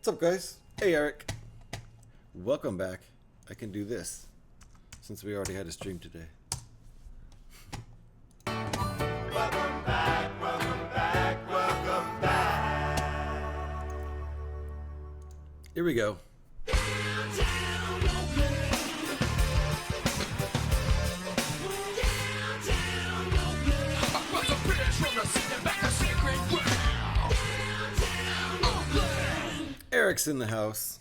up, guys? Hey, Eric. Welcome back. I can do this since we already had a stream today. Welcome back, welcome back, welcome back. Here we go. Eric's in the house.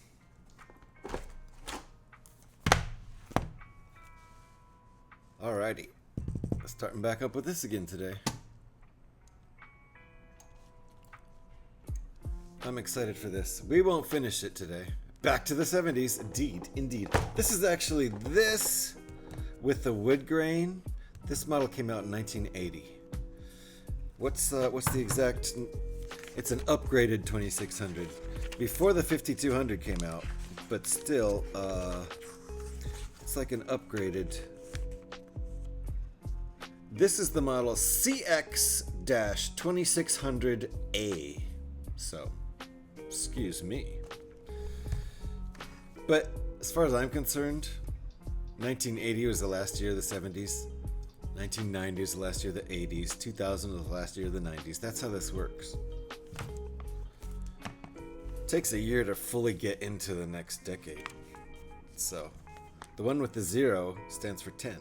Alrighty. Starting back up with this again today. I'm excited for this. We won't finish it today. Back to the 70s. Indeed. This is actually this with the wood grain. This model came out in 1980. What's the exact... It's an upgraded 2600. Before the 5200 came out, but still, it's like an upgraded. This is the model CX-2600A. So, excuse me. But as far as I'm concerned, 1980 was the last year of the 70s. 1990 was the last year of the 80s. 2000 was the last year of the 90s. That's how this works. Takes a year to fully get into the next decade. So, the one with the 0 stands for 10.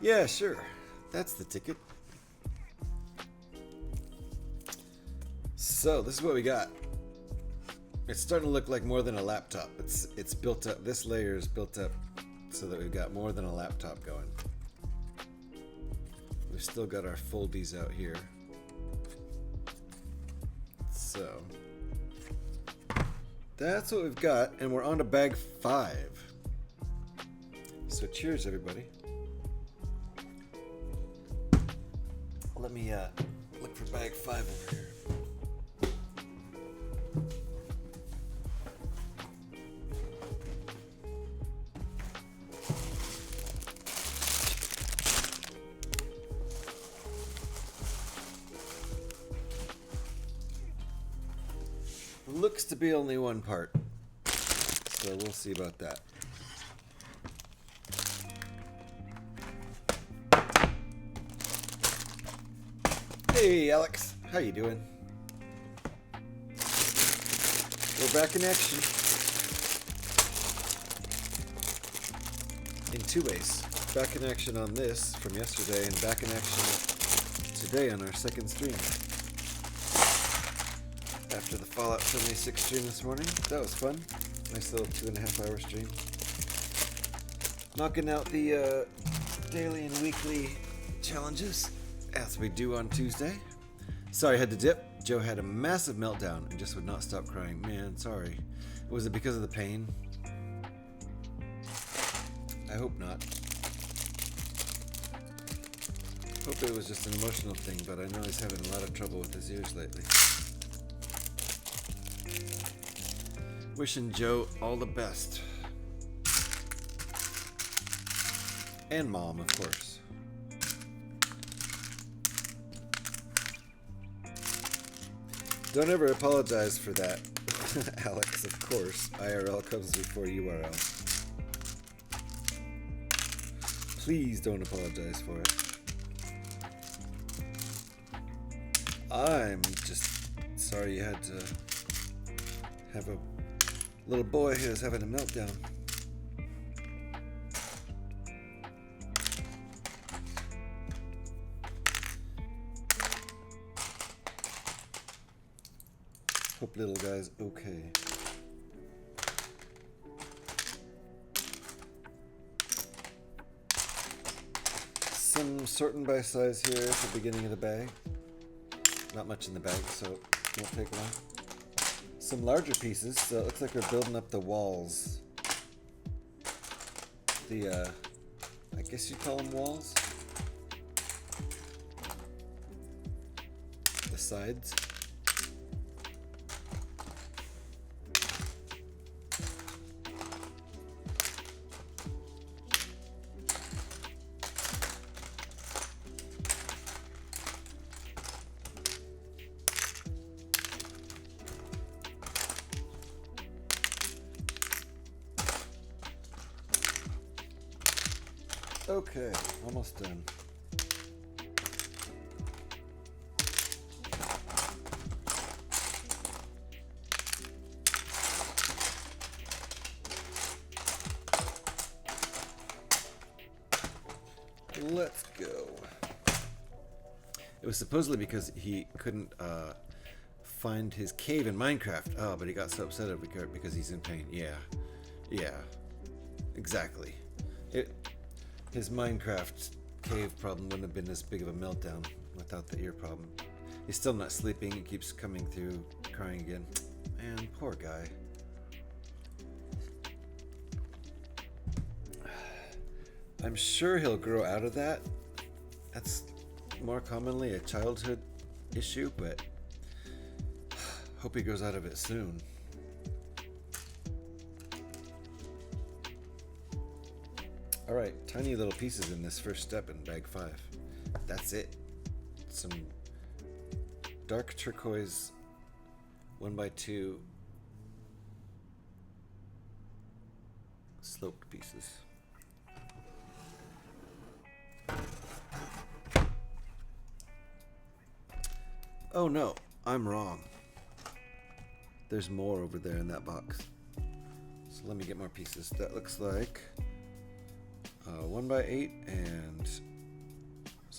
Yeah, sure. That's the ticket. So, this is what we got. It's starting to look like more than a laptop. It's built up. This layer is built up so that we've got more than a laptop going. We've still got our foldies out here. So that's what we've got, and we're on to bag 5. So cheers, everybody. Let me look for bag 5 over here. Looks to be only one part, so we'll see about that. Hey Alex, how you doing? We're back in action in 2 ways. Back in action on this from yesterday, and back in action today on our second stream. After the Fallout 76 stream this morning. That was fun. Nice little 2.5 hour stream. Knocking out the daily and weekly challenges as we do on Tuesday. Sorry I had to dip. Joe had a massive meltdown and just would not stop crying. Man, sorry. Was it because of the pain? I hope not. Hope it was just an emotional thing, but I know he's having a lot of trouble with his ears lately. Wishing Joe all the best. And Mom, of course. Don't ever apologize for that, Alex, of course. IRL comes before URL. Please don't apologize for it. I'm just sorry you had to have a little boy who's having a meltdown. Hope little guy's okay. Some sorting by size here at the beginning of the bag. Not much in the bag, so it won't take long. Some larger pieces, so it looks like we're building up the walls. The, I guess you call them walls? The sides. Okay, almost done. Let's go. It was supposedly because he couldn't find his cave in Minecraft. Oh, but he got so upset because he's in pain. Yeah, exactly. His Minecraft cave problem wouldn't have been as big of a meltdown without the ear problem. He's still not sleeping. He keeps coming through, crying again. Man, poor guy. I'm sure he'll grow out of that. That's more commonly a childhood issue, but hope he grows out of it soon. Alright, tiny little pieces in this first step in bag 5. That's it. Some dark turquoise 1x2 sloped pieces. Oh no, I'm wrong. There's more over there in that box. So let me get more pieces. That looks like 1x8 and is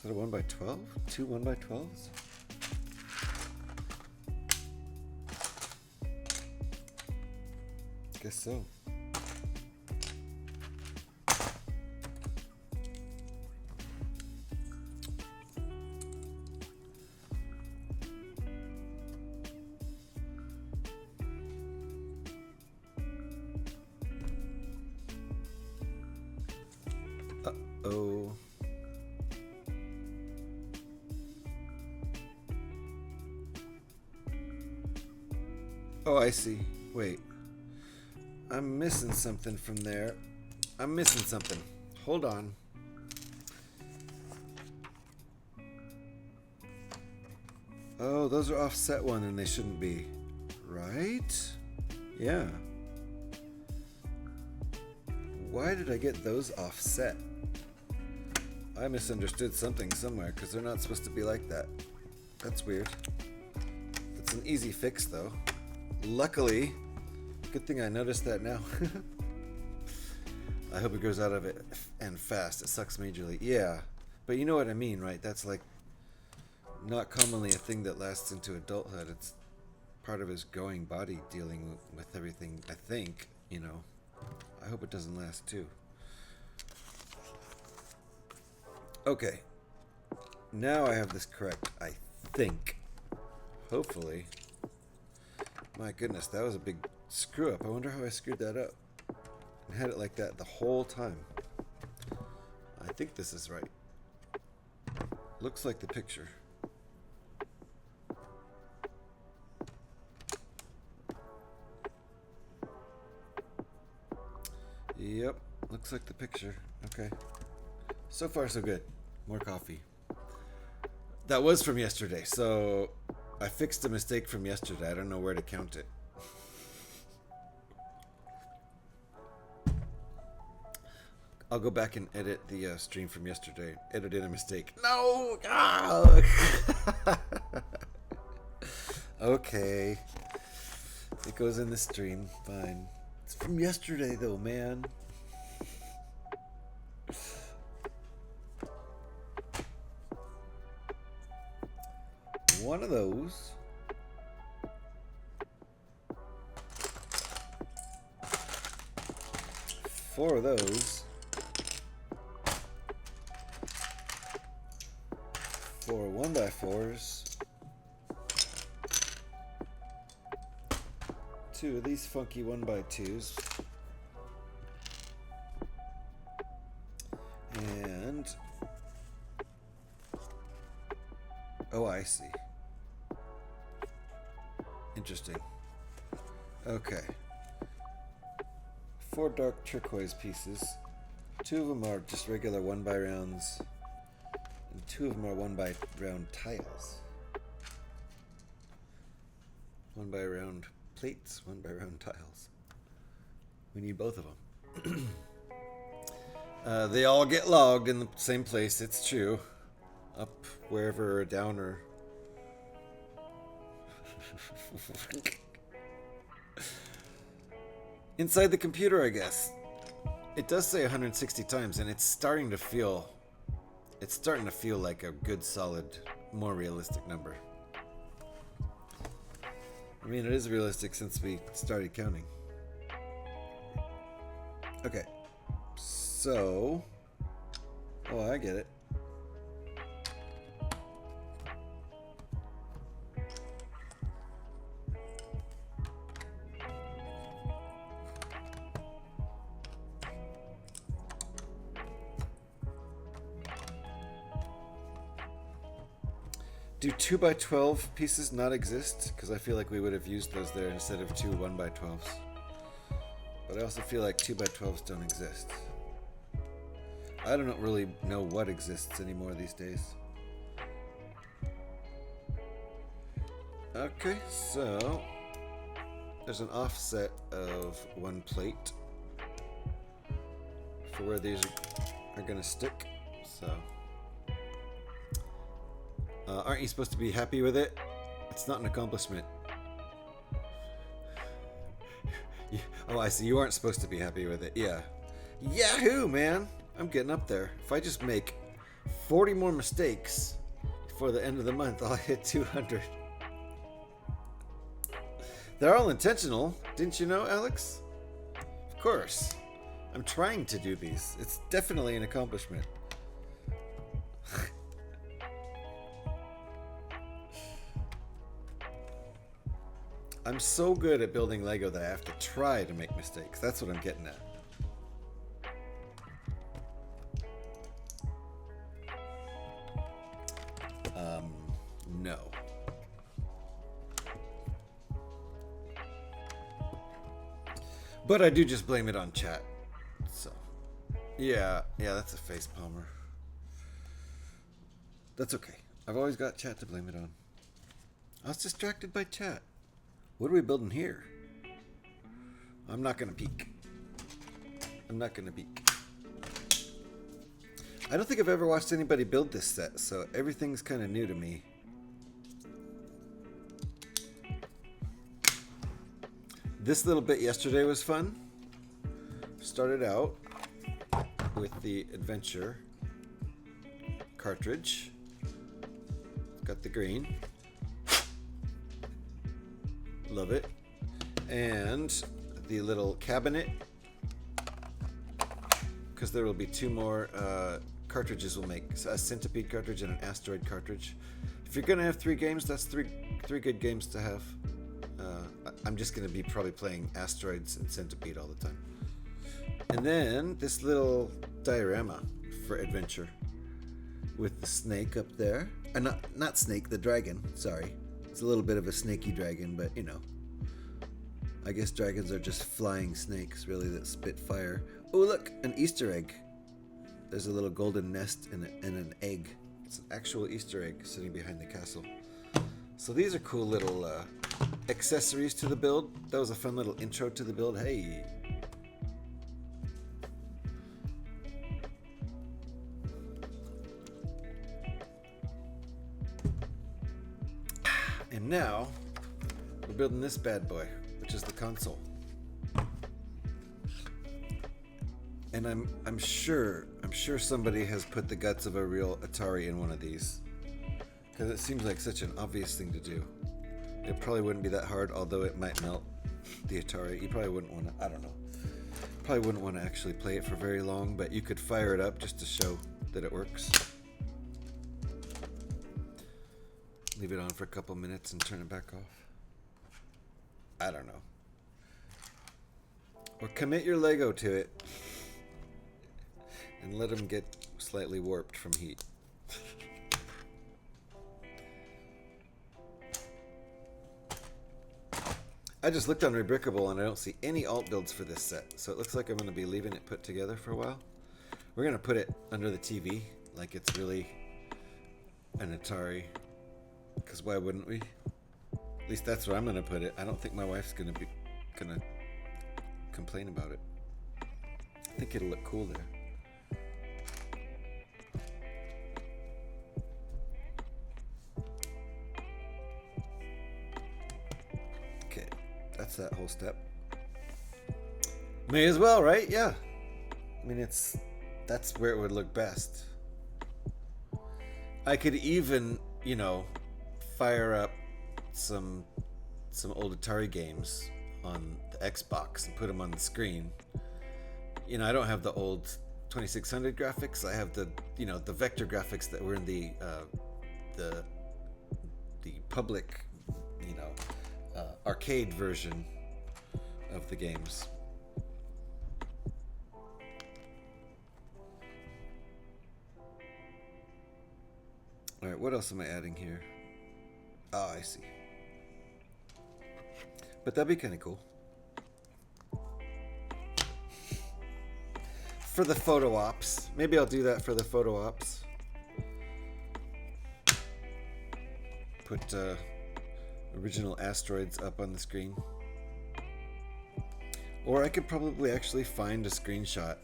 that a 1x12? Two 1x12s? Guess so. Uh-oh. Oh, I see. Wait. I'm missing something from there. I'm missing something. Hold on. Oh, those are offset one and they shouldn't be. Right? Yeah. Why did I get those offset? I misunderstood something somewhere because they're not supposed to be like that. That's weird. It's an easy fix though. Luckily, good thing I noticed that now. I hope it grows out of it and fast. It sucks majorly. Yeah, but you know what I mean, right? That's like not commonly a thing that lasts into adulthood. It's part of his growing body dealing with everything, I think, you know. I hope it doesn't last too. Okay. Now I have this correct, I think. Hopefully. My goodness, that was a big screw up. I wonder how I screwed that up. And had it like that the whole time. I think this is right. Looks like the picture. Yep, looks like the picture. Okay. So far, so good. More coffee. That was from yesterday, so I fixed a mistake from yesterday. I don't know where to count it. I'll go back and edit the stream from yesterday. Edit in a mistake. No! Ah! Okay. It goes in the stream. Fine. It's from yesterday, though, man. One of those. Four of those. Four 1x4s. Two of these funky 1x2s. And oh, I see. Interesting. Okay. Four dark turquoise pieces. Two of them are just regular 1x rounds. And two of them are 1x round tiles. 1x round plates, 1x round tiles. We need both of them. They all get logged in the same place, it's true. Up wherever or down or... Inside the computer, I guess. It does say 160 times, and it's starting to feel like a good, solid, more realistic number. I mean, it is realistic since we started counting. Okay. So... Oh, I get it. Do 2x12 pieces not exist? Because I feel like we would have used those there instead of two 1x12s. But I also feel like 2x12s don't exist. I don't really know what exists anymore these days. Okay, so there's an offset of one plate for where these are going to stick. So, aren't you supposed to be happy with it? It's not an accomplishment. Oh, I see. You aren't supposed to be happy with it. Yeah. Yahoo, man! I'm getting up there. If I just make 40 more mistakes before the end of the month, I'll hit 200. They're all intentional. Didn't you know, Alex? Of course. I'm trying to do these. It's definitely an accomplishment. I'm so good at building Lego that I have to try to make mistakes. That's what I'm getting at. No. But I do just blame it on chat. So, yeah, that's a face palmer. That's okay. I've always got chat to blame it on. I was distracted by chat. What are we building here? I'm not gonna peek. I'm not gonna peek. I don't think I've ever watched anybody build this set, so everything's kind of new to me. This little bit yesterday was fun. Started out with the adventure cartridge. Got the green. Love it. And the little cabinet, because there will be two more cartridges we'll make. A centipede cartridge and an asteroid cartridge. If you're gonna have 3 games, that's three good games to have. I'm just gonna be probably playing asteroids and centipede all the time. And then this little diorama for adventure with the snake up there. Not snake, the dragon, sorry. It's a little bit of a snaky dragon, but you know. I guess dragons are just flying snakes, really, that spit fire. Oh, look, an Easter egg. There's a little golden nest and an egg. It's an actual Easter egg sitting behind the castle. So these are cool little accessories to the build. That was a fun little intro to the build. Hey. And now, we're building this bad boy, which is the console. And I'm sure somebody has put the guts of a real Atari in one of these, because it seems like such an obvious thing to do. It probably wouldn't be that hard, although it might melt the Atari. You probably wouldn't want to, I don't know. Probably wouldn't want to actually play it for very long, but you could fire it up just to show that it works. Leave it on for a couple minutes and turn it back off. I don't know. Or commit your Lego to it and let them get slightly warped from heat. I just looked on Rebrickable and I don't see any alt builds for this set, so it looks like I'm going to be leaving it put together for a while. We're going to put it under the TV like it's really an Atari, because why wouldn't we? At least that's where I'm going to put it. I don't think my wife's going to complain about it. I think it'll look cool there. That's that whole step. May as well, right? Yeah. I mean, that's where it would look best. I could even, fire up some old Atari games on the Xbox and put them on the screen. I don't have the old 2600 graphics. I have the vector graphics that were in the public, arcade version of the games. All right, what else am I adding here? Oh, I see. But that'd be kind of cool. For the photo ops. Maybe I'll do that for the photo ops. Put original asteroids up on the screen. Or I could probably actually find a screenshot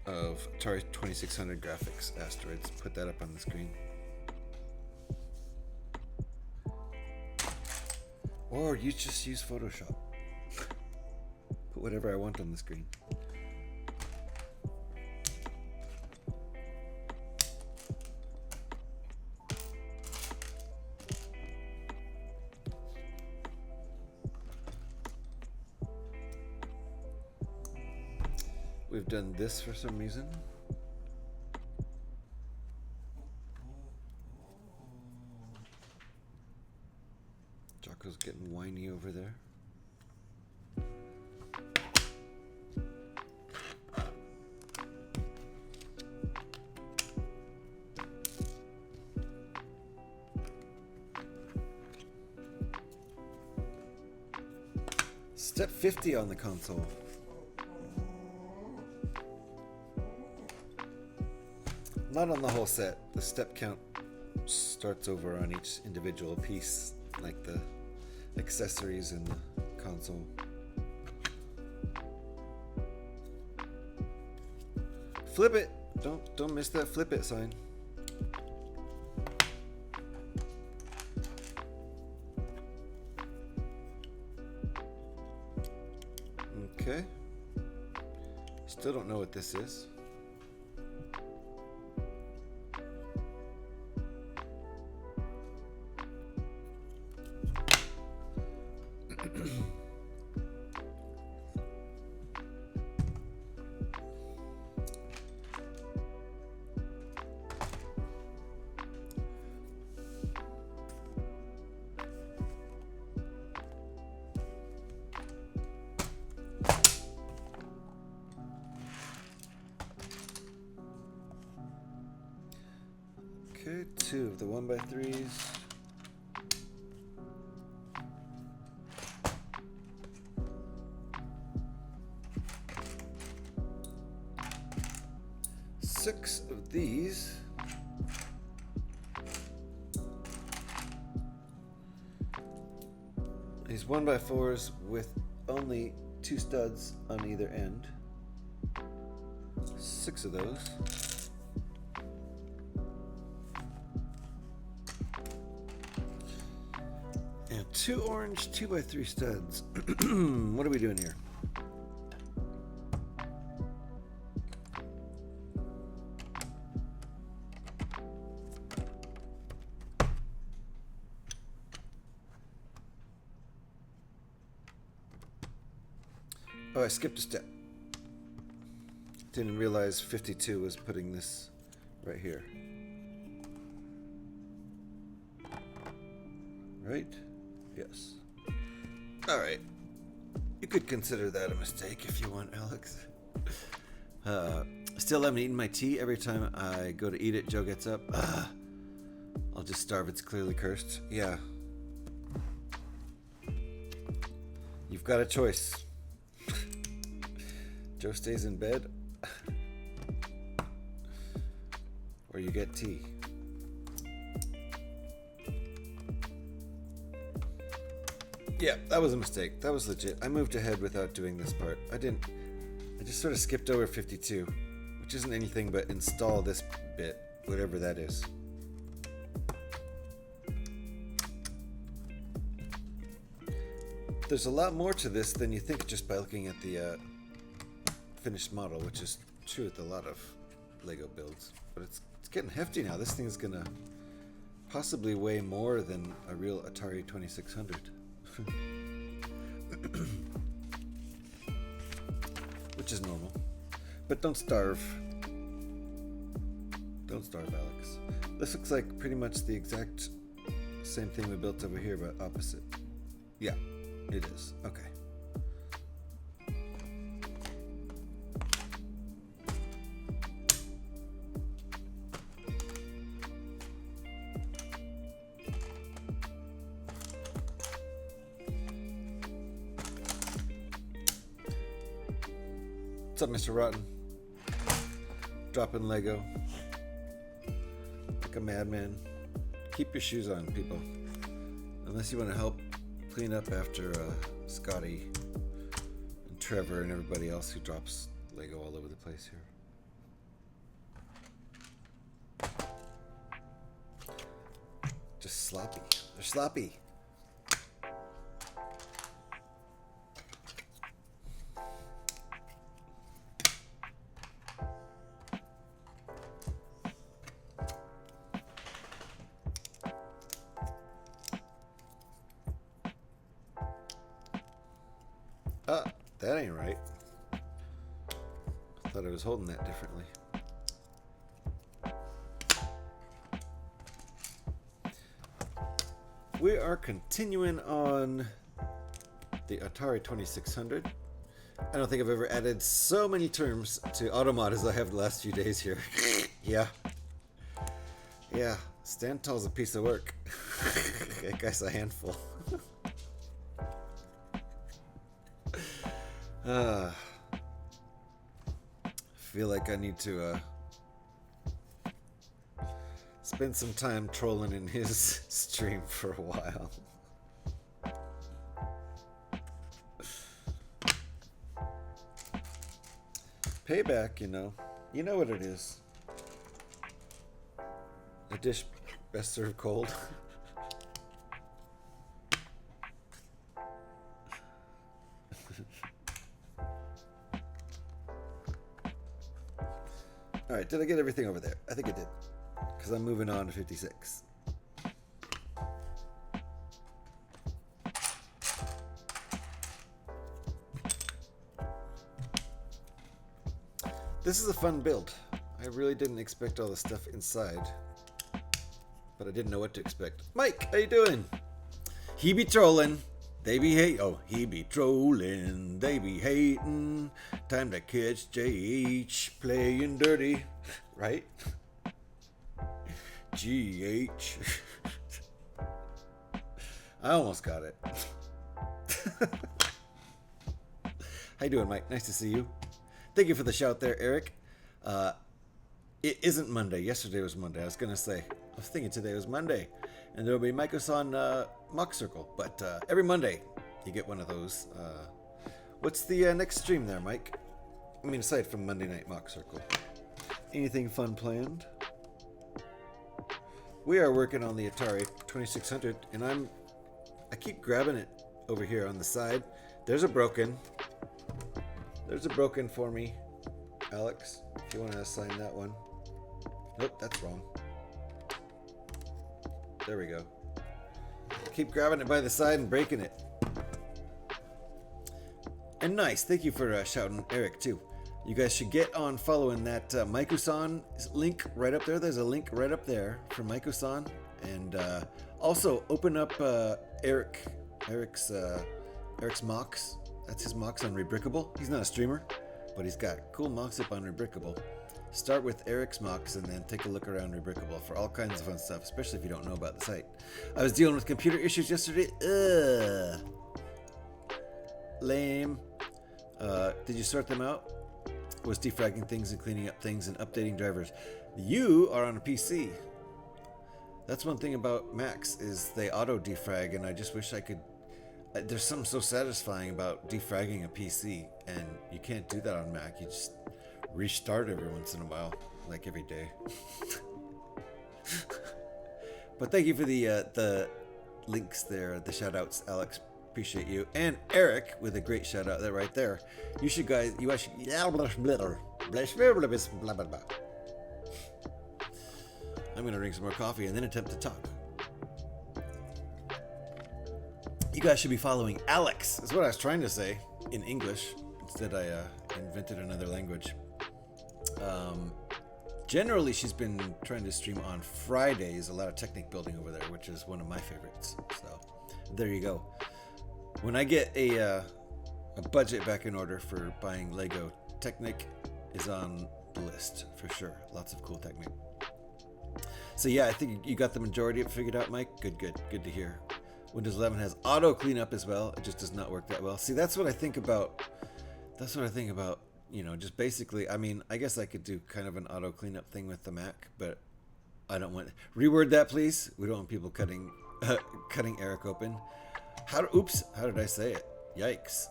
of Atari 2600 graphics asteroids. Put that up on the screen. Or you just use Photoshop. Put whatever I want on the screen. We've done this for some reason. Jocko's getting whiny over there. Step 50 on the console. Not on the whole set. The step count starts over on each individual piece, like the accessories in the console. Flip it! Don't miss that flip it sign. Okay. Still don't know what this is. Okay, 2 of the 1x3s. Six of these. These 1x4s with only 2 studs on either end. 6 of those. And 2 orange 2x3 studs. What are we doing here? Oh, I skipped a step. Didn't realize 52 was putting this right here. Right? Yes. Alright. You could consider that a mistake if you want, Alex. Still haven't eaten my tea. Every time I go to eat it, Joe gets up. I'll just starve. It's clearly cursed. Yeah. You've got a choice. Joe stays in bed, or you get tea. Yeah, that was a mistake. That was legit. I moved ahead without doing this part. I just sort of skipped over 52, which isn't anything but install this bit, whatever that is. There's a lot more to this than you think just by looking at the finished model, which is true with a lot of Lego builds. But it's getting hefty now. This thing's gonna possibly weigh more than a real Atari 2600. Which is normal. But don't starve. Don't starve, Alex. This looks like pretty much the exact same thing we built over here, but opposite. Yeah, it is. Okay. What's up, Mr. Rotten? Dropping Lego. Like a madman. Keep your shoes on, people. Unless you want to help clean up after Scotty and Trevor and everybody else who drops Lego all over the place here. Just sloppy. They're sloppy. That ain't right. I thought I was holding that differently. We are continuing on the Atari 2600. I don't think I've ever added so many terms to Automod as I have the last few days here. Yeah. Yeah, Stantall's a piece of work. That guy's a handful. Feel like I need to spend some time trolling in his stream for a while. Payback, you know what it is. A dish best served cold. All right, did I get everything over there? I think I did, because I'm moving on to 56. This is a fun build. I really didn't expect all the stuff inside, but I didn't know what to expect. Mike, how you doing? He be trolling. They be hate. Oh, he be trolling. They be hating. Time to catch JH playing dirty, right? GH. I almost got it. How you doing, Mike? Nice to see you. Thank you for the shout there, Eric. It isn't Monday. Yesterday was Monday. I was gonna say. I was thinking today was Monday, and there will be Micos-on Mock Circle. But every Monday, you get one of those. What's the next stream there, Mike? I mean, aside from Monday Night Mock Circle. Anything fun planned? We are working on the Atari 2600, and I keep grabbing it over here on the side. There's a broken for me, Alex, if you want to assign that one. Nope, that's wrong. There we go. Keep grabbing it by the side and breaking it. And nice, thank you for shouting Eric too. You guys should get on following that Micos-on link right up there. There's a link right up there for Micos-on. And also open up Eric's mocks. That's his mocks on Rebrickable. He's not a streamer, but he's got cool mocks up on Rebrickable. Start with Eric's mocks and then take a look around Rebrickable for all kinds of fun stuff, especially if you don't know about the site. I was dealing with computer issues yesterday. Lame. Did you sort them out? Was defragging things and cleaning up things and updating drivers. You are on a PC. That's one thing about Macs is they auto defrag, and I just wish I could. There's something so satisfying about defragging a PC, and you can't do that on Mac. You just restart every once in a while, like every day. But thank you for the links there, the shout outs, Alex. appreciate you. And Eric with a great shout out there right there. You should guys, you actually, blah, blah, blah, blah, blah, blah, blah. I'm going to drink some more coffee and then attempt to talk. You guys should be following Alex, is what I was trying to say in English. Instead, I invented another language. Generally, she's been trying to stream on Fridays, a lot of Technic building over there, which is one of my favorites. So, there you go. When I get a budget back in order for buying Lego, Technic is on the list for sure. Lots of cool Technic. So yeah, I think you got the majority of it figured out, Mike. Good to hear. Windows 11 has auto cleanup as well. It just does not work that well. See, that's what I think about. You know, just basically, I mean, I guess I could do kind of an auto cleanup thing with the Mac, but I don't want. Reword that, please. We don't want people cutting Eric open. Oops, how did I say it? Yikes.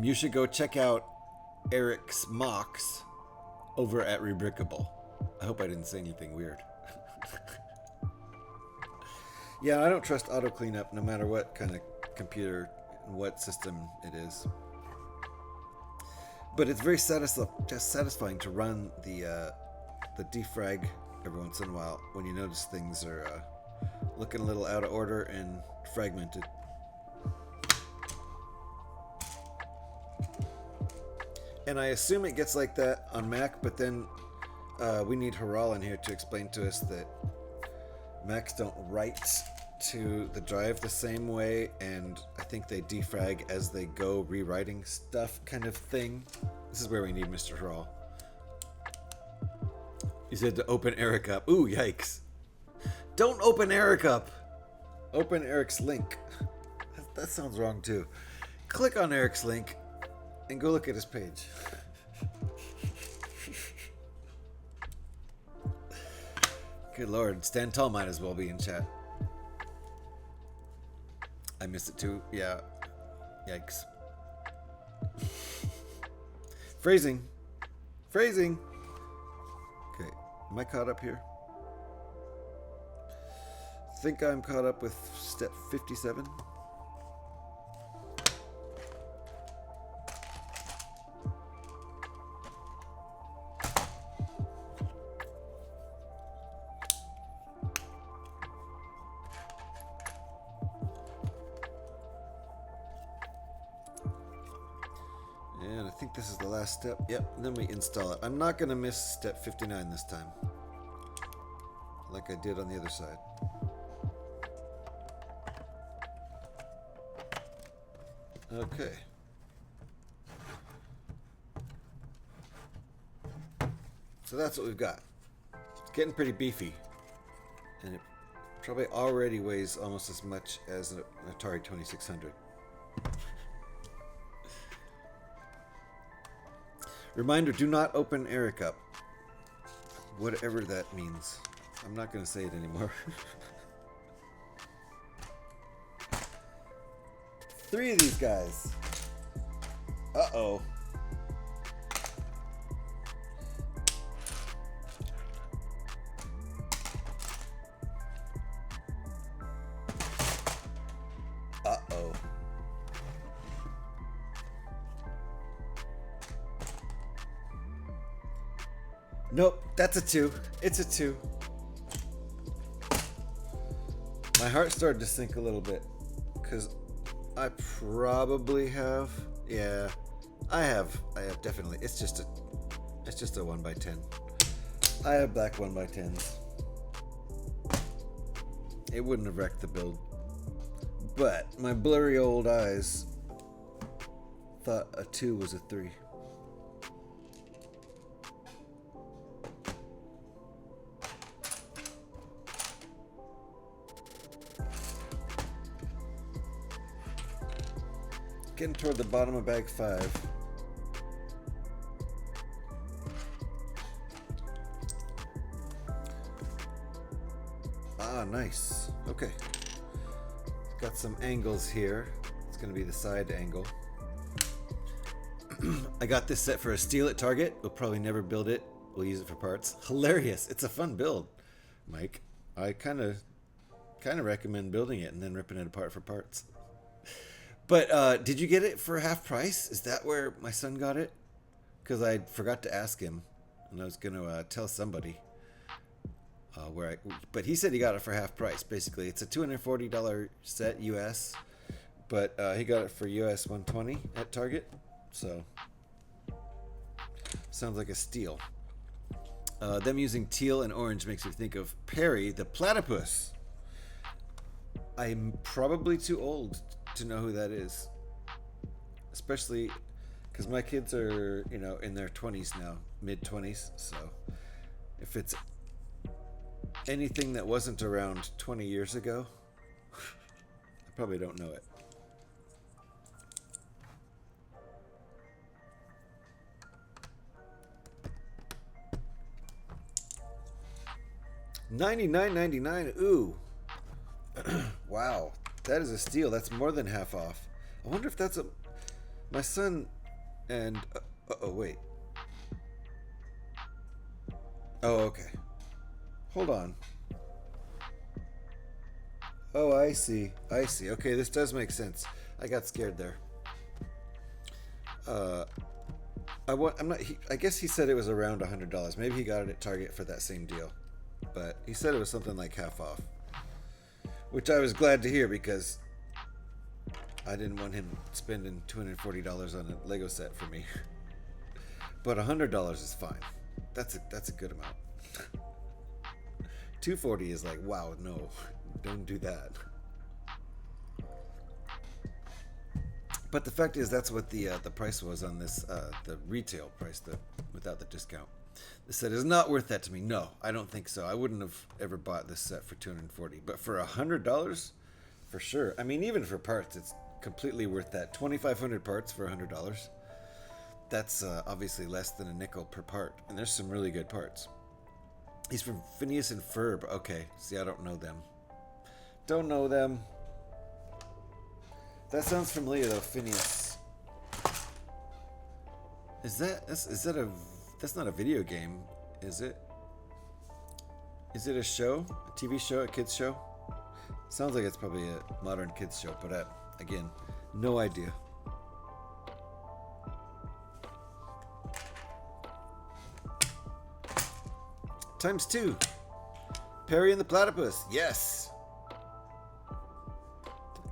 You should go check out Eric's mocks over at Rebrickable. I hope I didn't say anything weird. Yeah, I don't trust auto cleanup no matter what kind of computer and what system it is. But it's very satisfying to run the defrag every once in a while when you notice things are looking a little out of order and fragmented. And I assume it gets like that on Mac, but then we need Haral in here to explain to us that Macs don't write to the drive the same way, and I think they defrag as they go, rewriting stuff kind of thing. This is where we need Mr. Haral. He said to open Eric up. Ooh, yikes. Don't open Eric up. Open Eric's link. That sounds wrong too. Click on Eric's link and go look at his page. Good Lord, Stand Tall might as well be in chat. I missed it too. Yeah. Yikes. Phrasing. Okay, am I caught up here? Think I'm caught up with step 57. And I think this is the last step. Yep, and then we install it. I'm not going to miss step 59 this time, like I did on the other side. Okay. So that's what we've got. It's getting pretty beefy. And it probably already weighs almost as much as an Atari 2600. Reminder, do not open Eric up. Whatever that means. I'm not going to say it anymore. 3 of these guys. Uh-oh. Uh-oh. Nope, that's a 2. It's a 2. My heart started to sink a little bit because I probably have. Yeah, I have definitely. It's just a 1x10. I have black 1x10s. It wouldn't have wrecked the build, but my blurry old eyes thought a 2 was a 3. Getting toward the bottom of bag 5. Ah, nice. Okay. Got some angles here. It's going to be the side angle. I got this set for a steal at Target. We'll probably never build it. We'll use it for parts. Hilarious. It's a fun build. Mike, I kind of recommend building it and then ripping it apart for parts. But did you get it for half price? Is that where my son got it? Because I forgot to ask him, and I was gonna tell somebody but he said he got it for half price. Basically, it's a $240 set US, but he got it for US 120 at Target. So sounds like a steal. Them using teal and orange makes me think of Perry the Platypus. I'm probably too old to know who that is, especially because my kids are, in their 20s now, mid 20s. So if it's anything that wasn't around 20 years ago, I probably don't know it. $99.99. Ooh. Wow. That is a steal. That's more than half off. I wonder if that's my son and... oh, wait. Oh, okay. Hold on. Oh, I see. Okay, this does make sense. I got scared there. I guess he said it was around $100. Maybe he got it at Target for that same deal. But he said it was something like half off, which I was glad to hear because I didn't want him spending $240 on a Lego set for me. But $100 is fine. That's a good amount. $240 is like, wow, no, don't do that. But the fact is, that's what the price was on this, the retail price, without the discount. The set is not worth that to me. No, I don't think so. I wouldn't have ever bought this set for $240. But for $100, for sure. I mean, even for parts, it's completely worth that. 2,500 parts for $100. That's obviously less than a nickel per part. And there's some really good parts. He's from Phineas and Ferb. Okay, see, I don't know them. Don't know them. That sounds familiar though, Phineas. That's not a video game, is it? Is it a show? A TV show? A kids show? Sounds like it's probably a modern kids show, but again, no idea. ×2. Perry and the Platypus. Yes.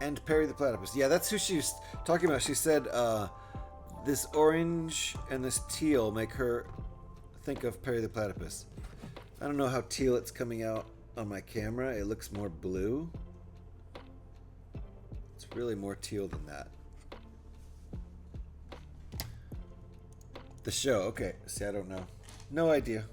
And Perry the Platypus. Yeah, that's who she was talking about. She said this orange and this teal make her think of Perry the Platypus. I don't know how teal it's coming out on my camera. It looks more blue. It's really more teal than that. The show. Okay. See, I don't know. No idea.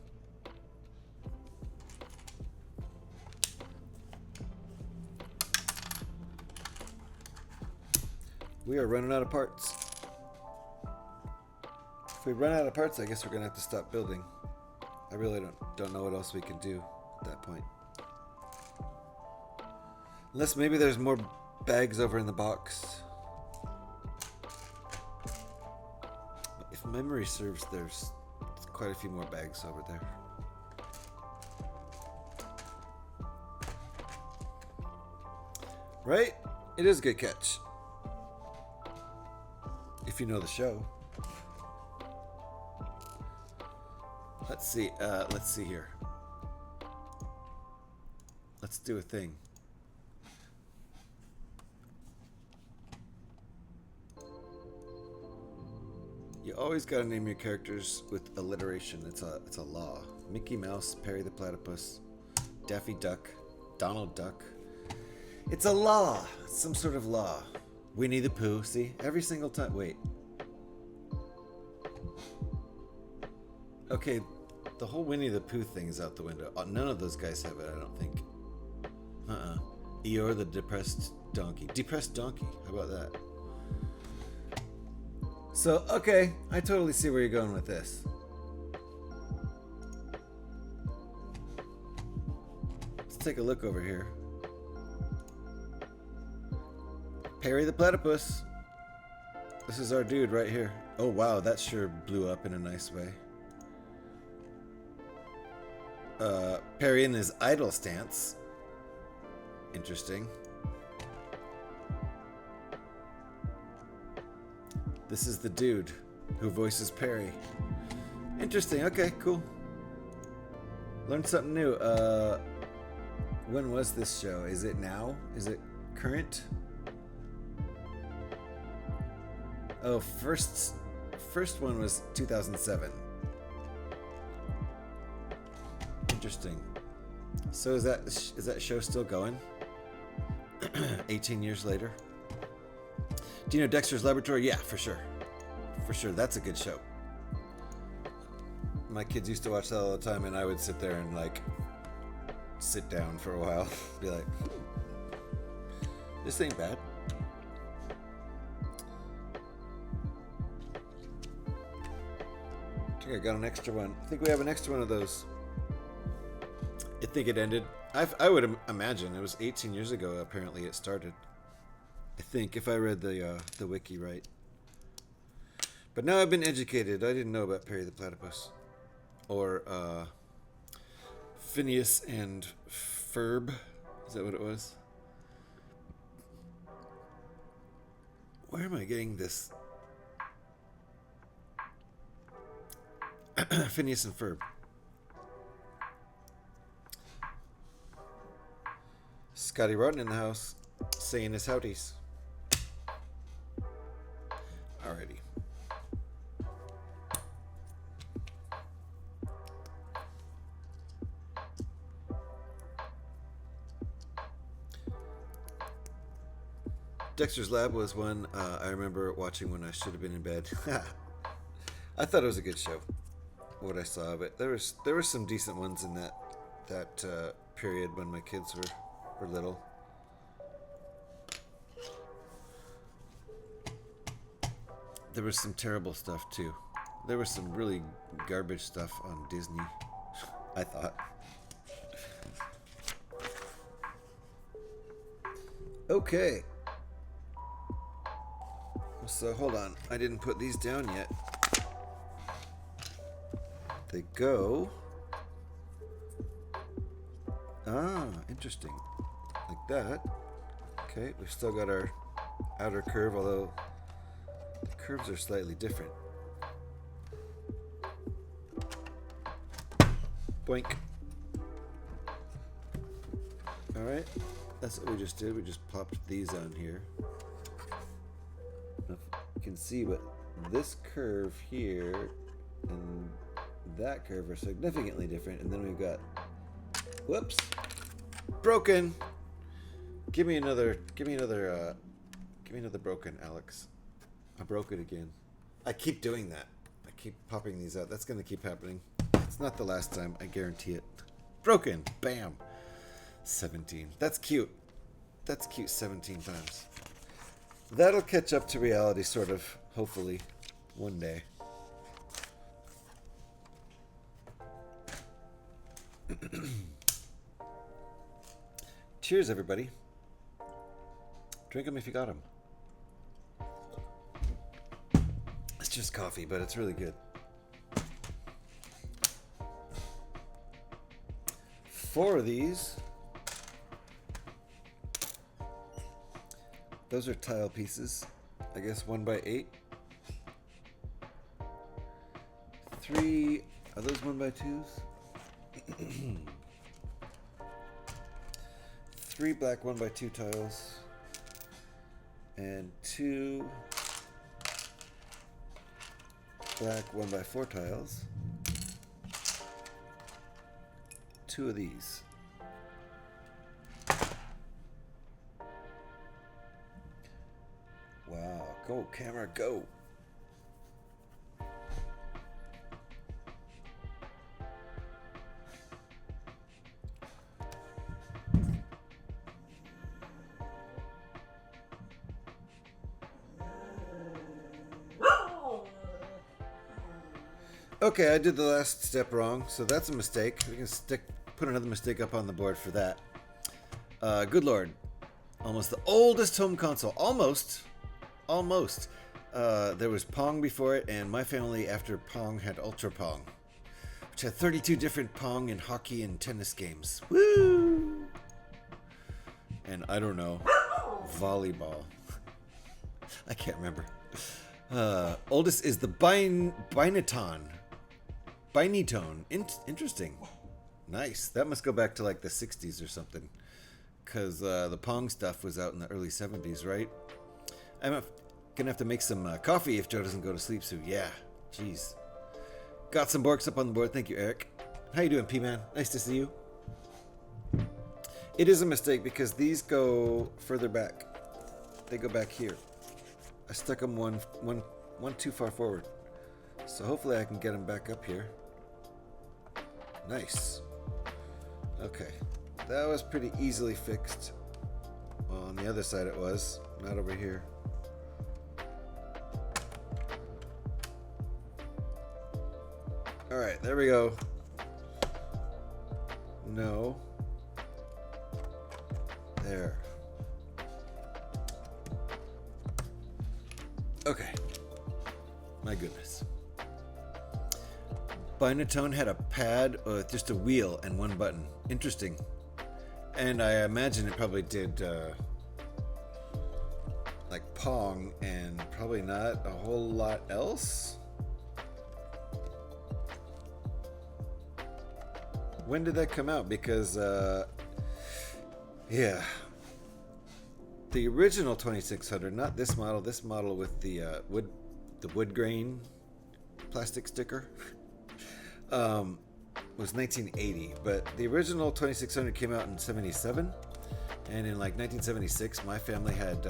We are running out of parts. If we run out of parts, I guess we're gonna have to stop building. I really don't know what else we can do at that point. Unless maybe there's more bags over in the box. If memory serves, there's quite a few more bags over there. Right? It is a good catch. If you know the show. Let's see here. Let's do a thing. You always gotta name your characters with alliteration. It's a law. Mickey Mouse, Perry the Platypus, Daffy Duck, Donald Duck. It's a law. It's some sort of law. Winnie the Pooh. See, every single time. Wait. Okay, the whole Winnie the Pooh thing is out the window. None of those guys have it, I don't think. Eeyore the depressed donkey. Depressed donkey. How about that? So, okay, I totally see where you're going with this. Let's take a look over here. Perry the Platypus. This is our dude right here. Oh wow, that sure blew up in a nice way. Perry in his idle stance. Interesting. This is the dude who voices Perry. Interesting. Okay, cool. Learned something new. When was this show? Is it now? Is it current? Oh, first one was 2007. Interesting. So is that show still going? 18 years later. Do you know Dexter's Laboratory? Yeah, for sure. For sure, that's a good show. My kids used to watch that all the time, and I would sit there and like sit down for a while, be like, this ain't bad. I think I got an extra one. I think we have an extra one of those. I think it ended. I would imagine it was 18 years ago. Apparently, it started. I think if I read the wiki right. But now I've been educated. I didn't know about Perry the Platypus, or Phineas and Ferb. Is that what it was? Where am I getting this? Phineas and Ferb. Scotty Rotten in the house, saying his howdies. Alrighty. Dexter's Lab was one I remember watching when I should have been in bed. I thought it was a good show. What I saw of it, there were some decent ones in that period when my kids were little. There was some terrible stuff too. There was some really garbage stuff on Disney, I thought. Okay. So hold on, I didn't put these down yet. They go. Ah, interesting. Like that. Okay, we've still got our outer curve, although the curves are slightly different. Boink. Alright, that's what we just did. We just popped these on here. You can see what this curve here and that curve are significantly different, and then we've got, whoops, broken. Give me another broken, Alex. I broke it again. I keep doing that. I keep popping these out. That's gonna keep happening. It's not the last time, I guarantee it. Broken, bam. 17. That's cute. That's cute 17 times. That'll catch up to reality, sort of, hopefully, one day. Cheers, everybody. Drink them if you got them. It's just coffee, but it's really good. 4 of these. Those are tile pieces. I guess 1 by 8. 3. Are those 1 by 2s? 3 black 1 by 2 tiles. And 2 black 1 by 4 tiles. 2 of these. Wow, go camera, go. Okay, I did the last step wrong, so that's a mistake. We can put another mistake up on the board for that. Good Lord. Almost the oldest home console. Almost. There was Pong before it, and my family after Pong had Ultra Pong, which had 32 different pong and hockey and tennis games. Woo! And I don't know, volleyball. I can't remember. Oldest is the Binetone. Interesting. Nice. That must go back to like the 60s or something. Because the Pong stuff was out in the early 70s, right? I'm gonna have to make some coffee if Joe doesn't go to sleep soon. Yeah. Jeez. Got some Borks up on the board. Thank you, Eric. How you doing, P-Man? Nice to see you. It is a mistake because these go further back. They go back here. I stuck them one too far forward. So hopefully I can get them back up here. Nice. Okay. That was pretty easily fixed. Well, on the other side it was. Not over here. Alright, there we go. No. There. Okay. My goodness. Binetone had a pad with just a wheel and one button. Interesting. And I imagine it probably did like Pong and probably not a whole lot else. When did that come out? Because yeah, the original 2600, not this model with the wood grain plastic sticker, was 1980, but the original 2600 came out in 77, and in like 1976 my family had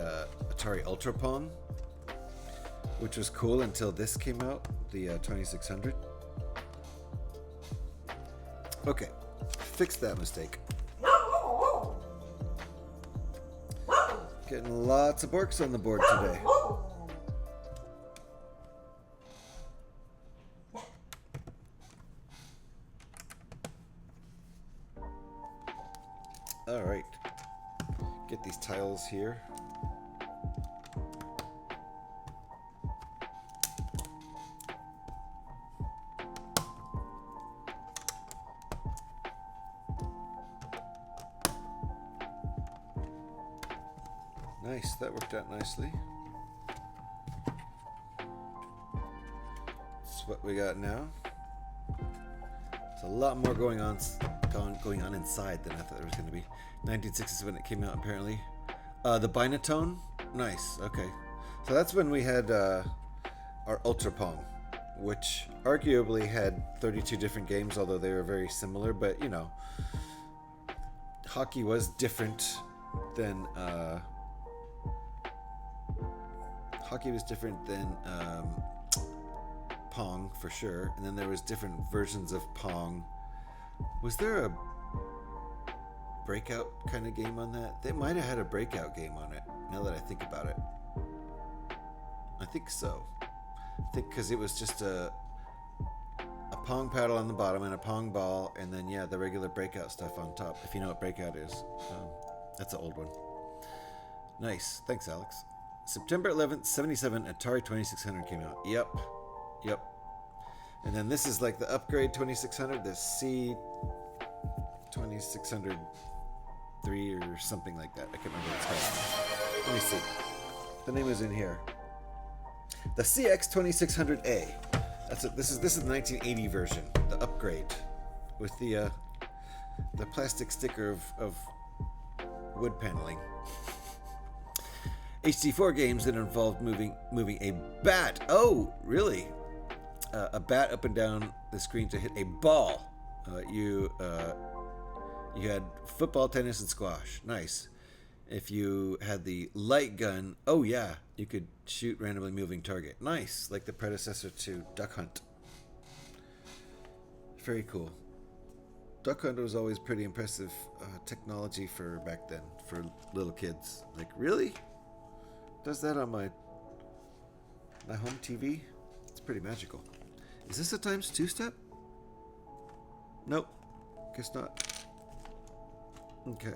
Atari Ultra Pong, which was cool until this came out, the 2600. Okay, fix that mistake. Getting lots of Borks on the board today. All right, get these tiles here. Nice, that worked out nicely. That's what we got now. It's a lot more going on inside than I thought there was going to be. 1960s when it came out, apparently. The Binetone, nice. Okay, so that's when we had our Ultra Pong, which arguably had 32 different games, although they were very similar. But you know, hockey was different than. Hockey was different than Pong for sure, and then there was different versions of Pong. Was there a breakout kind of game on that? They might have had a breakout game on it, now that I think about it. I think so. I think because it was just a Pong paddle on the bottom and a Pong ball, and then yeah, the regular breakout stuff on top, if you know what breakout is. That's an old one. Nice, thanks Alex. September 11th, 77, Atari 2600 came out. Yep. And then this is like the upgrade 2600, the C2603 or something like that. I can't remember what it's called. Let me see. The name is in here. The CX2600A. That's it. This is the 1980 version, the upgrade, with the plastic sticker of wood paneling. HD4 games that involved moving a bat. Oh, really? A bat up and down the screen to hit a ball. You had football, tennis, and squash. Nice. If you had the light gun, oh yeah, you could shoot randomly moving target. Nice, like the predecessor to Duck Hunt. Very cool. Duck Hunt was always pretty impressive technology for back then, for little kids. Like, really? Does that on my home TV? It's pretty magical. Is this a times 2 step? Nope. Guess not. Okay.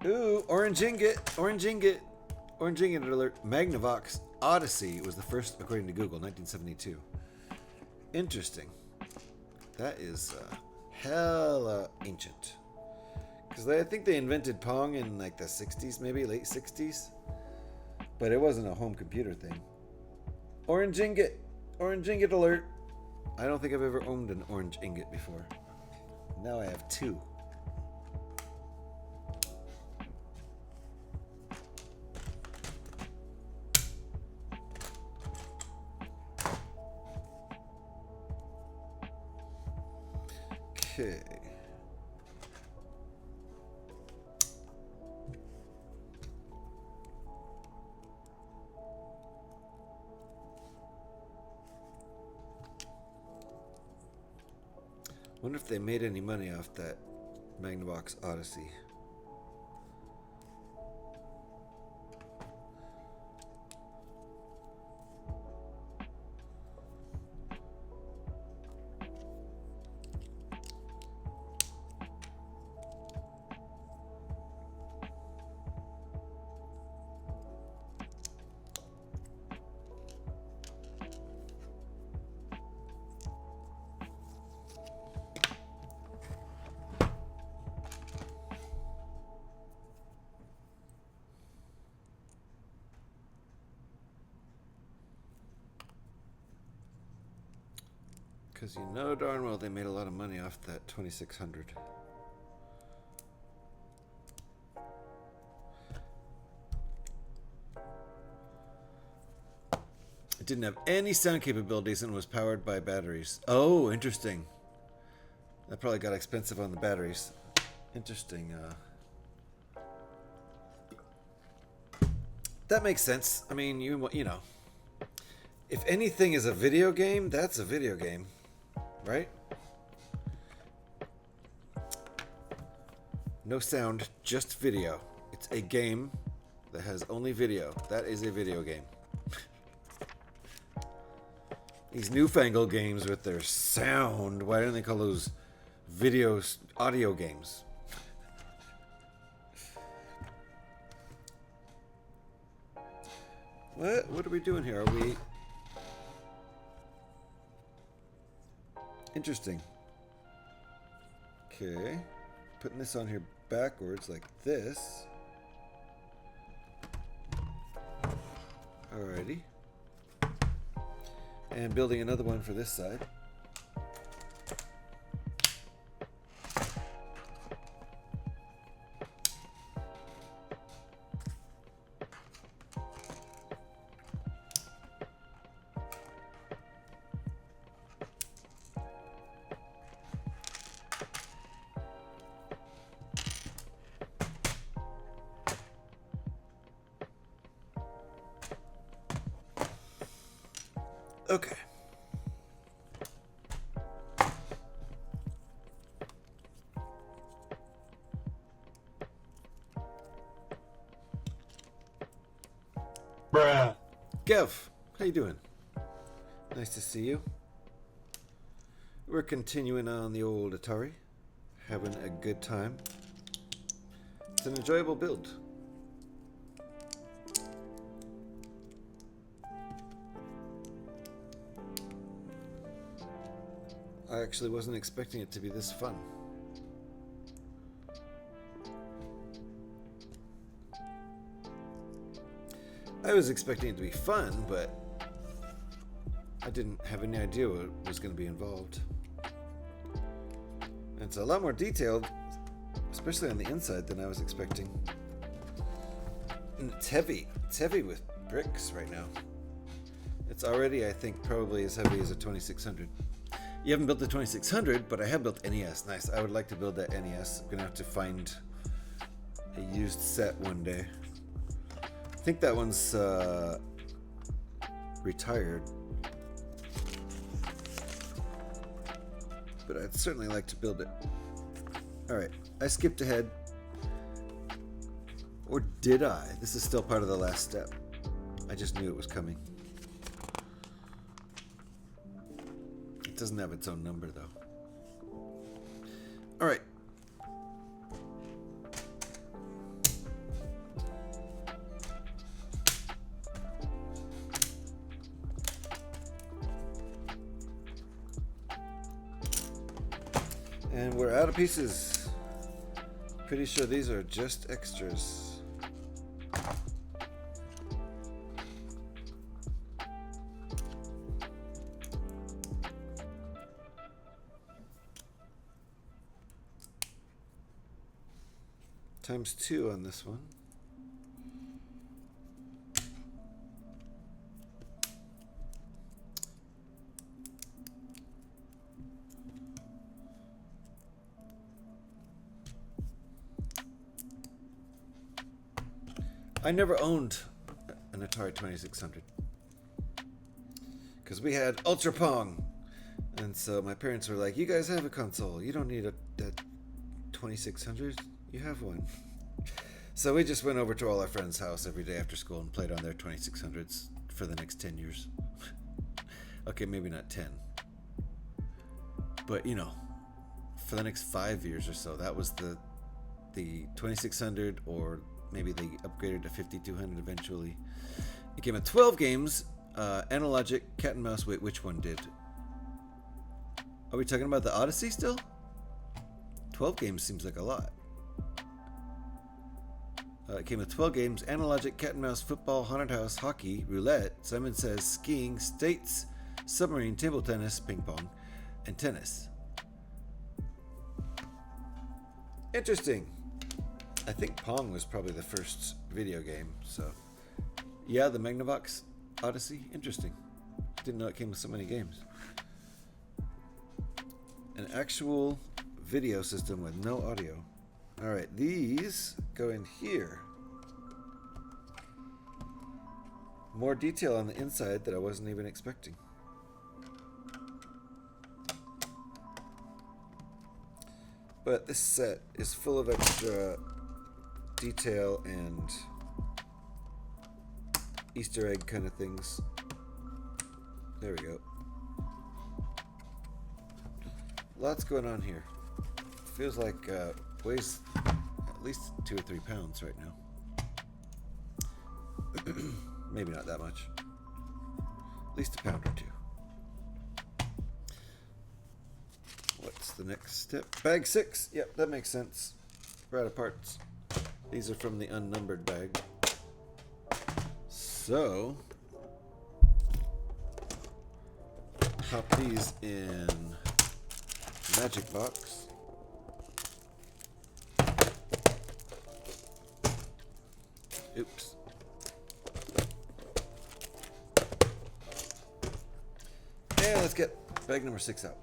Ooh, orange ingot. Orange ingot. Orange Ingot Alert. Magnavox Odyssey was the first, according to Google, 1972. Interesting. That is hella ancient. Because I think they invented Pong in like the 60s, maybe late 60s. But it wasn't a home computer thing. Orange Ingot. Orange Ingot Alert. I don't think I've ever owned an Orange Ingot before. Now I have two. Okay. Wonder if they made any money off that Magnavox Odyssey. Because you know darn well they made a lot of money off that 2600. It didn't have any sound capabilities and was powered by batteries. Oh, interesting. That probably got expensive on the batteries. Interesting. That makes sense. I mean, you know, if anything is a video game, that's a video game. Right? No sound, just video. It's a game that has only video. That is a video game. These newfangled games with their sound, why don't they call those audio games? What are we doing here? Are we... Interesting. Okay. Putting this on here backwards like this. Alrighty. And building another one for this side. Okay. Bruh. Gev, how you doing? Nice to see you. We're continuing on the old Atari, having a good time. It's an enjoyable build. I actually wasn't expecting it to be this fun. I was expecting it to be fun, but I didn't have any idea what was going to be involved. And it's a lot more detailed, especially on the inside, than I was expecting. And it's heavy. It's heavy with bricks right now. It's already, I think, probably as heavy as a 2600. You haven't built the 2600, but I have built NES. Nice. I would like to build that NES. I'm going to have to find a used set one day. I think that one's retired. But I'd certainly like to build it. Alright, I skipped ahead. Or did I? This is still part of the last step. I just knew it was coming. It doesn't have its own number, though. Alright. And we're out of pieces. Pretty sure these are just extras. Times 2 on this one. I never owned an Atari 2600 because we had Ultra Pong, and so my parents were like, "You guys have a console. You don't need a 2600. You have one." So we just went over to all our friends' house every day after school and played on their 2600s for the next 10 years. Okay, maybe not 10, but you know, for the next 5 years or so, that was the 2600, or maybe they upgraded to 5200 eventually. It came with 12 games, analogic, cat and mouse. Wait, which one did? Are we talking about the Odyssey still? 12 games seems like a lot. It came with 12 games, analogic, cat and mouse, football, haunted house, hockey, roulette, Simon Says, skiing, states, submarine, table tennis, ping pong, and tennis. Interesting. I think Pong was probably the first video game, so yeah, the Magnavox Odyssey. Interesting. Didn't know it came with so many games. An actual video system with no audio. All right, these go in here. More detail on the inside that I wasn't even expecting. But this set is full of extra detail and Easter egg kind of things. There we go. Lots going on here. Feels like weighs at least 2 or 3 pounds right now. Maybe not that much. At least a pound or 2. What's the next step? Bag 6. Yep, that makes sense. We're out of parts. These are from the unnumbered bag. So, pop these in Magic Box. Oops. And let's get bag number 6 out.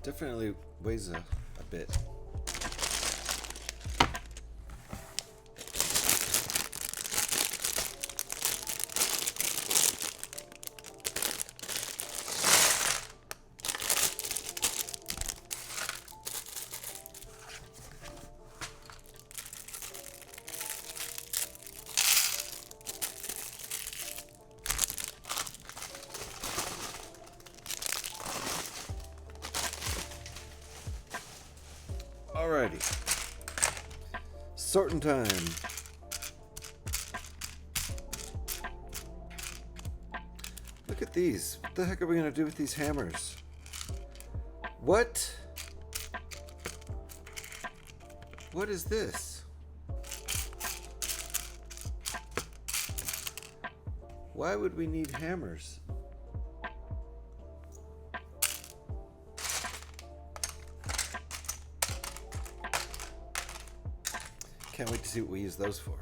Definitely weighs a bit. Alrighty. Sorting time. Look at these. What the heck are we going to do with these hammers? What? What is this? Why would we need hammers? Can't wait to see what we use those for.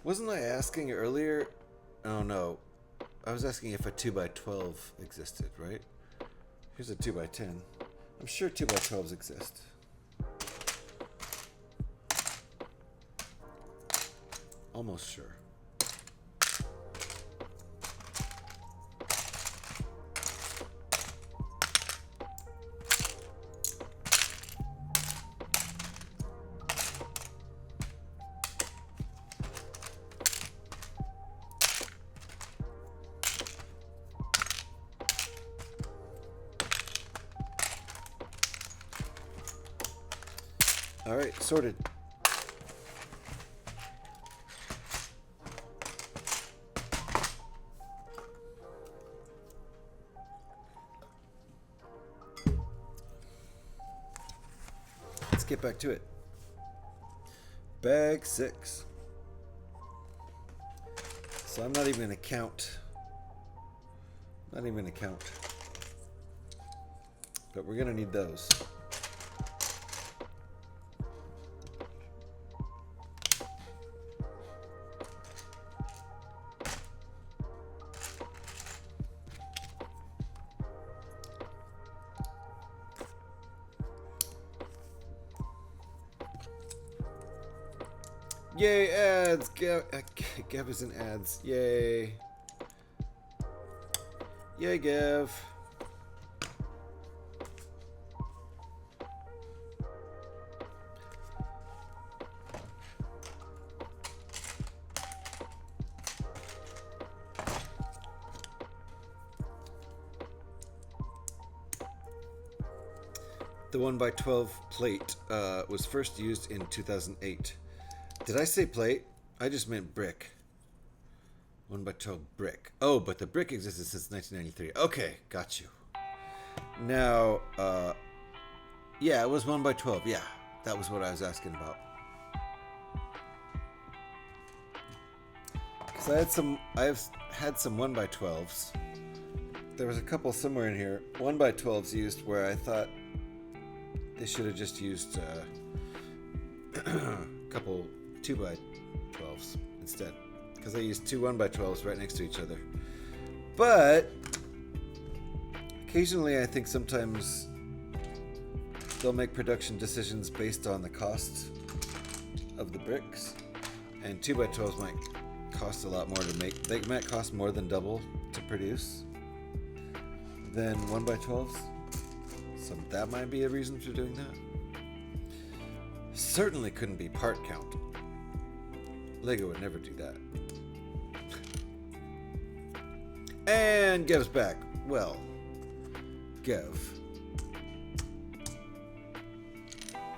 Wasn't I asking earlier? Oh no, I was asking if a 2x12 existed, right? Here's a 2x10. I'm sure 2x12s exist. Almost sure. All right, sorted. Let's get back to it. Bag 6. So I'm not even gonna count. Not even gonna count. But we're gonna need those. Yay, ads! Gav is in ads. Yay. Yay, Gav. The 1x12 plate was first used in 2008. Did I say plate? I just meant brick. 1x12 brick. Oh, but the brick existed since 1993. Okay, got you. Now, yeah, it was 1x12. Yeah, that was what I was asking about. Because I've had some 1x12s. There was a couple somewhere in here. 1x12s used where I thought they should have just used a couple 2x12s instead, because I used two 1x12s right next to each other. But occasionally I think sometimes they'll make production decisions based on the cost of the bricks, and 2x12s might cost a lot more to make. They might cost more than double to produce than 1x12s, so that might be a reason for doing that. Certainly couldn't be part count. Lego would never do that. And Gev's back. Well, Gev.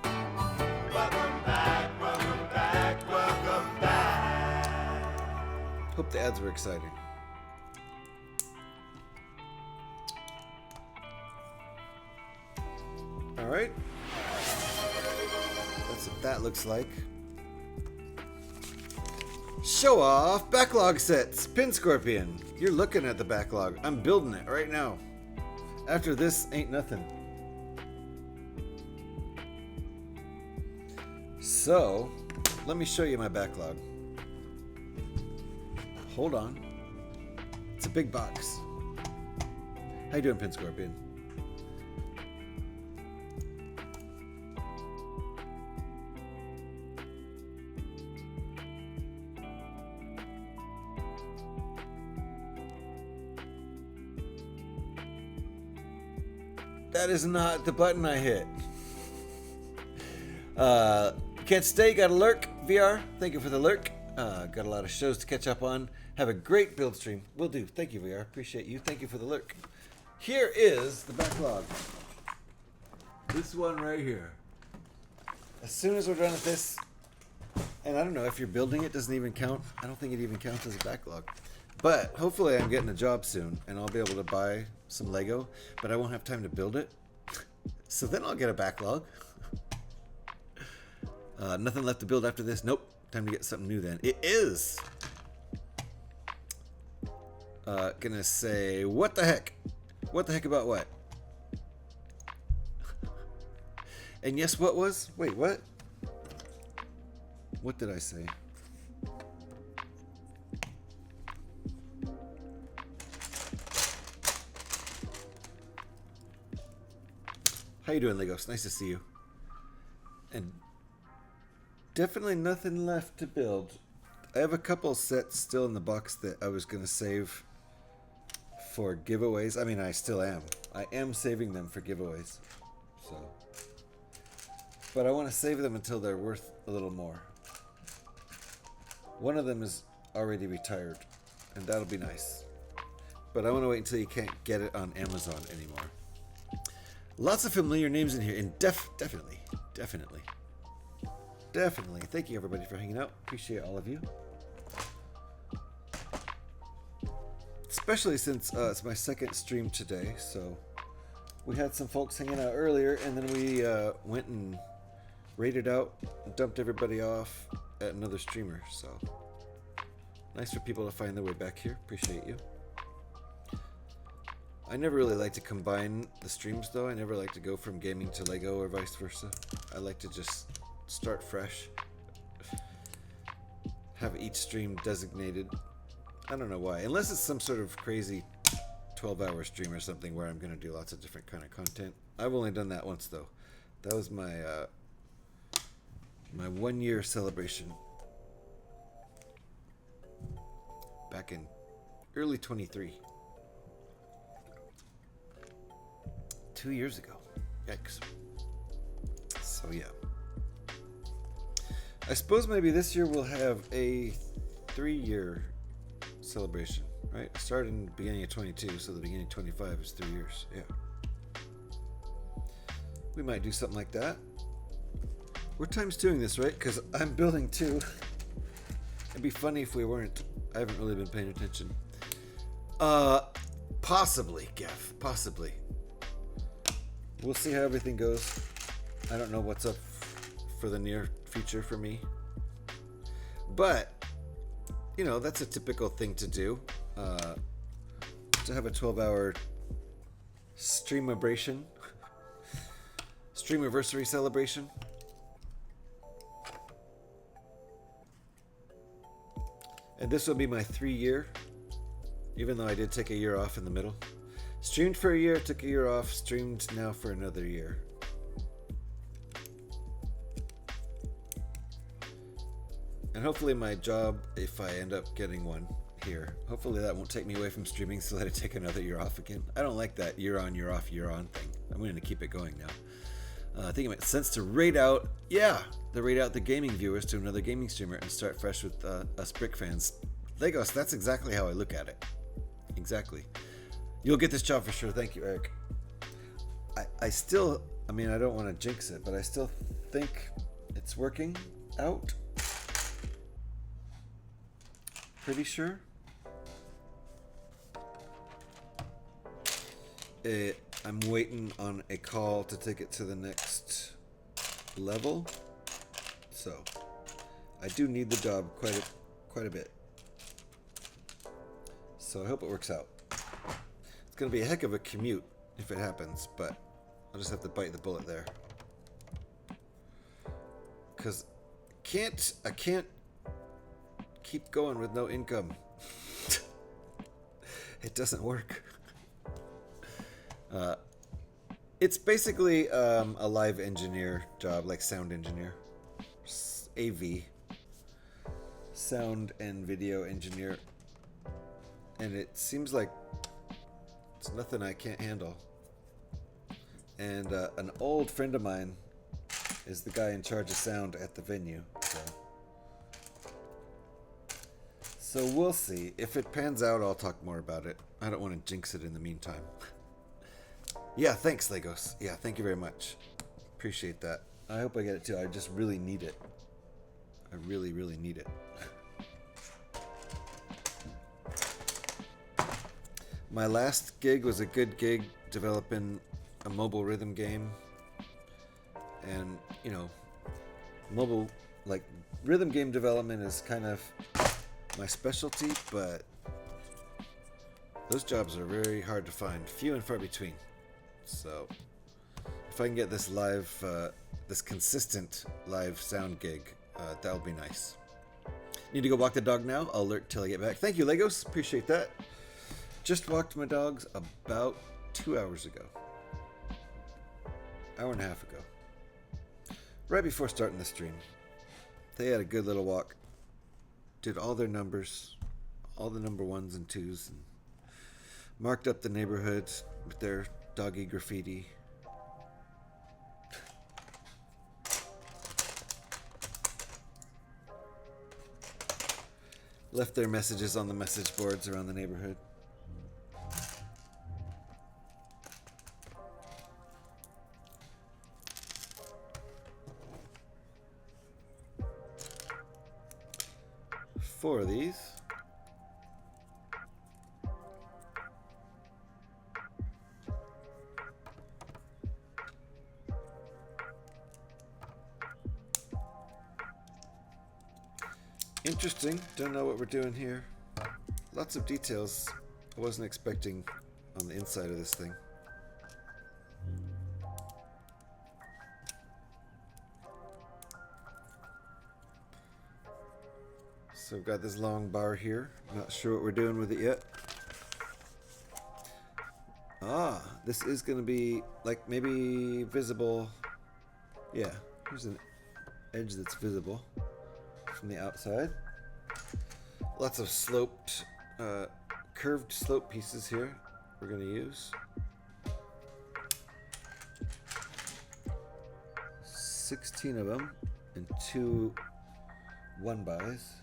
Welcome back, welcome back, welcome back. Hope the ads were exciting. All right. That's what that looks like. Show off backlog sets. Pin Scorpion. You're looking at the backlog. I'm building it right now. After this, ain't nothing. So, let me show you my backlog. Hold on. It's a big box. How you doing, Pin Scorpion? That is not the button I hit. Can't stay, got a lurk. VR, thank you for the lurk. Got a lot of shows to catch up on. Have a great build stream. Will do. Thank you, VR. Appreciate you. Thank you for the lurk. Here is the backlog. This one right here. As soon as we're done with this, and I don't know if you're building it, doesn't even count. I don't think it even counts as a backlog. But hopefully I'm getting a job soon and I'll be able to buy some Lego, but I won't have time to build it. So then I'll get a backlog. Nothing left to build after this. Nope. Time to get something new then. It is. Gonna say, what the heck? What the heck about what? And yes, what was? Wait, what? What did I say? How you doing, Legos? Nice to see you. And definitely nothing left to build. I have a couple sets still in the box that I was going to save for giveaways. I mean, I still am. I am saving them for giveaways. So, but I want to save them until they're worth a little more. One of them is already retired, and that'll be nice. But I want to wait until you can't get it on Amazon anymore. Lots of familiar names in here, and definitely. Thank you, everybody, for hanging out. Appreciate all of you. Especially since it's my second stream today, so we had some folks hanging out earlier, and then we went and raided out, dumped everybody off at another streamer, so nice for people to find their way back here. Appreciate you. I never really like to combine the streams, though. I never like to go from gaming to Lego or vice versa. I like to just start fresh. Have each stream designated. I don't know why. Unless it's some sort of crazy 12-hour stream or something where I'm going to do lots of different kind of content. I've only done that once, though. That was my my 1-year celebration back in early 23. 2 years ago. Yikes. So yeah. I suppose maybe this year we'll have a 3-year celebration, right? I started in the beginning of 22, so the beginning of 25 is 3 years. Yeah. We might do something like that. We're times doing this, right? Because I'm building too. It'd be funny if we weren't. I haven't really been paying attention. Possibly, Geff. Possibly. We'll see how everything goes. I don't know what's up for the near future for me. But, you know, that's a typical thing to do. To have a 12-hour streamabration. Streamiversary celebration. And this will be my 3-year, even though I did take a year off in the middle. Streamed for a year, took a year off, streamed now for another year. And hopefully my job, if I end up getting one here, hopefully that won't take me away from streaming so that I take another year off again. I don't like that year on, year off, year on thing. I'm going to keep it going now. I think it makes sense to raid out the gaming viewers to another gaming streamer and start fresh with us Brick fans. Legos, that's exactly how I look at it. Exactly. You'll get this job for sure. Thank you, Eric. I still, I mean, I don't want to jinx it, but I still think it's working out. Pretty sure. I'm waiting on a call to take it to the next level. So, I do need the job quite a bit. So I hope it works out. It's going to be a heck of a commute if it happens, but I'll just have to bite the bullet there. Because I can't keep going with no income. It doesn't work. It's basically a live engineer job, like sound engineer. AV. Sound and video engineer. And it seems like it's nothing I can't handle. And an old friend of mine is the guy in charge of sound at the venue. So we'll see. If it pans out, I'll talk more about it. I don't want to jinx it in the meantime. Yeah, thanks, Legos. Yeah, thank you very much. Appreciate that. I hope I get it too. I just really need it. I really, really need it. My last gig was a good gig developing a mobile rhythm game. And, you know, mobile, like, rhythm game development is kind of my specialty, but those jobs are very hard to find, few and far between. So if I can get this live, this consistent live sound gig, that'll be nice. Need to go walk the dog now. I'll alert till I get back. Thank you, Legos. Appreciate that. Just walked my dogs about 2 hours ago. hour and a half ago. Right before starting the stream. They had a good little walk. Did all their numbers, all the number 1s and 2s, and marked up the neighborhoods with their doggy graffiti. Left their messages on the message boards around the neighborhood. Four of these. Interesting. Don't know what we're doing here. Lots of details I wasn't expecting on the inside of this thing. So we've got this long bar here. Not sure what we're doing with it yet. Ah, this is going to be like maybe visible. Yeah, here's an edge that's visible from the outside. Lots of sloped, curved slope pieces here we're going to use. 16 of them and 2 1-bys.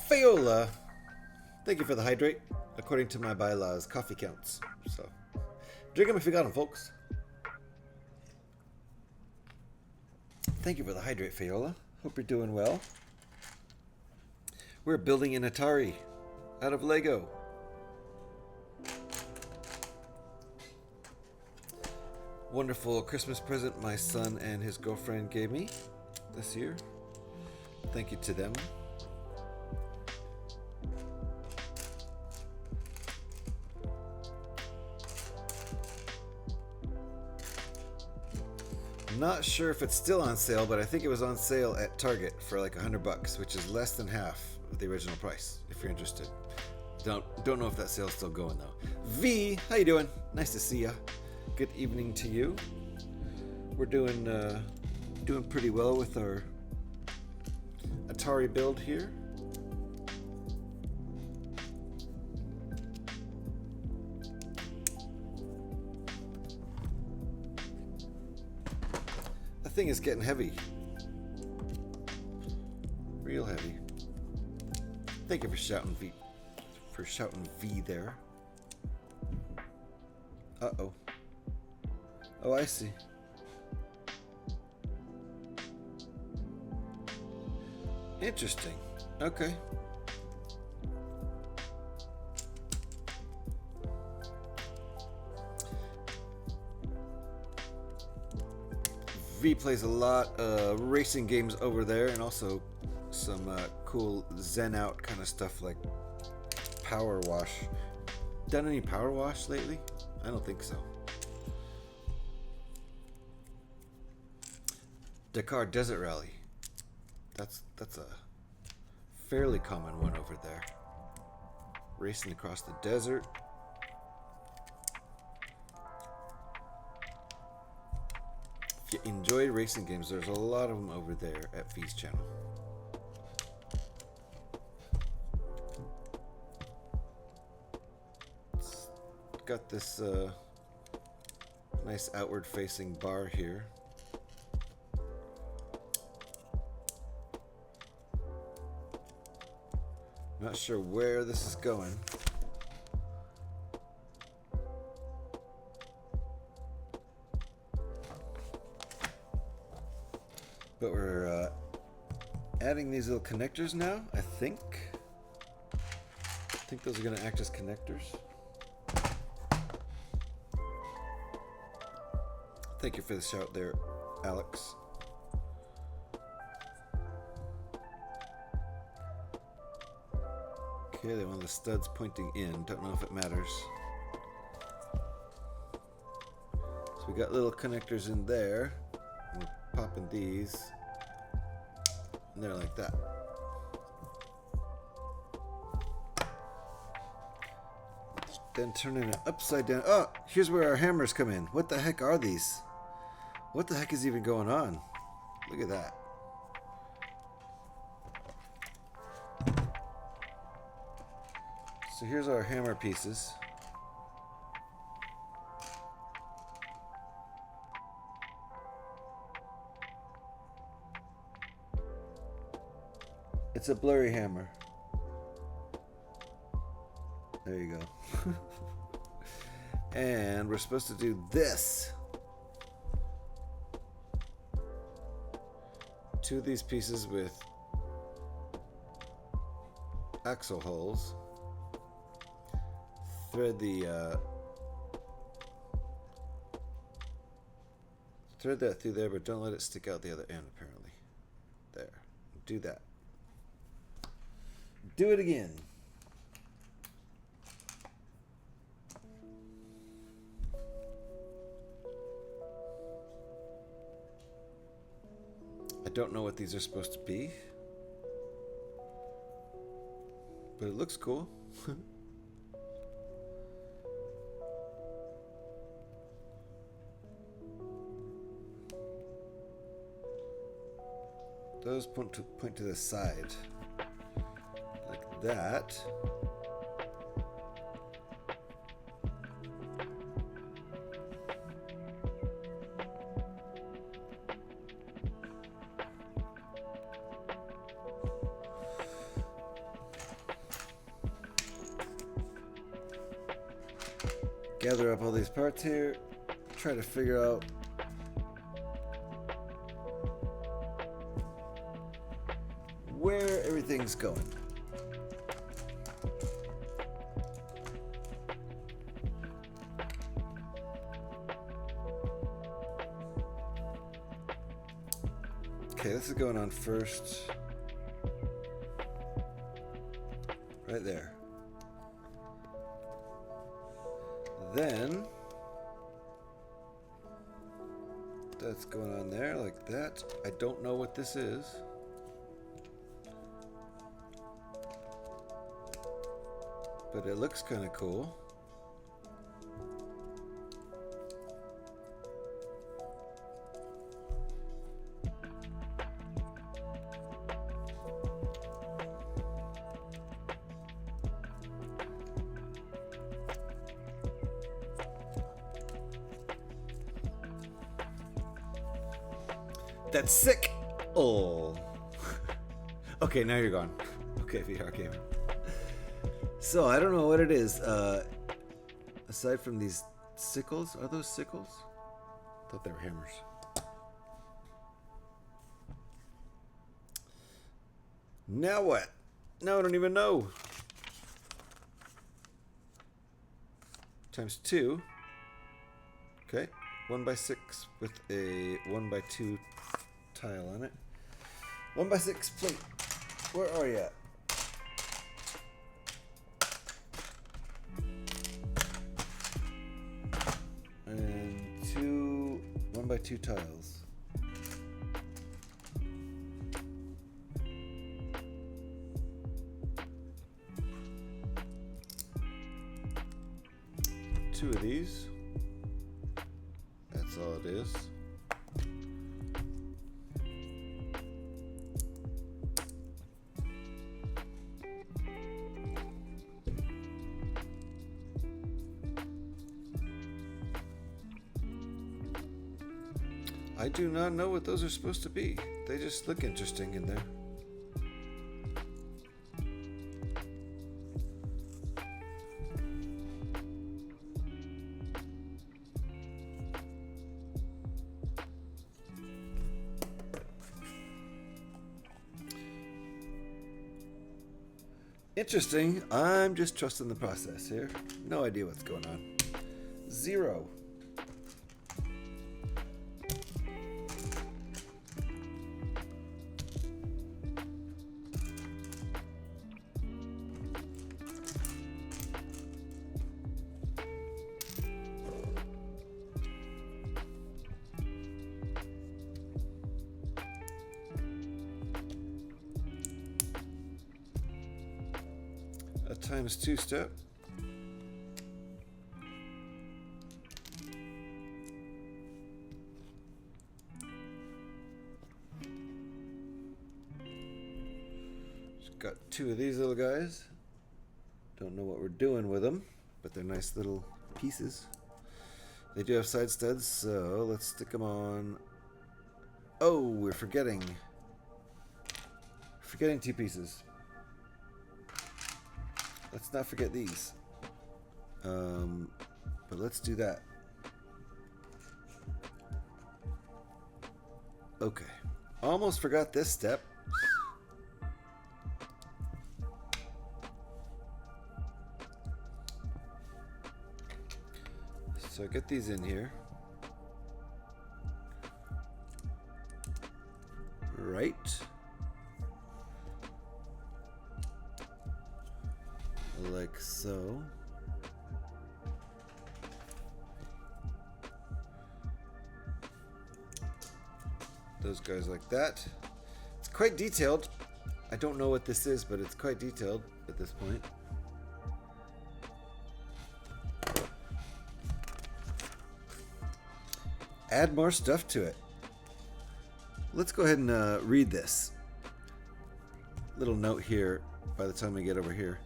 Fayola, thank you for the hydrate. According to my bylaws, coffee counts. So, drink them if you got them, folks. Thank you for the hydrate, Fayola. Hope you're doing well. We're building an Atari out of Lego. Wonderful Christmas present my son and his girlfriend gave me this year. Thank you to them. Not sure if it's still on sale, but I think it was on sale at Target for like $100, which is less than half of the original price. If you're interested, don't know if that sale's still going though. V, how you doing? Nice to see ya. Good evening to you. We're doing pretty well with our Atari build here. Thing is getting heavy. Real heavy. Thank you for shouting V there. Uh-oh. Oh, I see. Interesting. Okay. V plays a lot of racing games over there, and also some cool zen out kind of stuff like Power Wash. Done any Power Wash lately? I don't think so. Dakar Desert Rally. That's a fairly common one over there. Racing across the desert. If you enjoy racing games, there's a lot of them over there at V's channel. It's got this nice outward facing bar here. Not sure where this is going. But we're adding these little connectors now, I think. I think those are going to act as connectors. Thank you for the shout there, Alex. Okay, they want the studs pointing in. Don't know if it matters. we got little connectors in there. We're popping these. And they're like that. Then turning it upside down. Oh, here's where our hammers come in. What the heck are these? What the heck is even going on? Look at that. So here's our hammer pieces. It's a blurry hammer. There you go. And we're supposed to do this. Two of these pieces with axle holes. Thread that through there, but don't let it stick out the other end, apparently. There. Do that. Do it again. I don't know what these are supposed to be, but it looks cool. Those point to the side, like that. Gather up all these parts here, try to figure out where everything's going. Okay, this is going on first. Right there. Then that's going on there like that. I don't know what this is. But it looks kind of cool. That's sick. Oh. Okay, now you're gone. Okay, VR gamer. So I don't know what it is. Aside from these sickles, are those sickles? I thought they were hammers. Now what? Now I don't even know. Times 2. Okay. 1x6 with a 1x2 tile on it. 1x6 plate. Where are you at? And 2 1x2 tiles. Two of these. That's all it is. I do not know what those are supposed to be. They just look interesting in there. Interesting. I'm just trusting the process here. No idea what's going on. 0. a ×2 step. Just got 2 of these little guys. Don't know what we're doing with them, but they're nice little pieces. They do have side studs, so let's stick them on. Oh, we're forgetting 2 pieces. Let's not forget these. But let's do that. Okay. Almost forgot this step. So get these in here. Right. Like so. Those guys like that. It's quite detailed. I don't know what this is, but it's quite detailed at this point. Add more stuff to it. Let's go ahead and read this. Little note here by the time we get over here.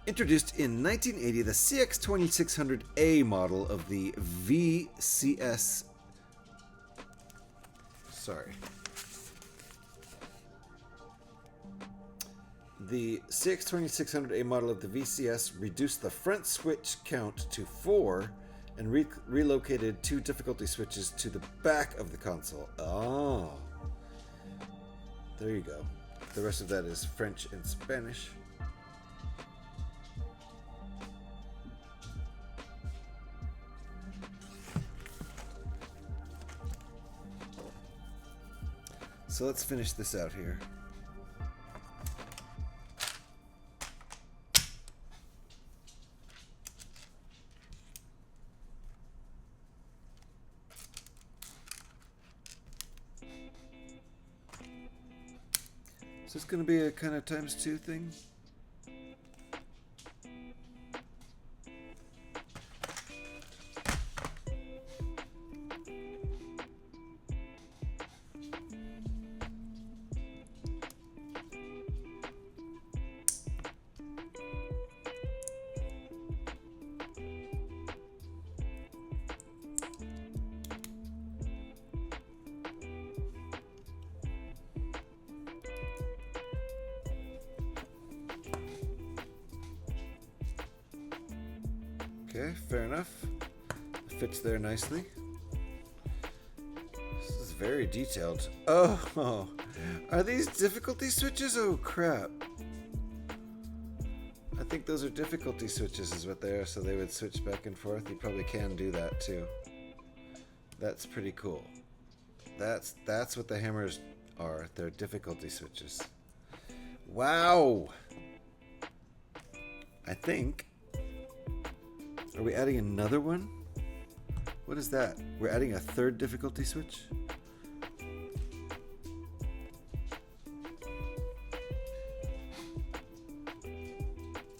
Introduced in 1980, the CX2600A model of the VCS. Sorry. The CX2600A model of the VCS reduced the front switch count to 4 and relocated 2 difficulty switches to the back of the console. Oh. There you go. The rest of that is French and Spanish. So let's finish this out here. Is this going to be a kind of ×2 thing? Okay, fair enough. It fits there nicely. This is very detailed. Oh, are these difficulty switches? Oh, crap. I think those are difficulty switches is what they are, so they would switch back and forth. You probably can do that too. That's pretty cool. That's what the hammers are. They're difficulty switches. Wow. I think. Are we adding another one? What is that? We're adding a 3rd difficulty switch?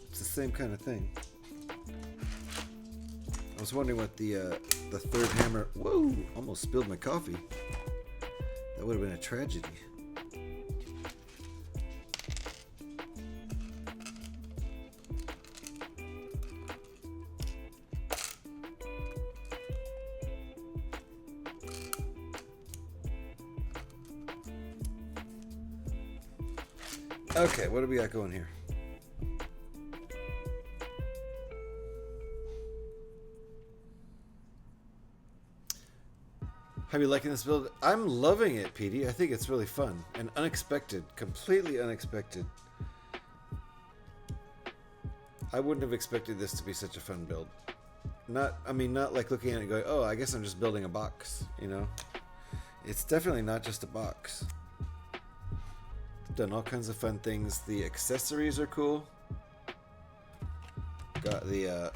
It's the same kind of thing. I was wondering what the 3rd hammer... Whoa! Almost spilled my coffee. That would have been a tragedy. Okay, what do we got going here? How are you liking this build? I'm loving it, Petey. I think it's really fun and unexpected, completely unexpected. I wouldn't have expected this to be such a fun build. Not like looking at it and going, oh, I guess I'm just building a box, you know? It's definitely not just a box. Done all kinds of fun things. The accessories are cool. Got the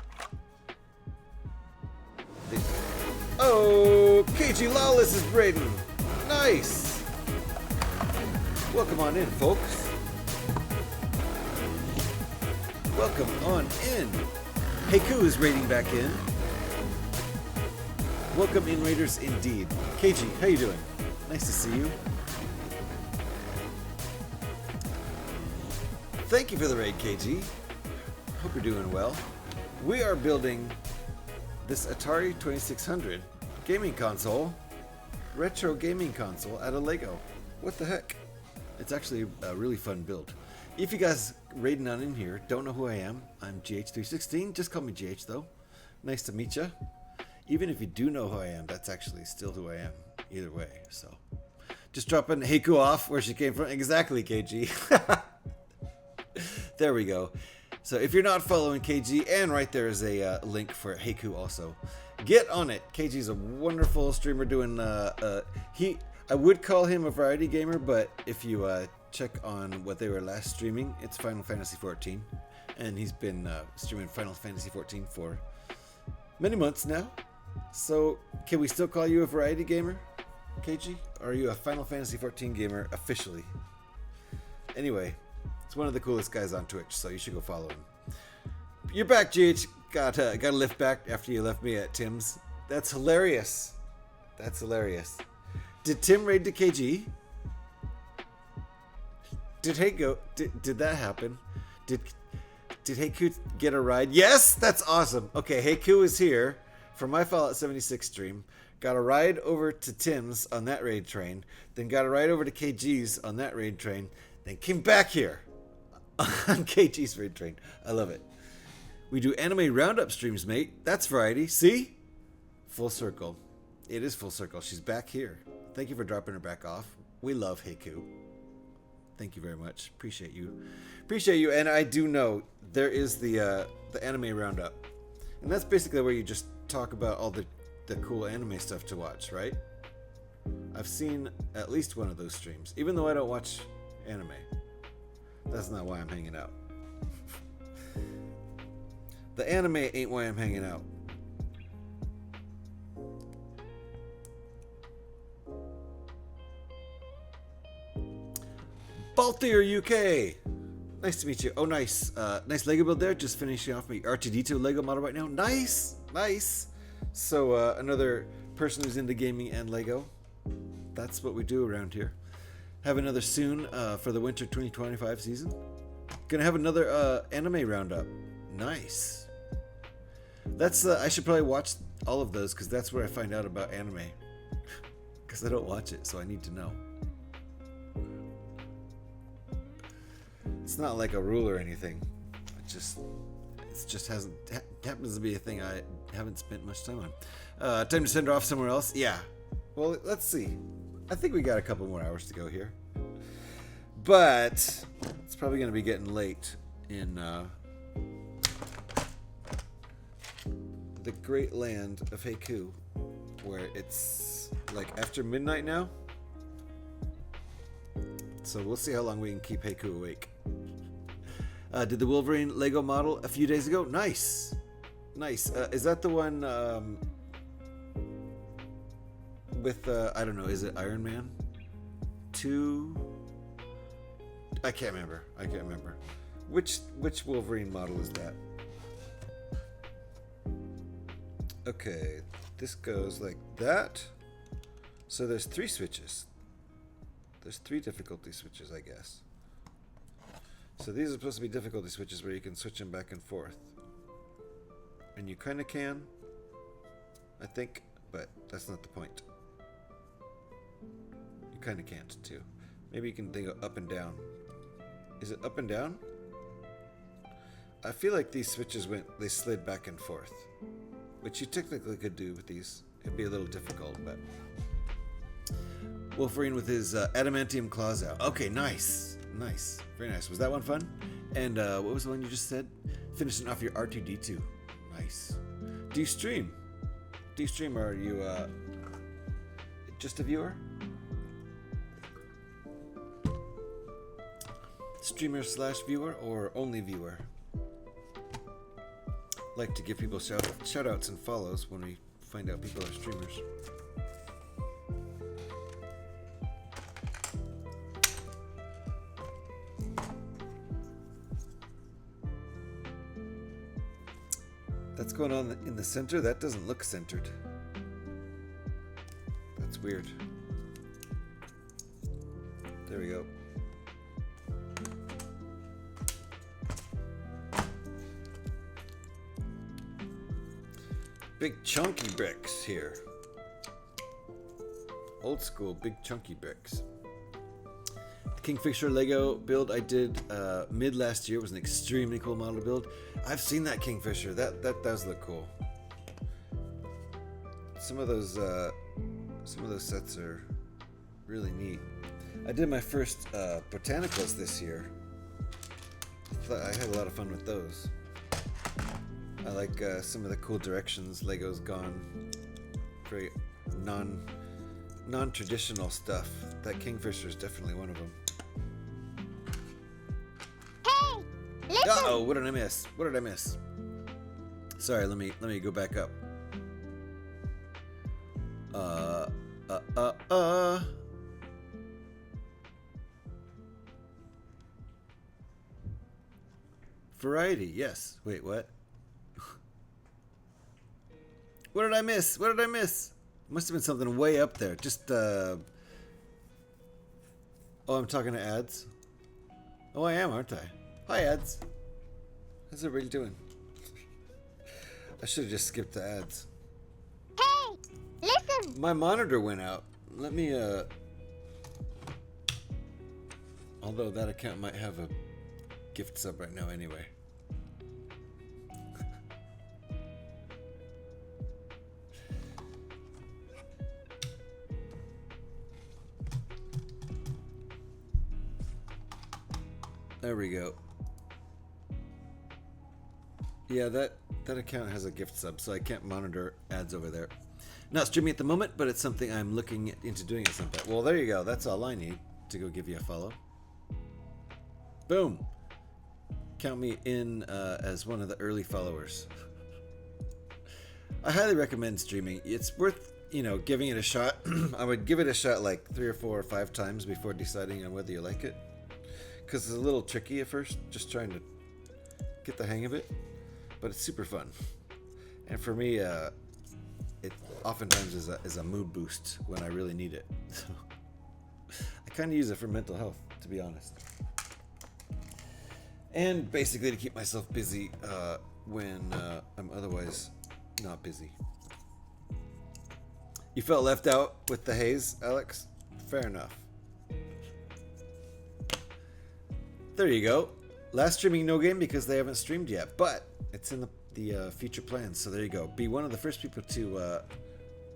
oh, KG Lawless is Braden. Nice. Welcome on in, folks. welcome on in. Heiku is raiding back in. Welcome in, Raiders, indeed. KG, how you doing? Nice to see you. Thank you for the raid, KG. Hope you're doing well. We are building this Atari 2600 gaming console, retro gaming console out of Lego. What the heck? It's actually a really fun build. If you guys raiding on in here don't know who I am, I'm GH316. Just call me GH though. Nice to meet you. Even if you do know who I am, that's actually still who I am. Either way, so just dropping Heiku off where she came from. Exactly, KG. There we go. So if you're not following KG, and right there is a link for Heiku also. Get on it. KG's a wonderful streamer doing I would call him a variety gamer, but if you check on what they were last streaming, it's Final Fantasy XIV, and he's been streaming Final Fantasy XIV for many months now. So can we still call you a variety gamer, KG? Or are you a Final Fantasy XIV gamer officially? Anyway, it's one of the coolest guys on Twitch, so you should go follow him. You're back, GH. Got a lift back after you left me at Tim's. That's hilarious. That's hilarious. Did Tim raid to KG? Did Heiku? Did that happen? Did Heiku get a ride? Yes, that's awesome. Okay, Heiku is here for my Fallout 76 stream. Got a ride over to Tim's on that raid train. Then got a ride over to KG's on that raid train. Then came back here on KG's raid train. I love it. We do anime roundup streams, mate. That's variety. See? Full circle. It is full circle. She's back here. Thank you for dropping her back off. We love Heiku. Thank you very much. Appreciate you. Appreciate you. And I do know there is the anime roundup. And that's basically where you just talk about all the cool anime stuff to watch, right? I've seen at least one of those streams, even though I don't watch anime. That's not why I'm hanging out. The anime ain't why I'm hanging out. Baltier UK. Nice to meet you. Oh, nice. Nice Lego build there. Just finishing off my R2D2 Lego model right now. Nice. Nice. So another person who's into gaming and Lego. That's what we do around here. Have another soon for the winter 2025 season. Gonna have another anime roundup. Nice. That's I should probably watch all of those because that's where I find out about anime. Because I don't watch it, so I need to know. It's not like a rule or anything. It just happens to be a thing I haven't spent much time on. Time to send her off somewhere else. Yeah. Well, let's see. I think we got a couple more hours to go here. But it's probably going to be getting late in the great land of Heiku, where it's like after midnight now. So we'll see how long we can keep Heiku awake. Did the Wolverine Lego model a few days ago. Nice. Nice. Is that the one with, I don't know, is it Iron Man 2? I can't remember. Which Wolverine model is that? Okay, this goes like that. So there's 3 switches. There's 3 difficulty switches, I guess. So these are supposed to be difficulty switches where you can switch them back and forth. And you kind of can, I think, but that's not the point. You kind of can't, too. Maybe you can go up and down. Is it up and down? I feel like these switches they slid back and forth. Which you technically could do with these. It'd be a little difficult, but... Wolverine with his adamantium claws out. Okay, nice. Nice. Very nice. Was that one fun? And what was the one you just said? Finishing off your R2D2. Nice. Do you stream? Or are you just a viewer? Streamer / viewer or only viewer? Like to give people shout outs and follows when we find out people are streamers. That's going on in the center? That doesn't look centered. That's weird. There we go. Big chunky bricks here. Old school big chunky bricks. The Kingfisher Lego build I did mid last year was an extremely cool model to build. I've seen that Kingfisher. That does look cool. Some of those sets are really neat. I did my first botanicals this year. I had a lot of fun with those. I like some of the cool directions Lego's gone. Very non-traditional stuff. That Kingfisher is definitely one of them. Hey, listen. Uh-oh, what did I miss? What did I miss? Sorry, let me go back up. Variety, yes. Wait, what? What did I miss? What did I miss? Must have been something way up there. Just, Oh, I'm talking to ads? Oh, I am, aren't I? Hi, ads. How's everybody doing? I should have just skipped the ads. Hey, listen. My monitor went out. Let me, Although that account might have a gift sub right now anyway. There we go. Yeah, that account has a gift sub, so I can't monitor ads over there. Not streaming at the moment, but it's something I'm looking into doing at some point. Well, there you go. That's all I need to go give you a follow. Boom. Count me in as one of the early followers. I highly recommend streaming. It's worth, giving it a shot. I would give it a shot like 3 or 4 or 5 times before deciding on whether you like it. Because it's a little tricky at first, just trying to get the hang of it. But it's super fun. And for me, it oftentimes is a mood boost when I really need it. So I kind of use it for mental health, to be honest. And basically to keep myself busy when I'm otherwise not busy. You felt left out with the haze, Alex? Fair enough. There you go. Last streaming no game because they haven't streamed yet, but it's in the future plans. So there you go. Be one of the first people to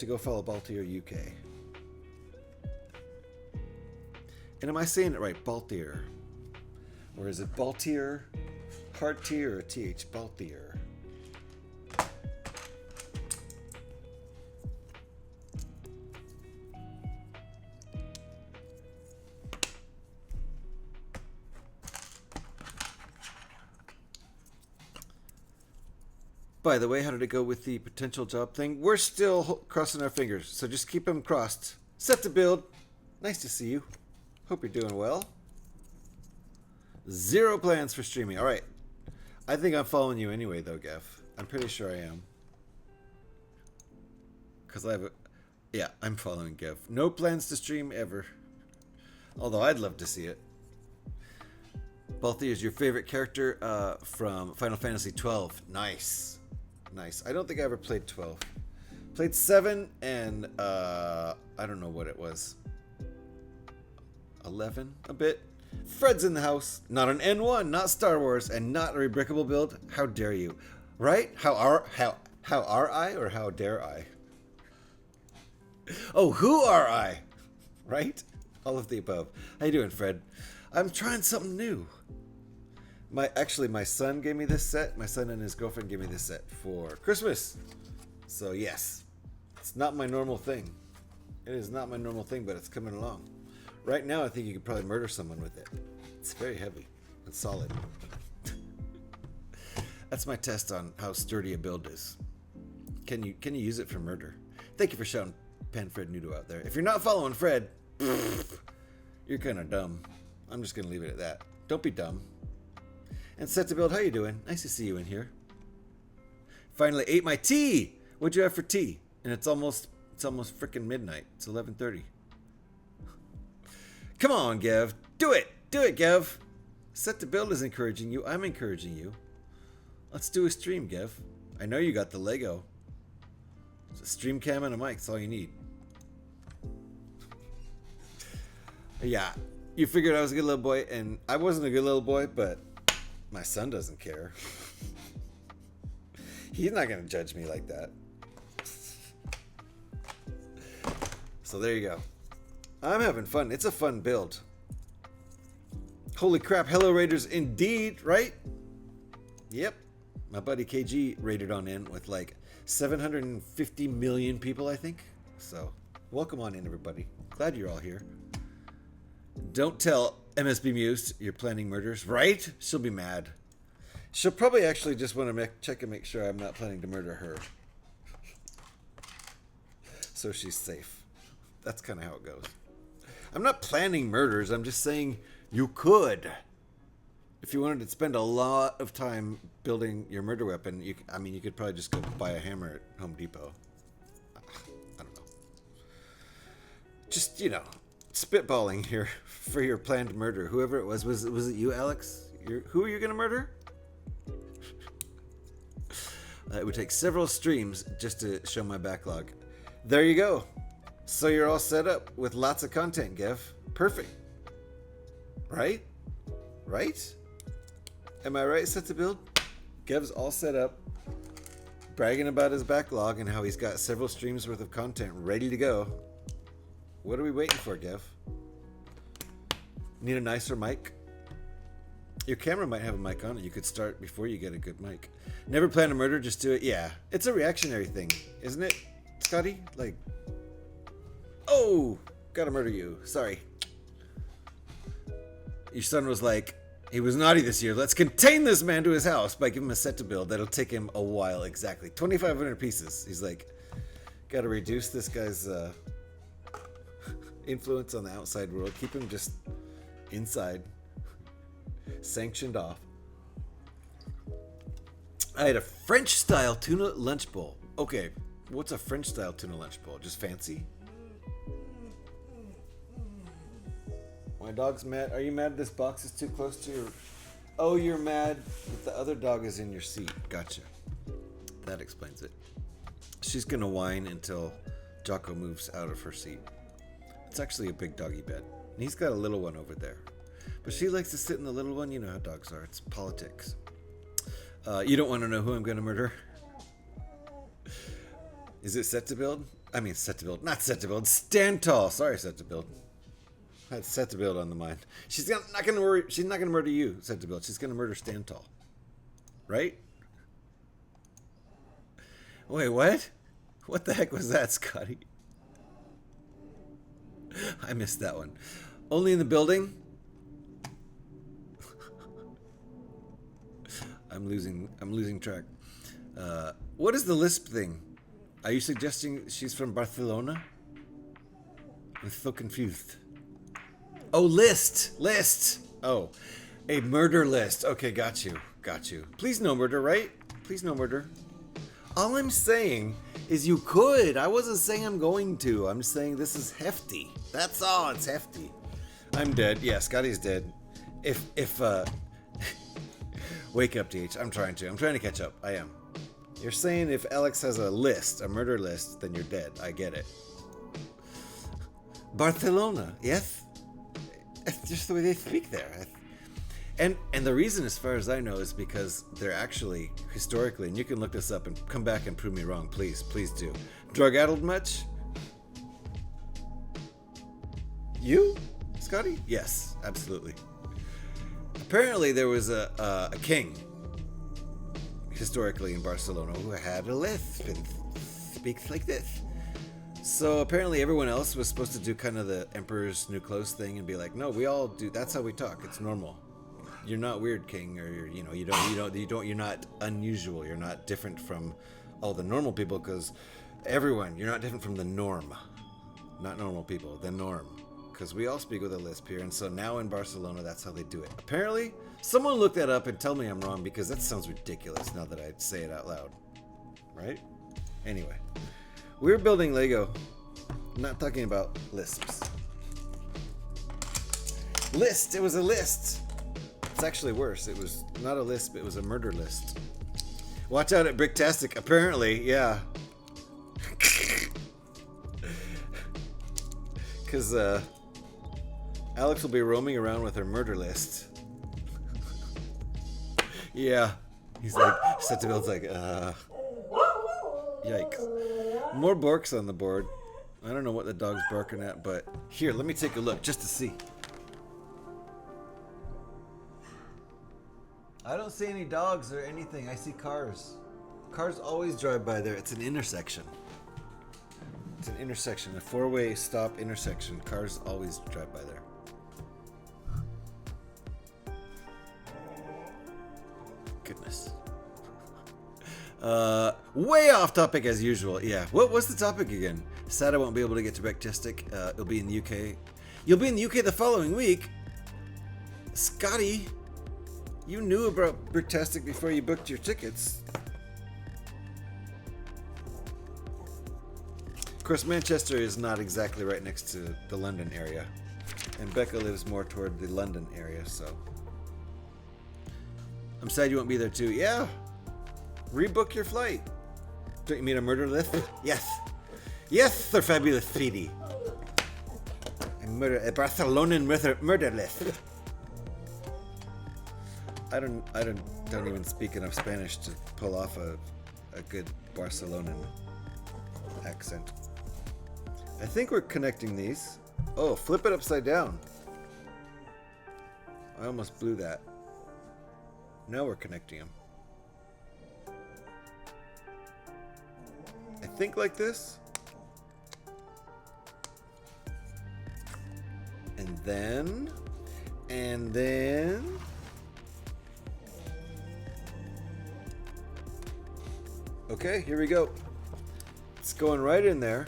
go follow Baltier UK. And am I saying it right? Baltier. Or is it Baltier, hard T or TH? Baltier. By the way, how did it go with the potential job thing? We're still crossing our fingers, so just keep them crossed. Set to build. Nice to see you. Hope you're doing well. 0 plans for streaming. All right. I think I'm following you anyway, though, Gev. I'm pretty sure I am. Because I have a... Yeah, I'm following Gev. No plans to stream ever. Although I'd love to see it. Balthier is your favorite character from Final Fantasy 12. Nice. Nice. I don't think I ever played 12. Played 7 and I don't know what it was. 11 a bit. Fred's in the house. Not an N1, not Star Wars, and not a rebrickable build. How dare you? Right? How are I or how dare I? Oh, who are I? Right? All of the above. How you doing, Fred? I'm trying something new. My son gave me this set. My son and his girlfriend gave me this set for Christmas. So yes, it's not my normal thing. It is not my normal thing, but it's coming along. Right now, I think you could probably murder someone with it. It's very heavy and solid. That's my test on how sturdy a build is. Can you use it for murder? Thank you for shouting Panfred Nudo out there. If you're not following Fred, you're kind of dumb. I'm just going to leave it at that. Don't be dumb. And Set to Build, how you doing? Nice to see you in here. Finally ate my tea. What'd you have for tea? And it's almost freaking midnight. It's 11:30. Come on, Gev. Do it. Do it, Gev. Set to Build is encouraging you. I'm encouraging you. Let's do a stream, Gev. I know you got the Lego. It's a stream cam and a mic. That's all you need. Yeah, you figured I was a good little boy, and I wasn't a good little boy, but my son doesn't care. He's not going to judge me like that. So there you go. I'm having fun. It's a fun build. Holy crap, Hello Raiders indeed, right? Yep. My buddy KG raided on in with like 750 million people, I think. So, welcome on in, everybody. Glad you're all here. Don't tell MSB Muse you're planning murders, right? She'll be mad. She'll probably actually just want to check and make sure I'm not planning to murder her. So she's safe. That's kind of how it goes. I'm not planning murders. I'm just saying you could. If you wanted to spend a lot of time building your murder weapon, you could probably just go buy a hammer at Home Depot. I don't know. Just, spitballing here for your planned murder. Whoever it was it you, Alex? Who are you going to murder? It would take several streams just to show my backlog. There you go. So you're all set up with lots of content, Gev. Perfect. Right? Right? Am I right, Set to Build? Gev's all set up, bragging about his backlog and how he's got several streams worth of content ready to go. What are we waiting for, Gev? Need a nicer mic? Your camera might have a mic on it. You could start before you get a good mic. Never plan a murder, just do it. Yeah, it's a reactionary thing, isn't it, Scotty? Like, oh, gotta murder you. Sorry. Your son was like, he was naughty this year. Let's contain this man to his house by giving him a set to build. That'll take him a while, exactly. 2,500 pieces. He's like, gotta reduce this guy's influence on the outside world. Keep him just inside. Sanctioned off. I had a French-style tuna lunch bowl. Okay, what's a French-style tuna lunch bowl? Just fancy? My dog's mad. Are you mad this box is too close to your... Oh, you're mad that the other dog is in your seat. Gotcha. That explains it. She's going to whine until Jocko moves out of her seat. It's actually a big doggy bed. And he's got a little one over there. But she likes to sit in the little one. You know how dogs are. It's politics. You don't want to know who I'm going to murder? Is it Set to Build? I mean, Set to Build. Not Set to Build. Stand Tall. Sorry, Set to Build. I had Set to Build on the mind. She's not going to murder you, Set to Build. She's going to murder Stand Tall. Right? Wait, what? What the heck was that, Scotty? I missed that one. Only in the building? I'm losing track. What is the lisp thing? Are you suggesting she's from Barcelona? I'm so confused. Oh, list. Oh, a murder list. Okay, got you. Please no murder, right? Please no murder. All I'm saying is you could. I wasn't saying I'm going to. I'm saying this is hefty. That's all. It's hefty. I'm dead. Yeah, Scotty's dead. If wake up, DH. I'm trying to catch up. I am. You're saying if Alex has a list, a murder list, then you're dead. I get it. Barcelona, yes? It's just the way they speak there. And the reason, as far as I know, is because they're actually, historically, and you can look this up and come back and prove me wrong, please do. Drug-addled much? You, Scotty? Yes, absolutely. Apparently there was a king, historically in Barcelona, who had a lisp and speaks like this. So apparently everyone else was supposed to do kind of the Emperor's New Clothes thing and be like, no, we all do. That's how we talk. It's normal. You're not weird, king, or you're not unusual. You're not different from all the normal people, because you're not different from the norm. Not normal people, the norm. Because we all speak with a lisp here, and so now in Barcelona, that's how they do it. Apparently, someone look that up and tell me I'm wrong, because that sounds ridiculous now that I say it out loud. right? Anyway, we're building Lego. I'm not talking about lisps. List! It was a list! It's actually worse. It was not a lisp, it was a murder list. Watch out at Bricktastic. Apparently, yeah. Because Alex will be roaming around with her murder list. Yeah. He's like, set to build's like, yikes. More borks on the board. I don't know what the dog's barking at, but here, let me take a look just to see. I don't see any dogs or anything. I see cars. Cars always drive by there. It's an intersection. It's an intersection, a four-way stop intersection. Cars always drive by there. Goodness. Way off topic as usual. Yeah. What was the topic again? Sad I won't be able to get to Bricktastic. It'll be in the UK. You'll be in the UK the following week. Scotty, you knew about Bricktastic before you booked your tickets. Of course, Manchester is not exactly right next to the London area. And Becca lives more toward the London area, so. I'm sad you won't be there too. Yeah. Rebook your flight. Don't you mean a murder list? Yes. Yes, they're fabulous, 3D. A Barcelonan murder list. I don't even speak enough Spanish to pull off a good Barcelonan accent. I think we're connecting these. Oh, flip it upside down. I almost blew that. Now we're connecting them. I think like this. And then. Okay, here we go. It's going right in there.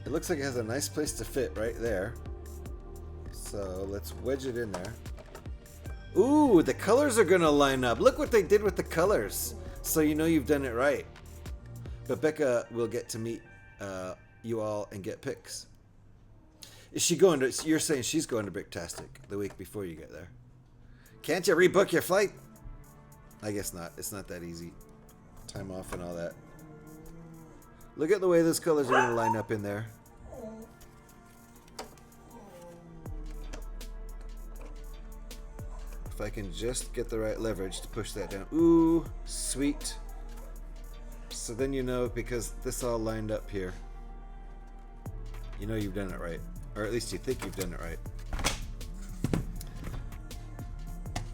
It looks like it has a nice place to fit right there. So let's wedge it in there. Ooh, the colors are gonna line up. Look what they did with the colors. So you know you've done it right. But Becca will get to meet you all and get pics. Is she going to, you're saying she's going to Bricktastic the week before you get there. Can't you rebook your flight? I guess not. It's not that easy. Time off and all that. Look at the way those colors are going to line up in there. If I can just get the right leverage to push that down. Ooh, sweet. So then you know, because this all lined up here, you know you've done it right. Or at least you think you've done it right.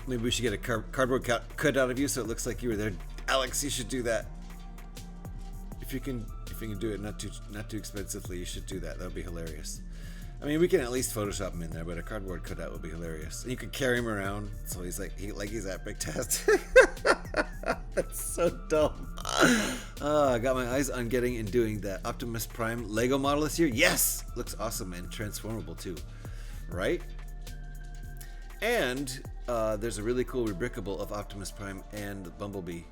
Maybe we should get a cardboard cut out of you so it looks like you were there. Alex, you should do that. If you can do it not too expensively, you should do that. That would be hilarious. I mean, we can at least Photoshop him in there, but a cardboard cutout would be hilarious. And you could carry him around, so he's like he's at Bricktastic. That's so dumb. I got my eyes on getting and doing that Optimus Prime Lego model this year. Yes, looks awesome and transformable too, right? And there's a really cool rebrickable of Optimus Prime and Bumblebee.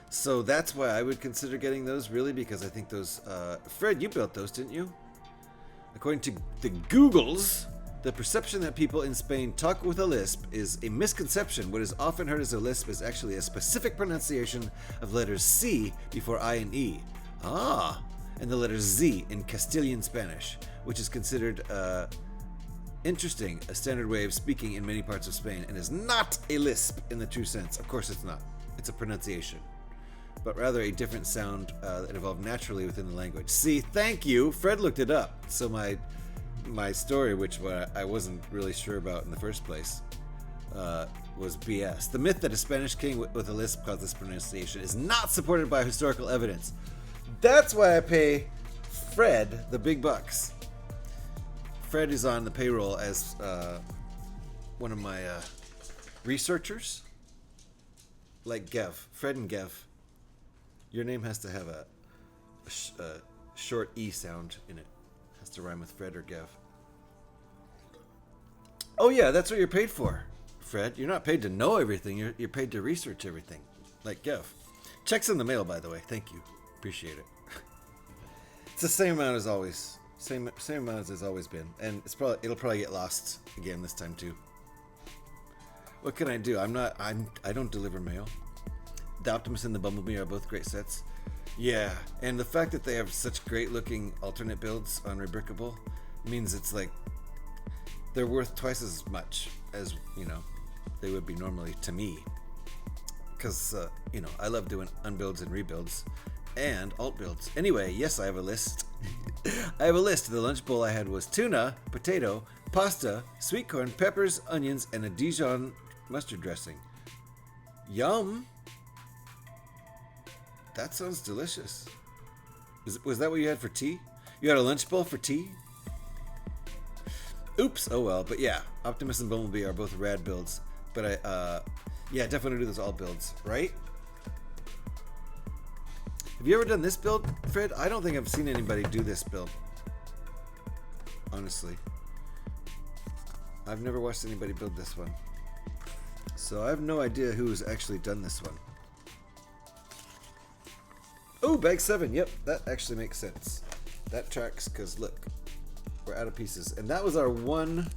So that's why I would consider getting those, really, because I think those... Fred, you built those, didn't you? According to the Googles, the perception that people in Spain talk with a lisp is a misconception. What is often heard as a lisp is actually a specific pronunciation of letters C before I and E. Ah, and the letter Z in Castilian Spanish, which is considered interesting, a standard way of speaking in many parts of Spain, and is not a lisp in the true sense. Of course it's not. It's a pronunciation, but rather a different sound that evolved naturally within the language. See, thank you. Fred looked it up. So my story, which I wasn't really sure about in the first place, was BS. The myth that a Spanish king with a lisp caused this pronunciation is not supported by historical evidence. That's why I pay Fred the big bucks. Fred is on the payroll as one of my researchers, like Gev. Fred and Gev. Your name has to have a short E sound in it. Has to rhyme with Fred or Gev. Oh yeah, that's what you're paid for, Fred. You're not paid to know everything. You're paid to research everything, like Gev. Checks in the mail, by the way. Thank you. Appreciate it. It's the same amount as always. Same amount as it's always been, and it'll probably get lost again this time too. What can I do? I don't deliver mail. The Optimus and the Bumblebee are both great sets. Yeah, and the fact that they have such great looking alternate builds on Rebrickable means it's like they're worth twice as much as, you know, they would be normally to me. Because, you know, I love doing unbuilds and rebuilds and alt builds. Anyway, yes, I have a list. I have a list. The lunch bowl I had was tuna, potato, pasta, sweet corn, peppers, onions, and a Dijon mustard dressing. Yum! That sounds delicious. Was that what you had for tea? You had a lunch bowl for tea? Oops, oh well. But yeah, Optimus and Bumblebee are both rad builds. But yeah, definitely do those alt builds, right? Have you ever done this build, Fred? I don't think I've seen anybody do this build. Honestly. I've never watched anybody build this one. So I have no idea who's actually done this one. Oh, bag 7. Yep, that actually makes sense. That tracks, because look, we're out of pieces. And that was our one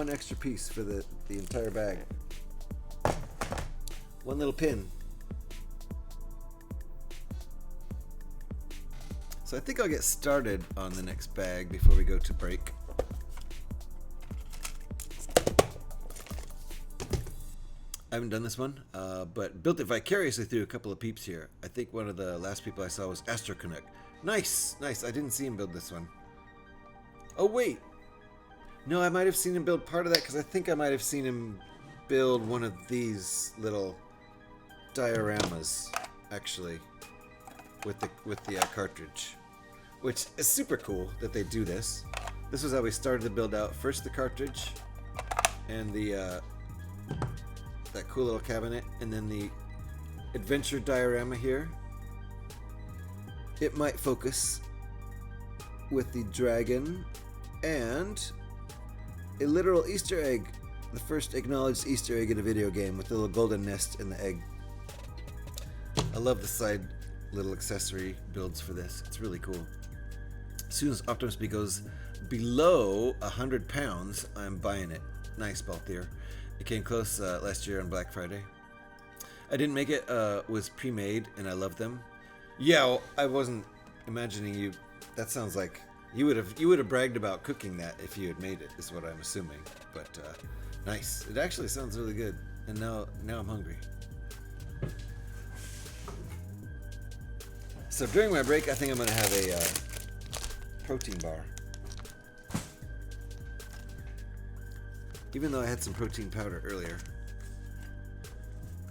extra piece for the entire bag. One little pin. So I think I'll get started on the next bag before we go to break. I haven't done this one, but built it vicariously through a couple of peeps here. I think one of the last people I saw was Astro Canuck. Nice, nice. I didn't see him build this one. Oh, wait. No, I might have seen him build part of that because I think I might have seen him build one of these little dioramas, actually, with the cartridge, which is super cool that they do this. This was how we started to build out. First the cartridge and the that cool little cabinet, and then the adventure diorama here. It might focus with the dragon and a literal Easter egg, the first acknowledged Easter egg in a video game with the little golden nest in the egg. I love the side little accessory builds for this. It's really cool. As soon as Optimus goes below 100 pounds, I'm buying it. Nice, Balthier. It came close last year on Black Friday. I didn't make it. Was pre-made, and I love them. Yeah, well, I wasn't imagining you. That sounds like you would have bragged about cooking that if you had made it. Is what I'm assuming. But nice. It actually sounds really good. And now I'm hungry. So during my break, I think I'm gonna have a protein bar. Even though I had some protein powder earlier.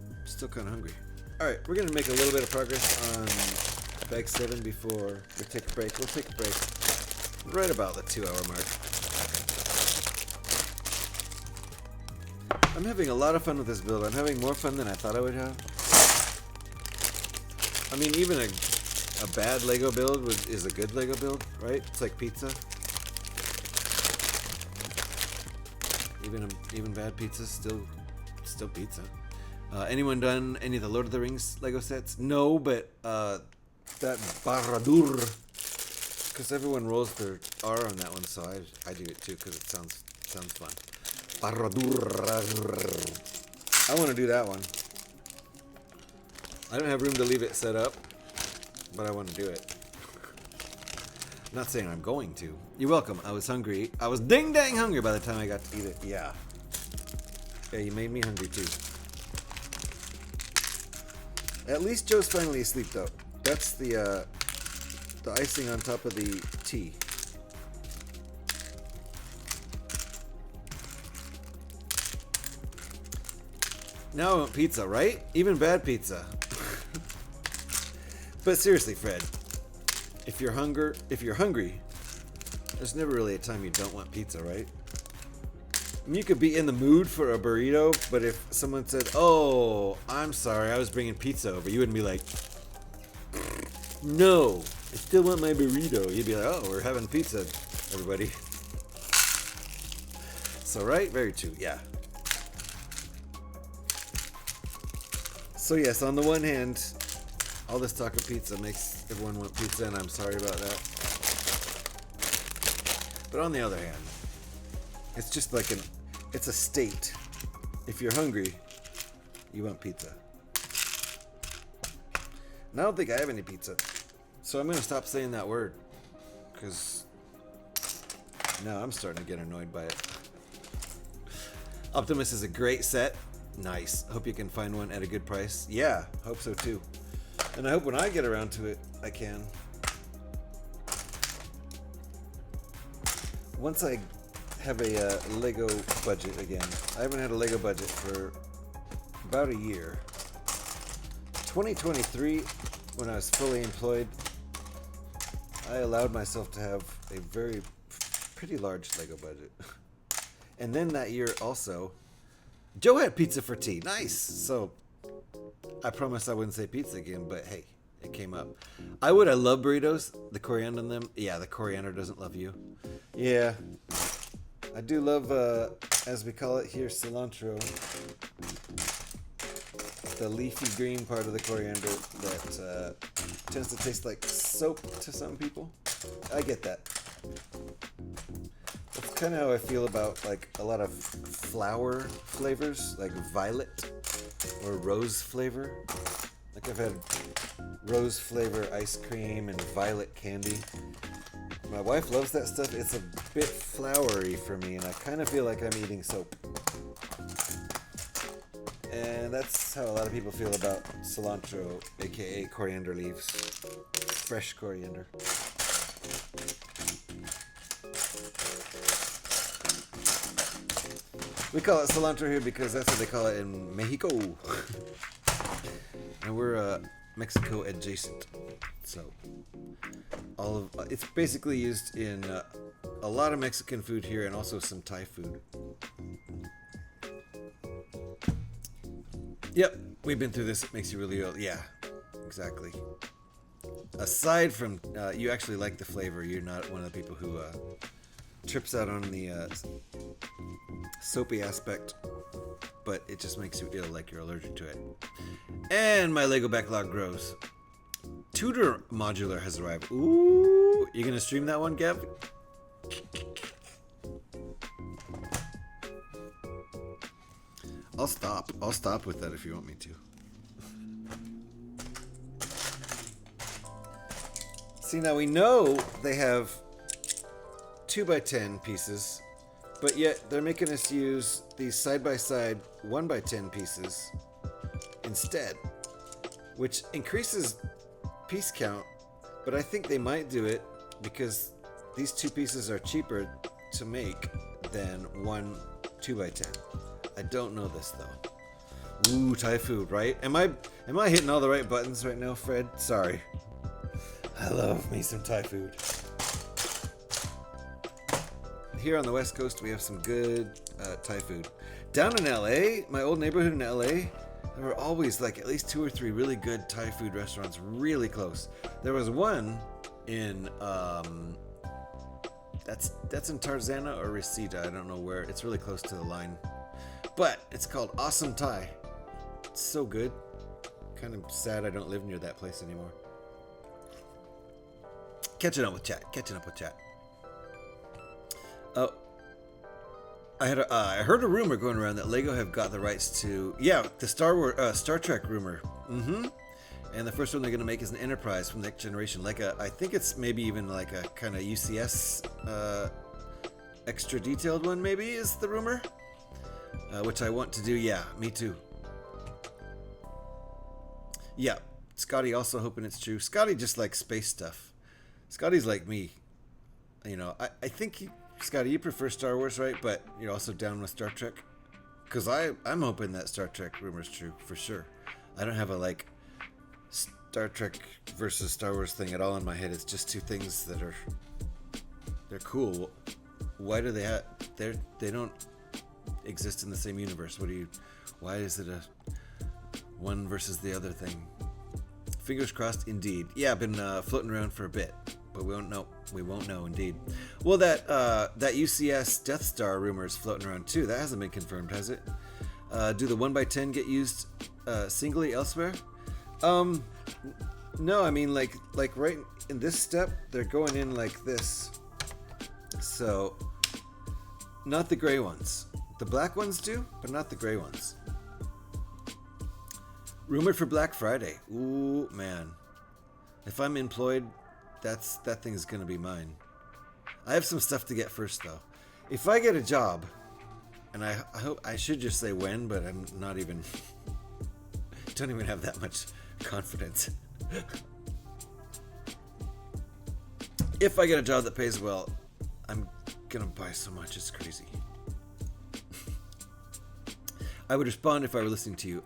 I'm still kind of hungry. Alright, we're going to make a little bit of progress on bag 7 before we take a break. We'll take a break right about the 2-hour mark. I'm having a lot of fun with this build. I'm having more fun than I thought I would have. I mean, even a bad Lego build is a good Lego build, right? It's like pizza. Even bad pizza's still pizza. Anyone done any of the Lord of the Rings Lego sets? No, but that Barad-dûr, because everyone rolls their R on that one, so I do it too because it sounds fun. Barad-dûr. I want to do that one. I don't have room to leave it set up, but I want to do it. I'm not saying I'm going to. You're welcome. I was hungry. I was ding-dang hungry by the time I got to eat it. Yeah. Yeah, you made me hungry too. At least Joe's finally asleep though. That's the icing on top of the tea. Now I want pizza, right? Even bad pizza. But seriously, Fred. If you're hungry, there's never really a time you don't want pizza, right? I mean, you could be in the mood for a burrito, but if someone said, "Oh, I'm sorry, I was bringing pizza over," you wouldn't be like, "No, I still want my burrito." You'd be like, "Oh, we're having pizza, everybody." So, right? Very true, yeah. So yes, on the one hand, all this talk of pizza makes everyone want pizza, and I'm sorry about that. But on the other hand, it's just like it's a state. If you're hungry, you want pizza. And I don't think I have any pizza. So I'm going to stop saying that word. Because now I'm starting to get annoyed by it. Optimus is a great set. Nice. Hope you can find one at a good price. Yeah, hope so too. And I hope when I get around to it, I can. Once I have a Lego budget again. I haven't had a Lego budget for about a year. 2023, when I was fully employed, I allowed myself to have a pretty large Lego budget. And then that year also, Joe had pizza for tea. Nice. So I promised I wouldn't say pizza again, but hey, it came up. I love burritos. The coriander on them. Yeah, the coriander doesn't love you. Yeah. I do love, as we call it here, cilantro. The leafy green part of the coriander that tends to taste like soap to some people. I get that. That's kind of how I feel about like a lot of flower flavors, like violet or rose flavor. Like I've had rose flavor ice cream and violet candy. My wife loves that stuff. It's a bit flowery for me, and I kind of feel like I'm eating soap. And that's how a lot of people feel about cilantro, aka coriander leaves. Fresh coriander. We call it cilantro here because that's what they call it in Mexico. And we're Mexico adjacent. So it's basically used in a lot of Mexican food here and also some Thai food. Yep, we've been through this. It makes you really ill. Yeah, exactly. Aside from you actually like the flavor, you're not one of the people who trips out on the soapy aspect, but it just makes you ill, like you're allergic to it. And my Lego backlog grows. Tudor modular has arrived. Ooh, you gonna stream that one, Gav? I'll stop with that if you want me to. See, now we know they have 2x10 pieces, but yet they're making us use these side-by-side 1x10 pieces instead, which increases piece count, but I think they might do it because these two pieces are cheaper to make than one 2x10. I don't know this though. Ooh, Thai food, right? Am I hitting all the right buttons right now, Fred? Sorry. I love me some Thai food. Here on the West Coast, we have some good Thai food. Down in LA, my old neighborhood in LA, there were always like at least 2 or 3 really good Thai food restaurants really close. There was one in that's in Tarzana or Reseda. I don't know where. It's really close to the line. But it's called Awesome Thai. It's so good. Kind of sad I don't live near that place anymore. Catching up with chat. Oh, I heard a rumor going around that Lego have got the rights to the Star Trek rumor. And the first one they're going to make is an Enterprise from Next Generation, like I think it's maybe even like a kind of UCS extra detailed one. Maybe is the rumor, which I want to do. Yeah, me too. Yeah, Scotty also hoping it's true. Scotty just likes space stuff. Scotty's like me. You know, I think Scotty, you prefer Star Wars, right? But you're also down with Star Trek? Because I'm hoping that Star Trek rumor is true, for sure. I don't have a, like, Star Trek versus Star Wars thing at all in my head. It's just two things that they're cool. Why do they don't exist in the same universe? Why is it a one versus the other thing? Fingers crossed, indeed. Yeah, I've been floating around for a bit. But we won't know, indeed. Well, that UCS Death Star rumor is floating around too. That hasn't been confirmed, has it? Do the 1x10 get used singly elsewhere? No, I mean like right in this step, they're going in like this. So, not the gray ones. The black ones do, but not the gray ones. Rumored for Black Friday. Ooh, man. If I'm employed, that thing is going to be mine. I have some stuff to get first, though. If I get a job, and I hope I should just say when, but I'm not even... don't even have that much confidence. If I get a job that pays well, I'm going to buy so much, it's crazy. I would respond if I were listening to you.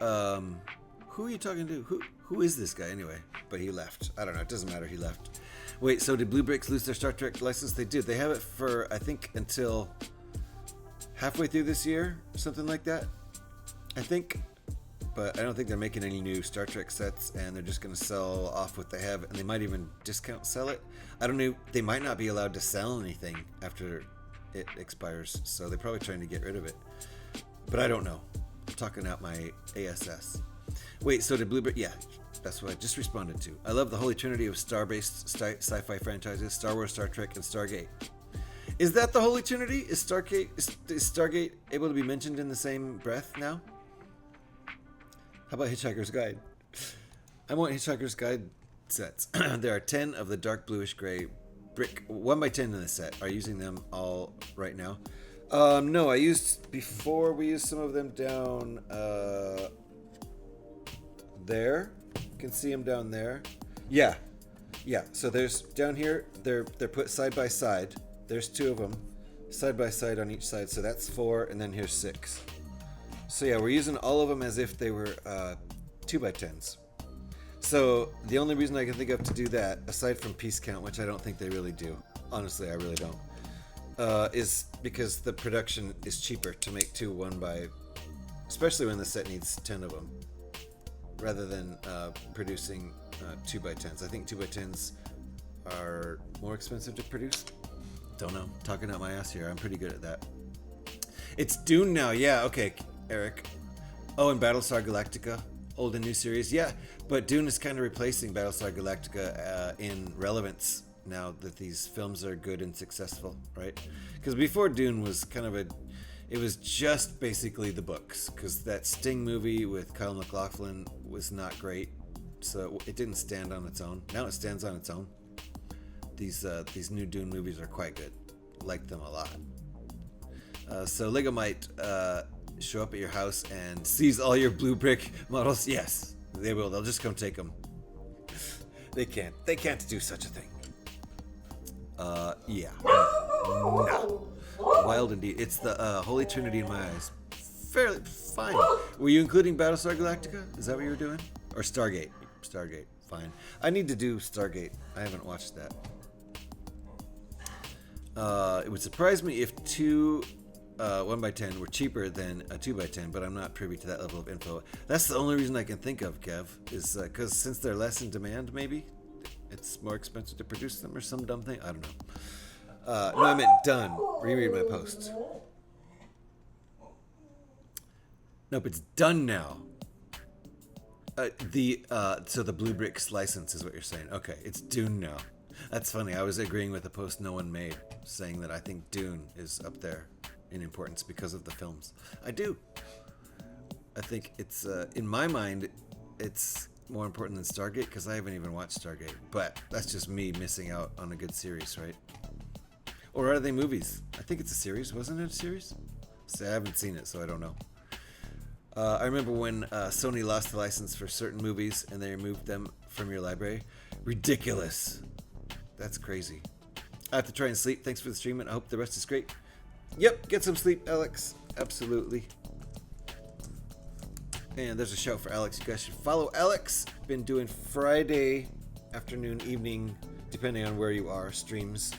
Who are you talking to? Who is this guy anyway? But he left. I don't know. It doesn't matter. He left. Wait, so did Blue Bricks lose their Star Trek license? They did. They have it for, I think, until halfway through this year, something like that. I think. But I don't think they're making any new Star Trek sets, and they're just going to sell off what they have, and they might even discount sell it. I don't know. They might not be allowed to sell anything after it expires, so they're probably trying to get rid of it. But I don't know. I'm talking out my ASS. Wait, so did Blueberry? Yeah, that's what I just responded to. I love the holy trinity of star-based sci-fi franchises: Star Wars, Star Trek, and Stargate. Is that the holy trinity? Is Stargate able to be mentioned in the same breath now? How about Hitchhiker's Guide? I want Hitchhiker's Guide sets. There are 10 of the dark bluish gray brick 1x10 in the set. Are you using them all right now? No, I used before. We used some of them down there. You can see them down there. Yeah. So there's down here. They're put side by side. There's 2 of them, side by side on each side. So that's 4, and then here's 6. So yeah, we're using all of them as if they were 2x10s. So the only reason I can think of to do that, aside from piece count, which I don't think they really do. Honestly, I really don't. Is because the production is cheaper to make 2 especially when the set needs 10 of them, rather than producing 2x10s. I think 2x10s are more expensive to produce. Don't know. Talking out my ass here. I'm pretty good at that. It's Dune now. Yeah. Okay, Eric. Oh, and Battlestar Galactica, old and new series. Yeah, but Dune is kind of replacing Battlestar Galactica in relevance now that these films are good and successful, right? Because before Dune was kind of it was just basically the books, because that Sting movie with Kyle MacLachlan was not great, so it didn't stand on its own. Now it stands on its own. These new Dune movies are quite good. Like them a lot. So Lego might show up at your house and seize all your blue brick models. Yes, they will. They'll just come take them. They can't do such a thing. Yeah. No. Wild indeed. It's the Holy Trinity in my eyes. Fairly fine. Were you including Battlestar Galactica? Is that what you were doing? Or Stargate? Stargate. Fine. I need to do Stargate. I haven't watched that. It would surprise me if 2 1x10 were cheaper than a 2x10, but I'm not privy to that level of info. That's the only reason I can think of, Kev, is because since they're less in demand, maybe it's more expensive to produce them or some dumb thing. I don't know. No, I meant done. Reread my post. Nope, it's done now. So the Blue Bricks license is what you're saying. Okay, it's Dune now. That's funny. I was agreeing with a post no one made, saying that I think Dune is up there in importance because of the films. I do. I think it's, in my mind, it's more important than Stargate, because I haven't even watched Stargate. But that's just me missing out on a good series, right? Or are they movies? I think it's a series. Wasn't it a series? See, I haven't seen it, so I don't know. I remember when Sony lost the license for certain movies and they removed them from your library. Ridiculous. That's crazy. I have to try and sleep. Thanks for the stream, and I hope the rest is great. Yep, get some sleep, Alex. Absolutely. And there's a shout for Alex. You guys should follow Alex. Been doing Friday afternoon, evening, depending on where you are, streams.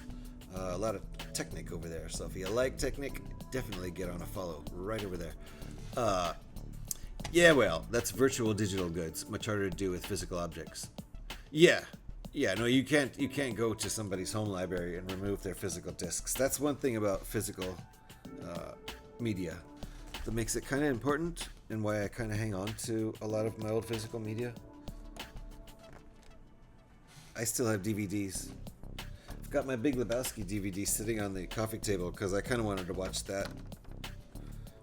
A lot of Technic over there. So if you like Technic, definitely get on a follow right over there. Yeah, well, that's virtual digital goods. Much harder to do with physical objects. Yeah, no, you can't go to somebody's home library and remove their physical discs. That's one thing about physical media. that makes it kind of important and why I kind of hang on to a lot of my old physical media. I still have DVDs. I've got my Big Lebowski DVD sitting on the coffee table because I kind of wanted to watch that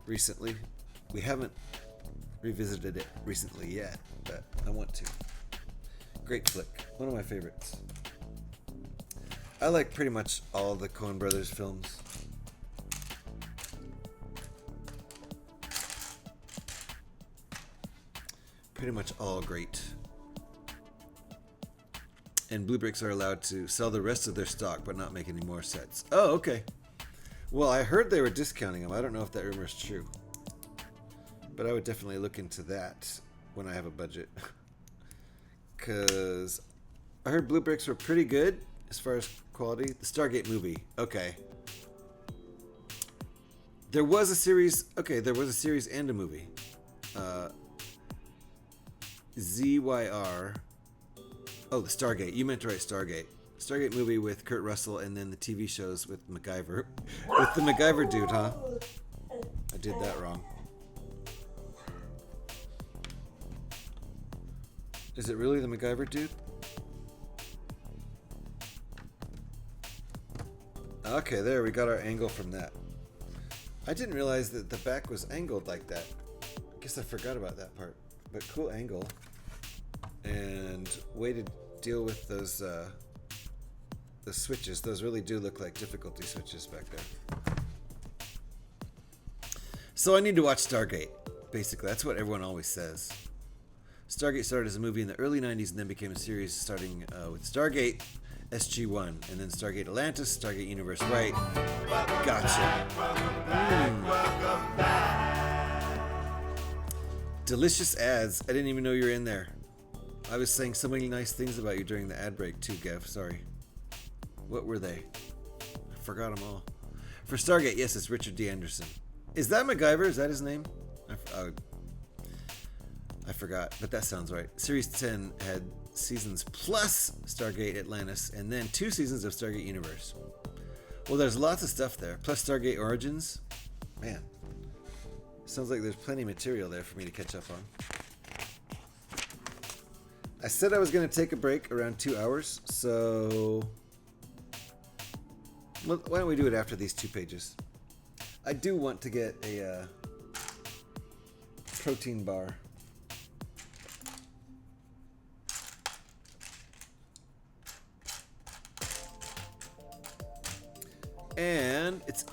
recently. We haven't revisited it recently yet, but I want to. Great flick. One of my favorites. I like pretty much all the Coen Brothers films. Pretty much all great. And Blue Bricks are allowed to sell the rest of their stock but not make any more sets. Oh, okay. Well, I heard they were discounting them. I don't know if that rumor is true. But I would definitely look into that when I have a budget. Because I heard Blue Bricks were pretty good as far as quality. The Stargate movie. Okay. There was a series. Okay, there was a series and a movie. ZYR. Oh, the Stargate. You meant to write Stargate. Stargate movie with Kurt Russell, and then the TV shows with MacGyver. With the MacGyver dude, huh? I did that wrong. Is it really the MacGyver dude? Okay, there, we got our angle from that. I didn't realize that the back was angled like that. I guess I forgot about that part. But cool angle. And way to deal with those the switches. Those really do look like difficulty switches back there. So I need to watch Stargate. Basically, that's what everyone always says. Stargate started as a movie in the early 90s and then became a series starting with Stargate SG-1 and then Stargate Atlantis, Stargate Universe. Right. Gotcha. Delicious ads. I didn't even know you were in there. I was saying so many nice things about you during the ad break too, Gev. Sorry. What were they? I forgot them all. For Stargate, yes, it's Richard D. Anderson. Is that MacGyver? Is that his name? I forgot, but that sounds right. Series 10 had seasons plus Stargate Atlantis and then 2 seasons of Stargate Universe. Well, there's lots of stuff there. Plus Stargate Origins. Man, sounds like there's plenty of material there for me to catch up on. I said I was going to take a break around 2 hours, so why don't we do it after these 2 pages? I do want to get a protein bar. And it's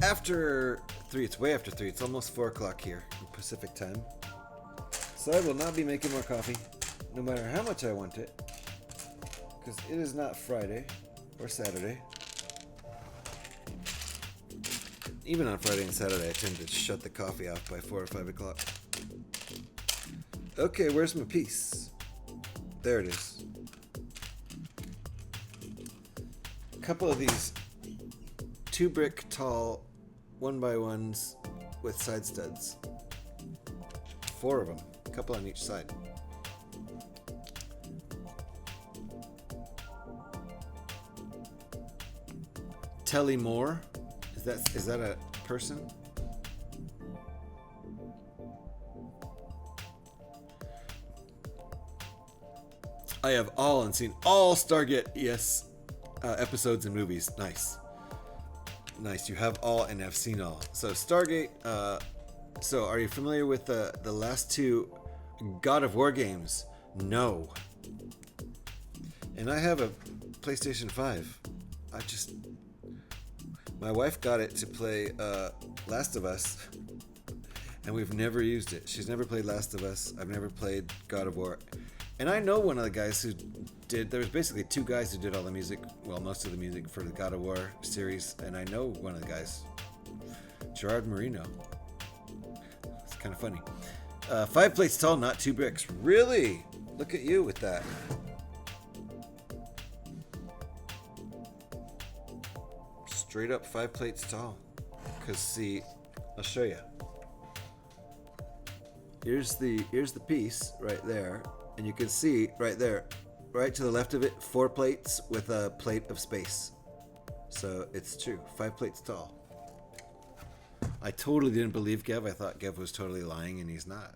after 3. It's way after 3. It's almost 4 o'clock here in Pacific time. So I will not be making more coffee, no matter how much I want it, because it is not Friday or Saturday. Even on Friday and Saturday, I tend to shut the coffee off by 4 or 5 o'clock. Okay, where's my piece? There it is. A couple of these 2 brick tall 1x1s with side studs. 4 of them, a couple on each side. Telly Moore, is that a person? I have all and seen all Stargate episodes and movies. Nice. You have all and have seen all. So Stargate. So are you familiar with the last 2 God of War games? No. And I have a PlayStation 5. My wife got it to play Last of Us, and we've never used it. She's never played Last of Us. I've never played God of War. And I know one of the guys who did, there was basically 2 guys who did all the music, well, most of the music for the God of War series, and I know one of the guys, Gerard Marino. It's kind of funny. 5 plates tall, not 2 bricks. Really? Look at you with that. Straight up 5 plates tall. Because see, I'll show you. Here's the piece right there, and you can see right there, right to the left of it, 4 plates with a plate of space. So it's true, 5 plates tall. I totally didn't believe Gev. I thought Gev was totally lying, and he's not.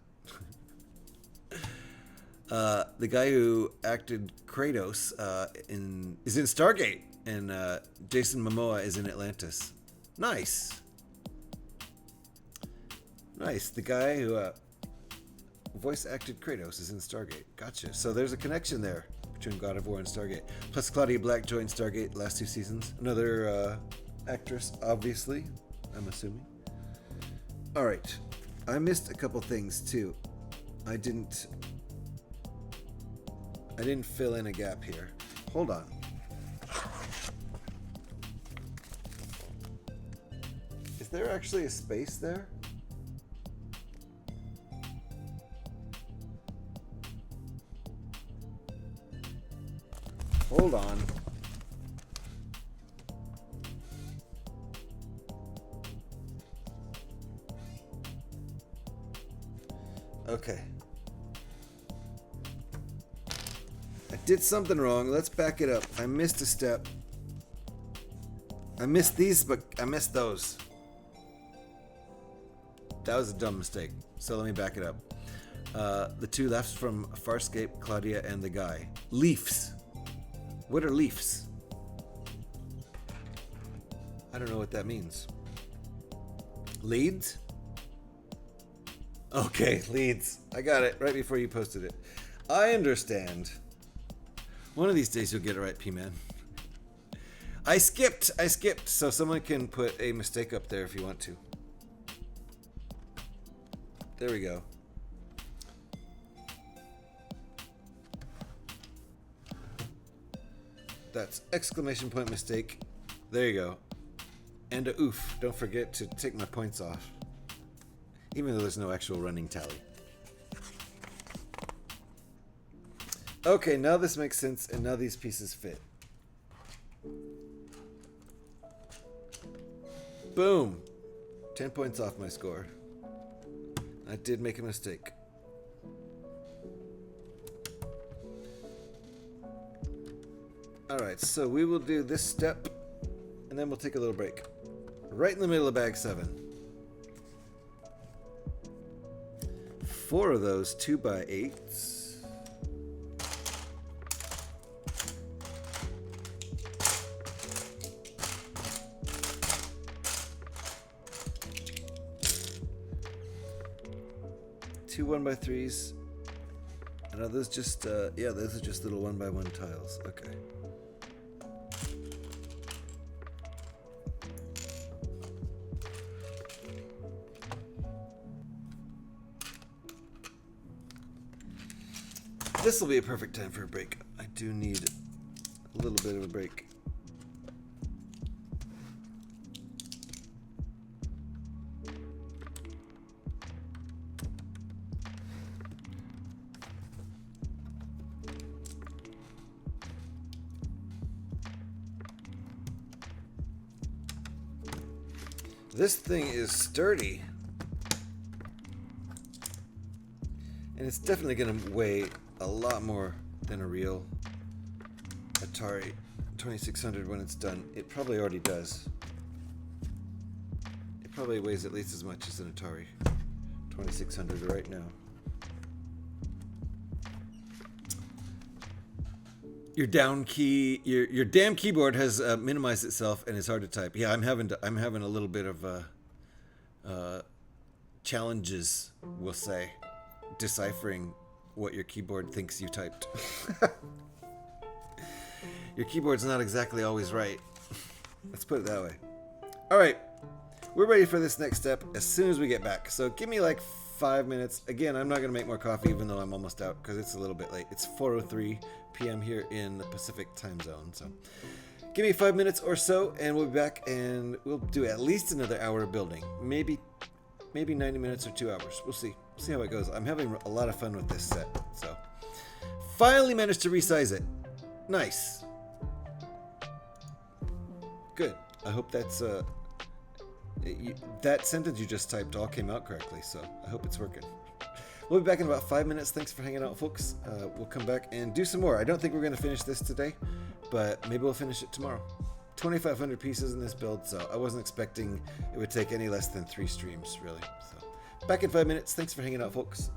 The guy who acted Kratos is in Stargate, and Jason Momoa is in Atlantis. Nice. Nice. The guy who voice acted Kratos is in Stargate. Gotcha. So there's a connection there between God of War and Stargate. Plus Claudia Black joined Stargate last 2 seasons. Another actress, obviously, I'm assuming. All right. I missed a couple things too. I didn't fill in a gap here. Hold on. Is there actually a space there? Hold on. Okay. I did something wrong. Let's back it up. I missed a step. I missed these, but I missed those. That was a dumb mistake. So let me back it up. The 2 lefts from Farscape, Claudia, and the guy. Leafs. What are leafs? I don't know what that means. Leads? Okay, leads. I got it right before you posted it. I understand. One of these days you'll get it right, P-Man. I skipped, so someone can put a mistake up there if you want to. There we go. That's exclamation point mistake. There you go. And a oof. Don't forget to take my points off. Even though there's no actual running tally. Okay, now this makes sense, and now these pieces fit. Boom! 10 points off my score. I did make a mistake. Alright, so we will do this step, and then we'll take a little break. Right in the middle of bag 7. 4 of those 2x8s. Two 1x3s. And are those just, yeah, those are just little 1x1 tiles. Okay. This will be a perfect time for a break. I do need a little bit of a break. This thing is sturdy. And it's definitely going to weigh a lot more than a real Atari 2600 when it's done. It probably already does. It probably weighs at least as much as an Atari 2600 right now. Your down key, your damn keyboard has minimized itself and is hard to type. Yeah, I'm having a little bit of challenges, we'll say, deciphering what your keyboard thinks you typed. Your keyboard's not exactly always right. Let's put it that way. All right, we're ready for this next step as soon as we get back. So give me like 5 minutes. Again, I'm not going to make more coffee even though I'm almost out because it's a little bit late. It's 4:03 p.m. here in the Pacific time zone. So give me 5 minutes or so and we'll be back and we'll do at least another hour of building. Maybe 90 minutes or 2 hours. We'll see. See how it goes. I'm having a lot of fun with this set. So finally managed to resize it. Nice. Good. I hope that's that sentence you just typed all came out correctly, so I hope it's working. We'll be back in about 5 minutes. Thanks for hanging out, folks. We'll come back and do some more. I don't think we're going to finish this today, but maybe we'll finish it tomorrow. 2,500 pieces in this build, so I wasn't expecting it would take any less than 3 streams, really. So, back in 5 minutes. Thanks for hanging out, folks.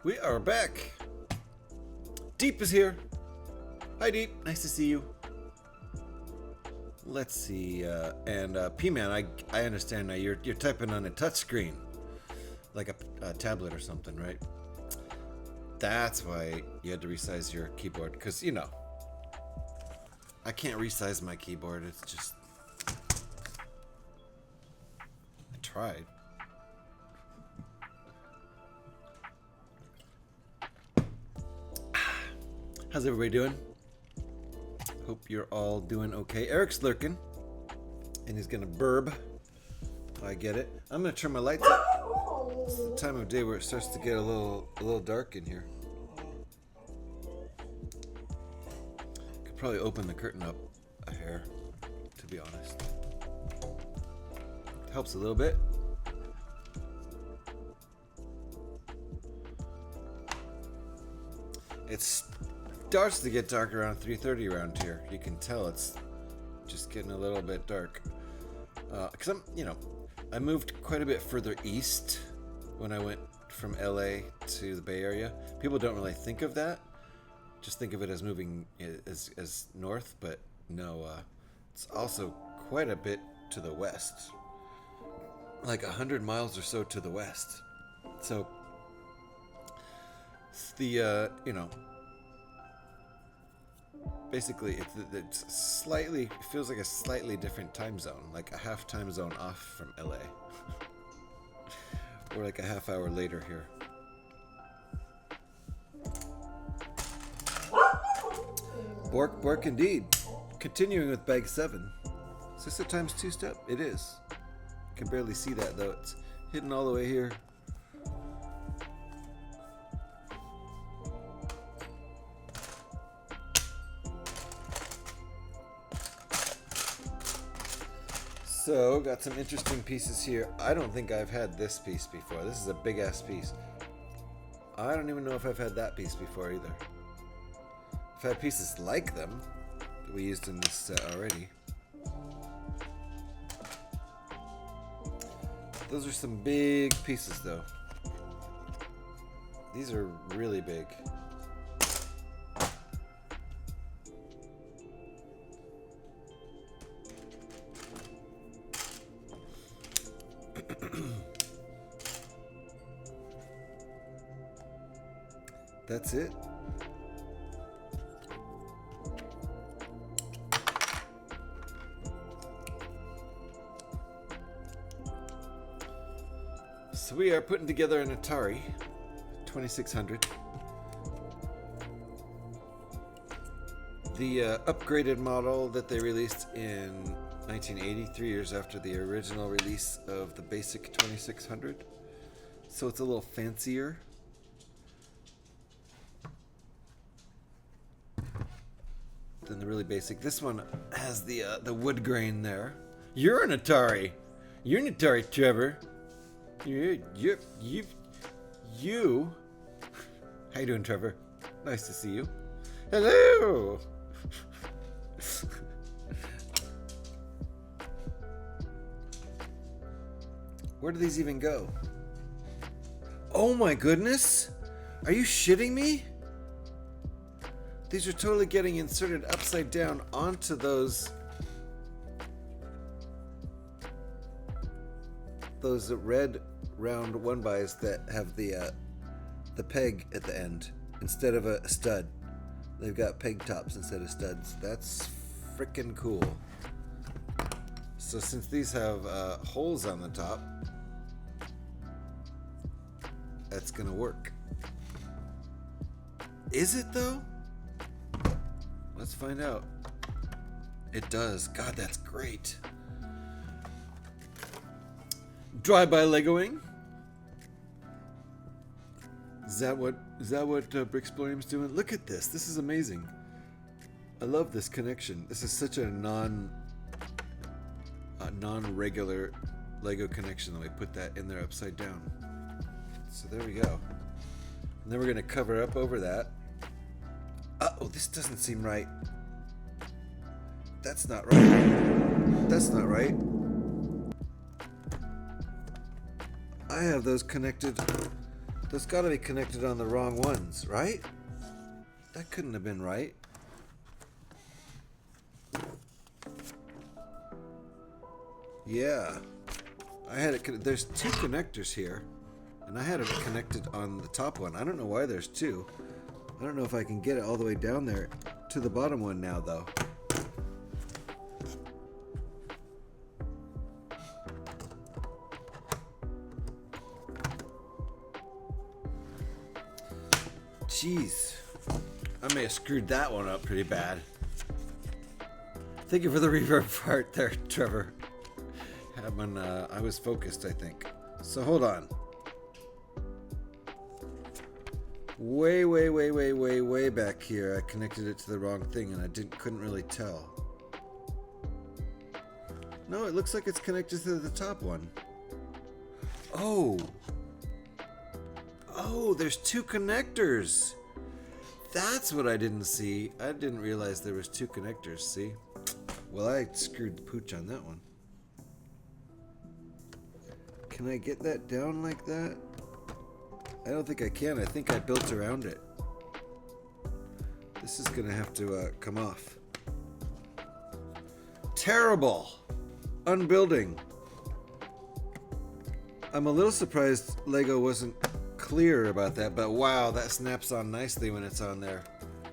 We are back. Deep is here. Hi, Deep. Nice to see you. Let's see. And P-Man, I understand now. You're typing on a touch screen, like a tablet or something, right? That's why you had to resize your keyboard, because you know I can't resize my keyboard. It's just I tried. How's everybody doing? Hope you're all doing okay. Eric's lurking, and he's gonna burb. I get it. I'm gonna turn my lights up. It's the time of day where it starts to get a little dark in here. Could probably open the curtain up a hair, to be honest. Helps a little bit. It starts to get dark around 3:30 around here. You can tell it's just getting a little bit dark. Because I moved quite a bit further east when I went from LA to the Bay Area. People don't really think of that. Just think of it as moving as north, but no, it's also quite a bit to the west. Like 100 miles or so to the west. So it's the, basically it's slightly, it feels like a slightly different time zone, like a half time zone off from LA. Or like a half hour later here. Bork, bork indeed. Continuing with bag 7. Is this a times 2 step? It is. Can barely see that though. It's hidden all the way here. So, got some interesting pieces here. I don't think I've had this piece before. This is a big ass piece. I don't even know if I've had that piece before either. I've had pieces like them that we used in this set already. Those are some big pieces though. These are really big. That's it. So we are putting together an Atari 2600. The upgraded model that they released in 1980, 3 years after the original release of the basic 2600. So it's a little fancier. Than the really basic. This one has the wood grain there. You're an Atari. You're an Atari, Trevor. You. How you doing, Trevor? Nice to see you. Hello. Where do these even go? Oh my goodness! Are you shitting me? These are totally getting inserted upside down onto those red round 1x that have the peg at the end instead of a stud. They've got peg tops instead of studs. That's freaking cool. So since these have holes on the top, that's gonna work. Is it though? Let's find out. It does. God, that's great. Drive-by Legoing. Is that what Brickbuilding's doing? Look at this. This is amazing. I love this connection. This is such a non-regular Lego connection that we put that in there upside down. So there we go. And then we're gonna cover up over that. Uh-oh, this doesn't seem right. That's not right. That's not right. I have those connected. Those gotta be connected on the wrong ones, right? That couldn't have been right. Yeah. I had it. There's two connectors here. And I had it connected on the top one. I don't know why there's two. I don't know if I can get it all the way down there to the bottom one now, though. Jeez. I may have screwed that one up pretty bad. Thank you for the reverb part there, Trevor. I was focused, I think. So hold on. Way back here, I connected it to the wrong thing and I couldn't really tell. No, it looks like it's connected to the top one. Oh, there's two connectors. That's what I didn't see. I didn't realize there was two connectors, see? Well, I screwed the pooch on that one. Can I get that down like that? I don't think I can. I think I built around it. This is gonna have to come off. Terrible! Unbuilding. I'm a little surprised Lego wasn't clear about that, but wow, that snaps on nicely when it's on there.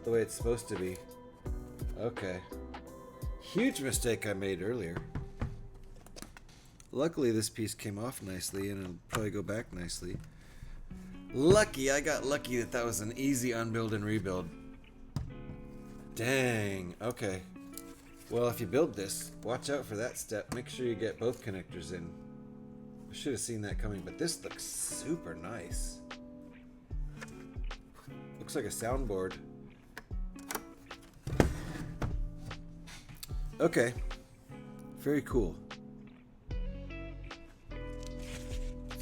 The way it's supposed to be. Okay. Huge mistake I made earlier. Luckily this piece came off nicely and it'll probably go back nicely. I got lucky that was an easy unbuild and rebuild. Dang, okay. Well, if you build this, watch out for that step. Make sure you get both connectors in. I should have seen that coming, but this looks super nice. Looks like a soundboard. Okay, very cool.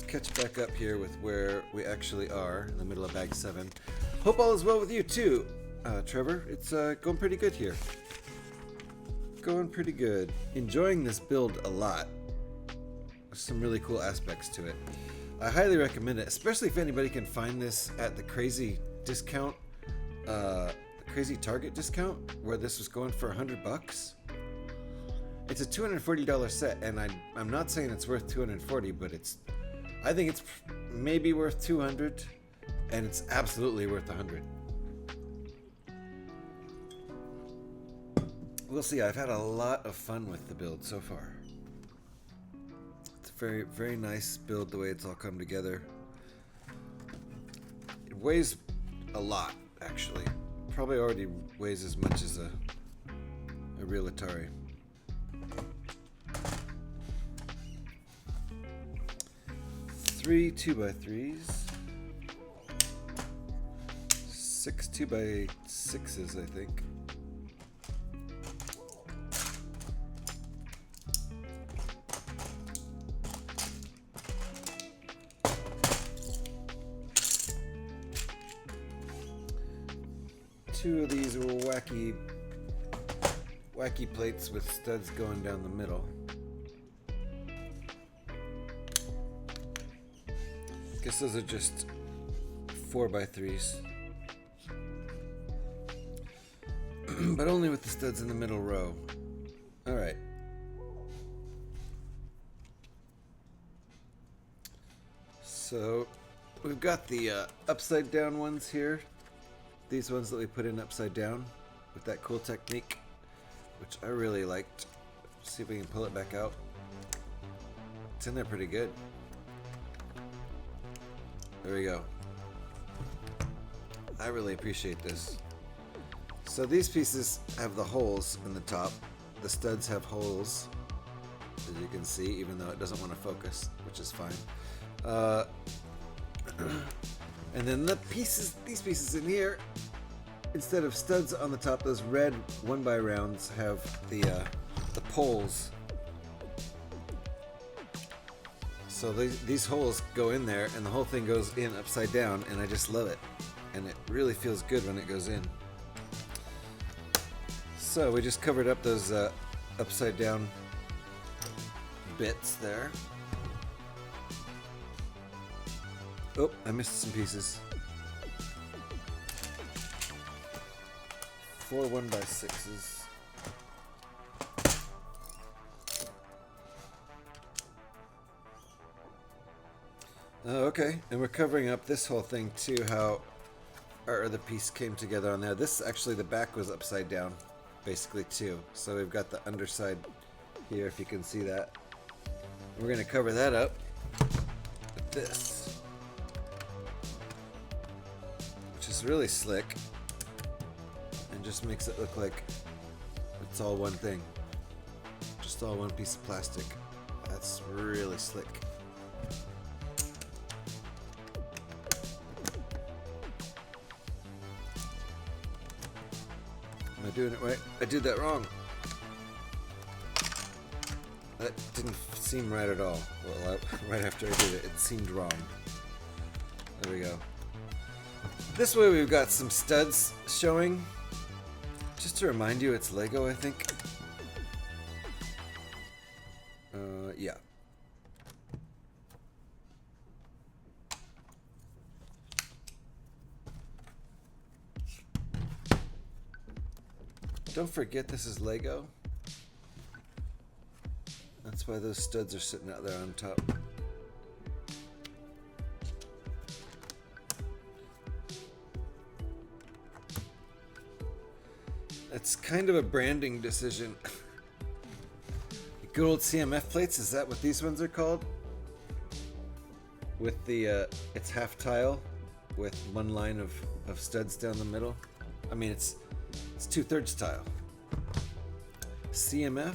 Catch back up here with where we actually are in the middle of bag 7. Hope all is well with you too, Trevor. It's going pretty good here. Going pretty good. Enjoying this build a lot. There's some really cool aspects to it. I highly recommend it, especially if anybody can find this at the crazy discount, crazy Target discount, where this was going for $100. It's a $240 set, and I'm not saying it's worth $240, but I think it's maybe worth $200, and it's absolutely worth $100. We'll see. I've had a lot of fun with the build so far. It's a very, very nice build the way it's all come together. It weighs a lot, actually. Probably already weighs as much as a real Atari. 3 2x3s, 6 2x6s, I think. Two of these wacky plates with studs going down the middle. Guess those are just 4x3s. But only with the studs in the middle row. Alright. So, we've got the upside down ones here. These ones that we put in upside down with that cool technique, which I really liked. See if we can pull it back out. It's in there pretty good. There we go. I really appreciate this. So these pieces have the holes in the top. The studs have holes, as you can see, even though it doesn't want to focus, which is fine. And then the pieces, these pieces in here, instead of studs on the top, those red 1x rounds have the poles. So these holes go in there and the whole thing goes in upside down, and I just love it. And it really feels good when it goes in. So we just covered up those upside down bits there. Oh, I missed some pieces. 4 1x6s. Oh, okay, and we're covering up this whole thing too, how our other piece came together on there. This, actually, the back was upside down, basically, too. So we've got the underside here, if you can see that. We're going to cover that up with this, which is really slick, and just makes it look like it's all one thing. Just all one piece of plastic. That's really slick. Am I doing it right? I did that wrong. That didn't seem right at all. Well, right after I did it, it seemed wrong. There we go. This way we've got some studs showing. Just to remind you, it's Lego, I think. Yeah. Don't forget this is Lego. That's why those studs are sitting out there on top. It's kind of a branding decision. Good old CMF plates, is that what these ones are called? With the, it's half tile with one line of studs down the middle. I mean, it's 2/3 tile. CMF?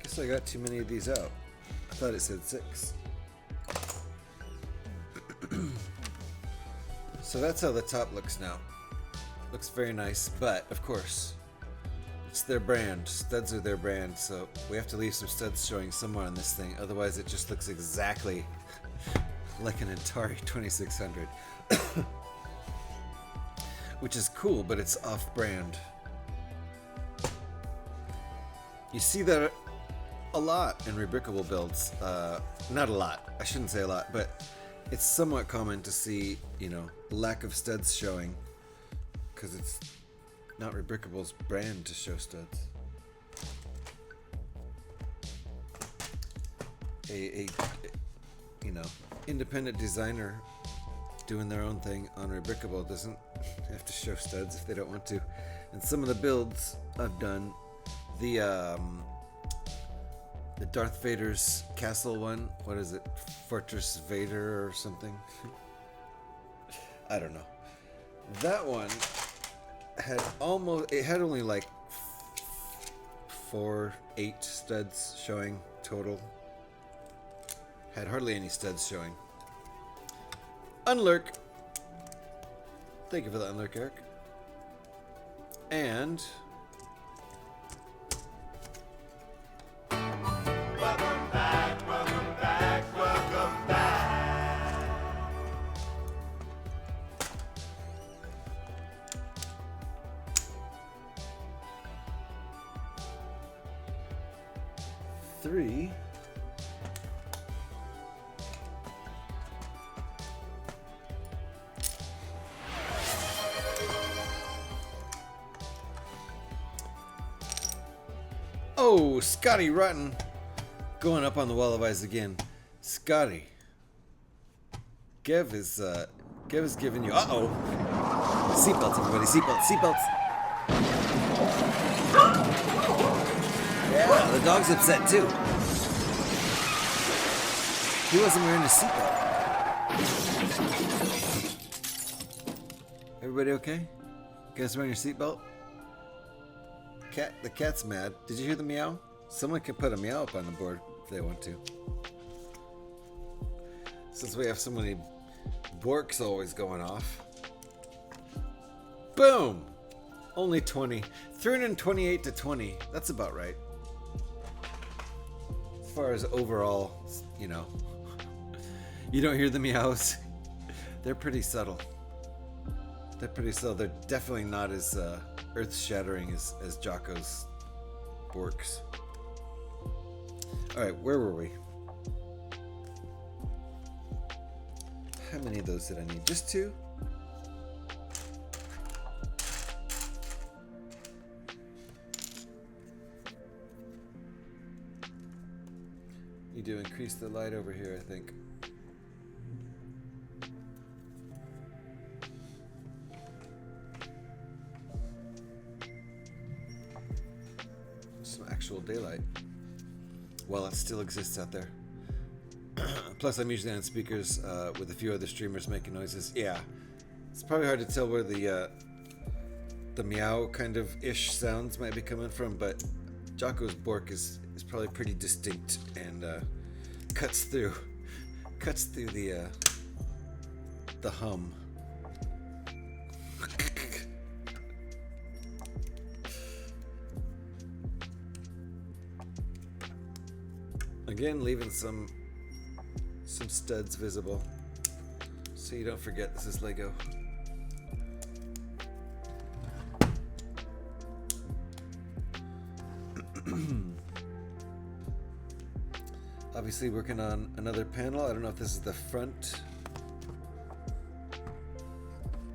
Guess I got too many of these out. I thought it said 6. So that's how the top looks now. Looks very nice, but of course, it's their brand. Studs are their brand, so we have to leave some studs showing somewhere on this thing. Otherwise, it just looks exactly like an Atari 2600. Which is cool, but it's off-brand. You see that a lot in rebrickable builds. Not a lot. I shouldn't say a lot, but it's somewhat common to see, you know, lack of studs showing, because it's not Rebrickable's brand to show studs. A you know, independent designer doing their own thing on Rebrickable doesn't have to show studs if they don't want to. And some of the builds I've done, the Darth Vader's castle one, what is it? Fortress Vader or something? I don't know. That one had only like 8 studs showing total. Had hardly any studs showing. Unlurk. Thank you for the unlurk, Eric. And Welcome back, welcome back, welcome back. 3. Oh, Scotty Rotten going up on the wall of eyes again. Scotty, Gev is giving you. Seatbelts, everybody! Seatbelts! Yeah, the dog's upset too. He wasn't wearing a seatbelt. Everybody okay? You guys wearing your seatbelt? The cat's mad. Did you hear the meow? Someone can put a meow up on the board if they want to. Since we have so many borks always going off. Boom! Only 20. 328 to 20. That's about right. As far as overall, you know. You don't hear the meows. They're pretty subtle. They're definitely not as earth-shattering as Jocko's works. All right, where were we? How many of those did I need? Just 2? Need to increase the light over here, I think. Some actual daylight. While it still exists out there. Plus, I'm usually on speakers with a few other streamers making noises. Yeah, it's probably hard to tell where the meow kind of ish sounds might be coming from, but Jocko's Bork is probably pretty distinct and cuts through the hum. Again, leaving some studs visible so you don't forget this is Lego. Obviously working on another panel. I don't know if this is the front.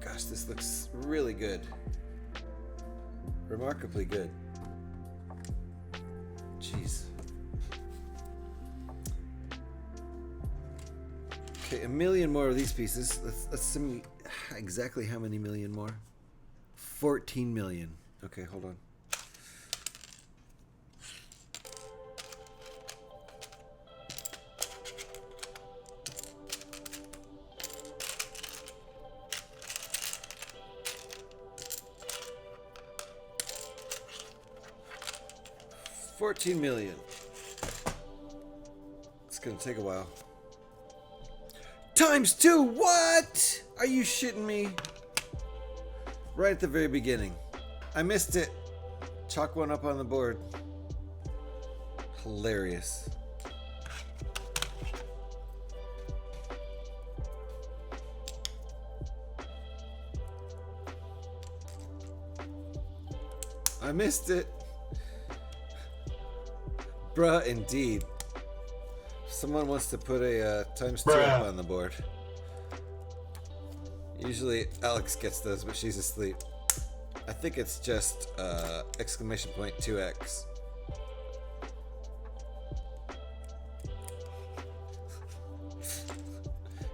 Gosh, this looks really good. Remarkably good. Jeez. Okay, 1 million more of these pieces. Let's see exactly how many million more. 14 million. Okay, hold on. $14 million. It's gonna take a while. Times 2, what? Are you shitting me? Right at the very beginning. I missed it. Chalk one up on the board. Hilarious. I missed it. Bruh, indeed. Someone wants to put a times 2 up on the board. Usually Alex gets those, but she's asleep. I think it's just exclamation point 2x.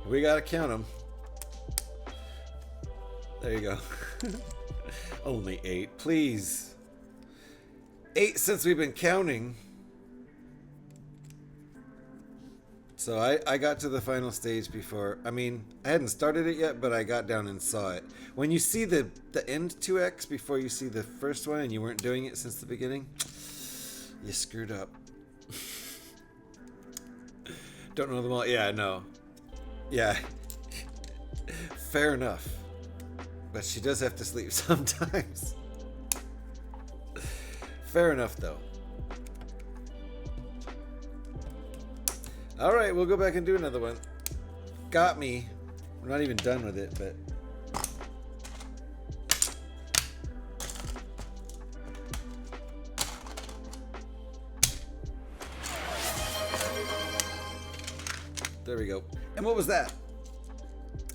We gotta count them. There you go. Only 8, please. 8 since we've been counting. So I got to the final stage before. I mean, I hadn't started it yet, but I got down and saw it. When you see the end 2x before you see the first one and you weren't doing it since the beginning, you screwed up. Don't know them all. Yeah, no. Yeah. Fair enough. But she does have to sleep sometimes. Fair enough, though. All right, we'll go back and do another one. Got me. I'm not even done with it, but... There we go. And what was that?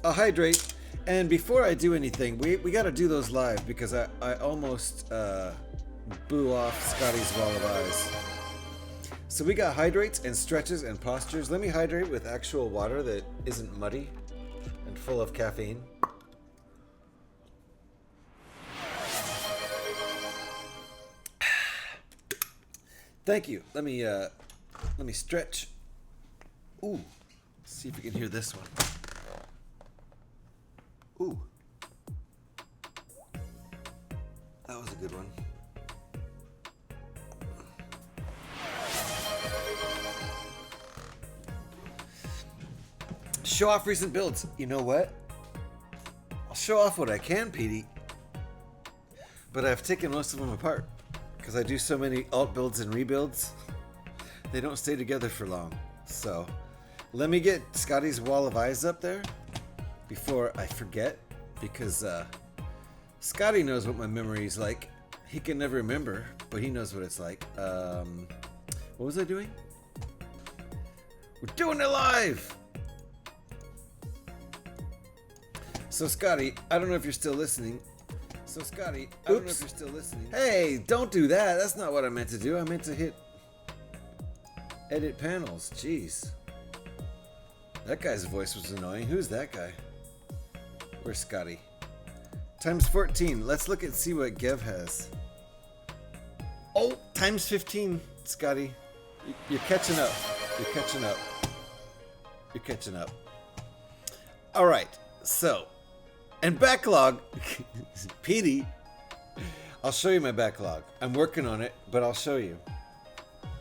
A hydrate. And before I do anything, we got to do those live because I almost blew off Scotty's wall of eyes. So we got hydrates and stretches and postures. Let me hydrate with actual water that isn't muddy and full of caffeine. Thank you. Let me stretch. Ooh. Let's see if we can hear this one. Ooh. That was a good one. Show off recent builds. You know what? I'll show off what I can, Petey. But I've taken most of them apart because I do so many alt builds and rebuilds. They don't stay together for long. So let me get Scotty's wall of eyes up there before I forget, because Scotty knows what my memory's like. He can never remember, but he knows what it's like. What was I doing? We're doing it live! So Scotty, I don't know if you're still listening. Hey, don't do that. That's not what I meant to do. I meant to hit edit panels. Jeez. That guy's voice was annoying. Who's that guy? Where's Scotty? Times 14. Let's look and see what Gev has. Oh, times 15, Scotty. You're catching up. You're catching up. You're catching up. All right. So, and backlog. Petey. I'll show you my backlog. I'm working on it, but I'll show you.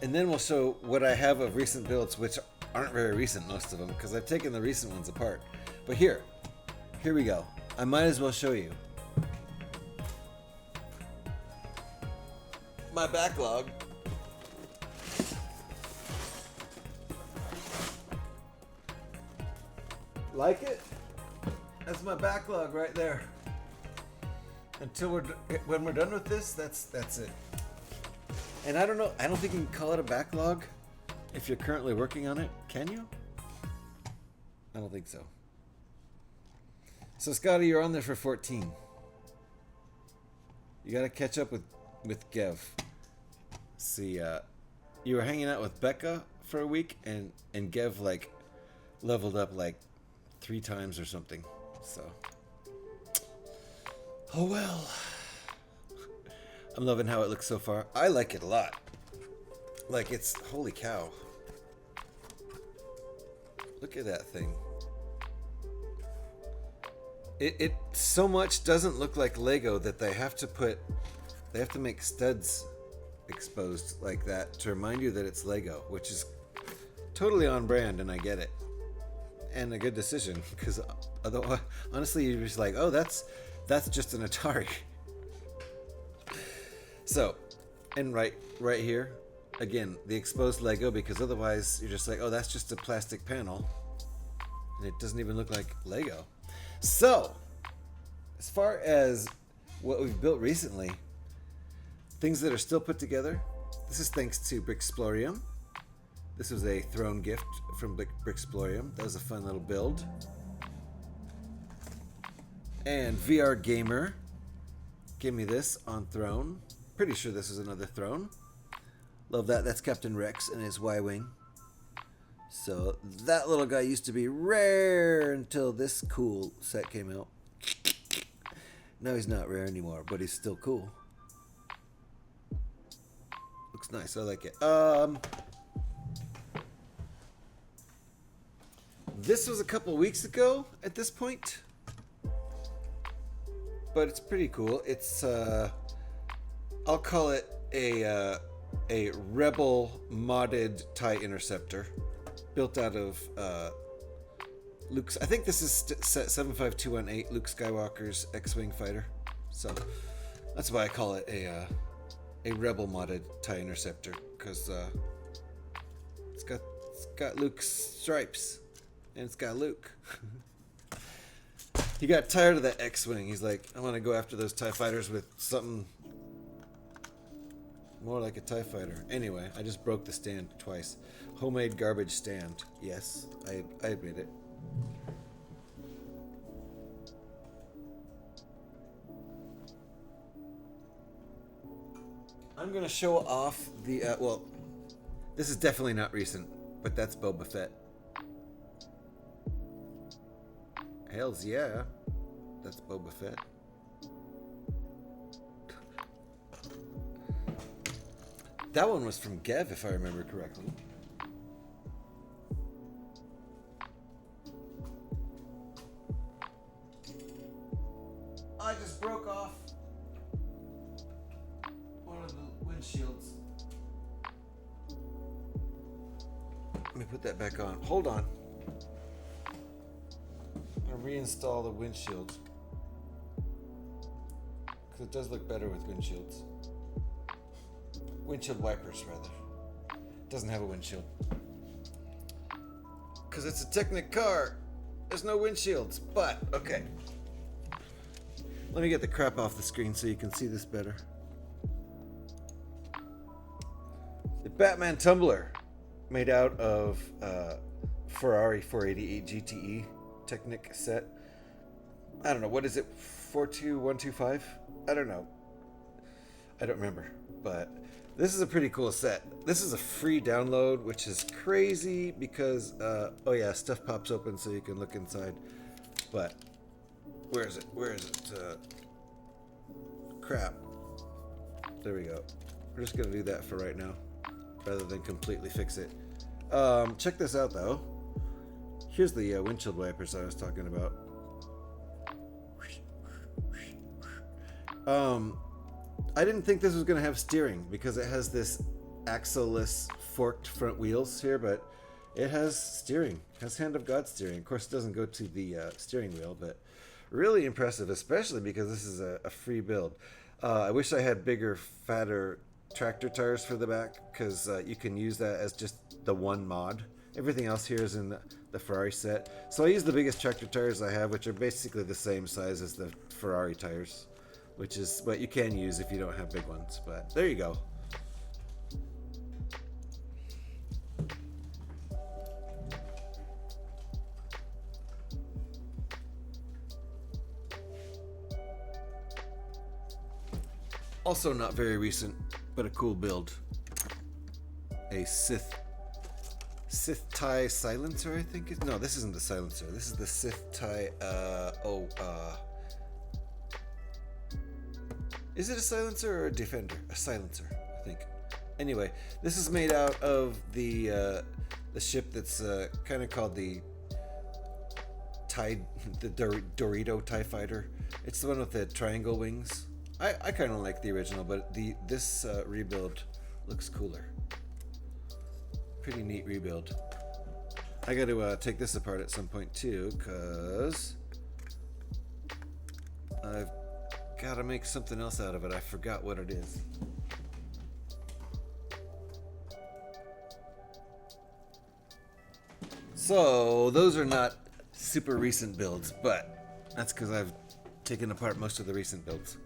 And then we'll show what I have of recent builds, which aren't very recent, most of them, because I've taken the recent ones apart. But here we go. I might as well show you. My backlog. Like it? That's my backlog right there. Until when we're done with this, that's it. And I don't know, I don't think you can call it a backlog if you're currently working on it. Can you? I don't think so. So Scotty, you're on there for 14. You gotta catch up with Gev. See, you were hanging out with Becca for a week, and Gev like leveled up like 3 times or something. So, oh well. I'm loving how it looks so far. I like it a lot. Like, it's, holy cow. Look at that thing. It so much doesn't look like Lego that they have to make studs exposed like that to remind you that it's Lego, which is totally on brand, and I get it. And a good decision, because otherwise, honestly, you're just like, oh, that's just an Atari. So, and right here, again, the exposed Lego, because otherwise you're just like, oh, that's just a plastic panel, and it doesn't even look like Lego. So, as far as what we've built recently, things that are still put together, this is thanks to Brickbuilding. This was a throne gift from Brickbuilding. That was a fun little build. And VR Gamer gave me this on Throne. Pretty sure this is another Throne. Love that. That's Captain Rex and his Y-Wing. So that little guy used to be rare until this cool set came out. Now he's not rare anymore, but he's still cool. Looks nice. I like it. This was a couple weeks ago at this point, but it's pretty cool. It's I'll call it a Rebel modded TIE interceptor, built out of Luke's. I think this is set 75218, Luke Skywalker's X-wing fighter. So that's why I call it a Rebel modded TIE interceptor, because it's got Luke's stripes. And it's got Luke. He got tired of that X-wing. He's like, I want to go after those TIE fighters with something more like a TIE fighter. Anyway, I just broke the stand twice. Homemade garbage stand. Yes, I admit it. I'm going to show off the, well, this is definitely not recent, but that's Boba Fett. Hells yeah, that's Boba Fett. That one was from Gev, if I remember correctly. I just broke off one of the windshields. Let me put that back on. Hold on. Reinstall the windshield, because it does look better with windshields. Windshield wipers, rather. It doesn't have a windshield, because it's a Technic car. There's no windshields, but okay. Let me get the crap off the screen so you can see this better. The Batman Tumbler, made out of Ferrari 488 GTE Technic set. I don't know, what is it? 42125? I don't know. I don't remember, but this is a pretty cool set. This is a free download, which is crazy because, oh yeah, stuff pops open so you can look inside. But, where is it? Where is it? Crap. There we go. We're just going to do that for right now, rather than completely fix it. Check this out, though. Here's the windshield wipers I was talking about. I didn't think this was going to have steering because it has this axle-less forked front wheels here, but it has steering. It has hand of God steering. Of course, it doesn't go to the steering wheel, but really impressive, especially because this is a free build. I wish I had bigger, fatter tractor tires for the back because you can use that as just the one mod. Everything else here is in the Ferrari set. So I use the biggest tractor tires I have, which are basically the same size as the Ferrari tires, which is what you can use if you don't have big ones. But there you go. Also not very recent, but a cool build. A Sith tie silencer, I think. No, this isn't the silencer. This is the Sith tie. Is it a silencer or a defender? A silencer, I think. Anyway, this is made out of the ship that's kind of called the Dorito TIE Fighter. It's the one with the triangle wings. I kind of like the original, but this rebuild looks cooler. Pretty neat rebuild. I got to take this apart at some point too, because I've got to make something else out of it. I forgot what it is. So those are not super recent builds, but that's because I've taken apart most of the recent builds.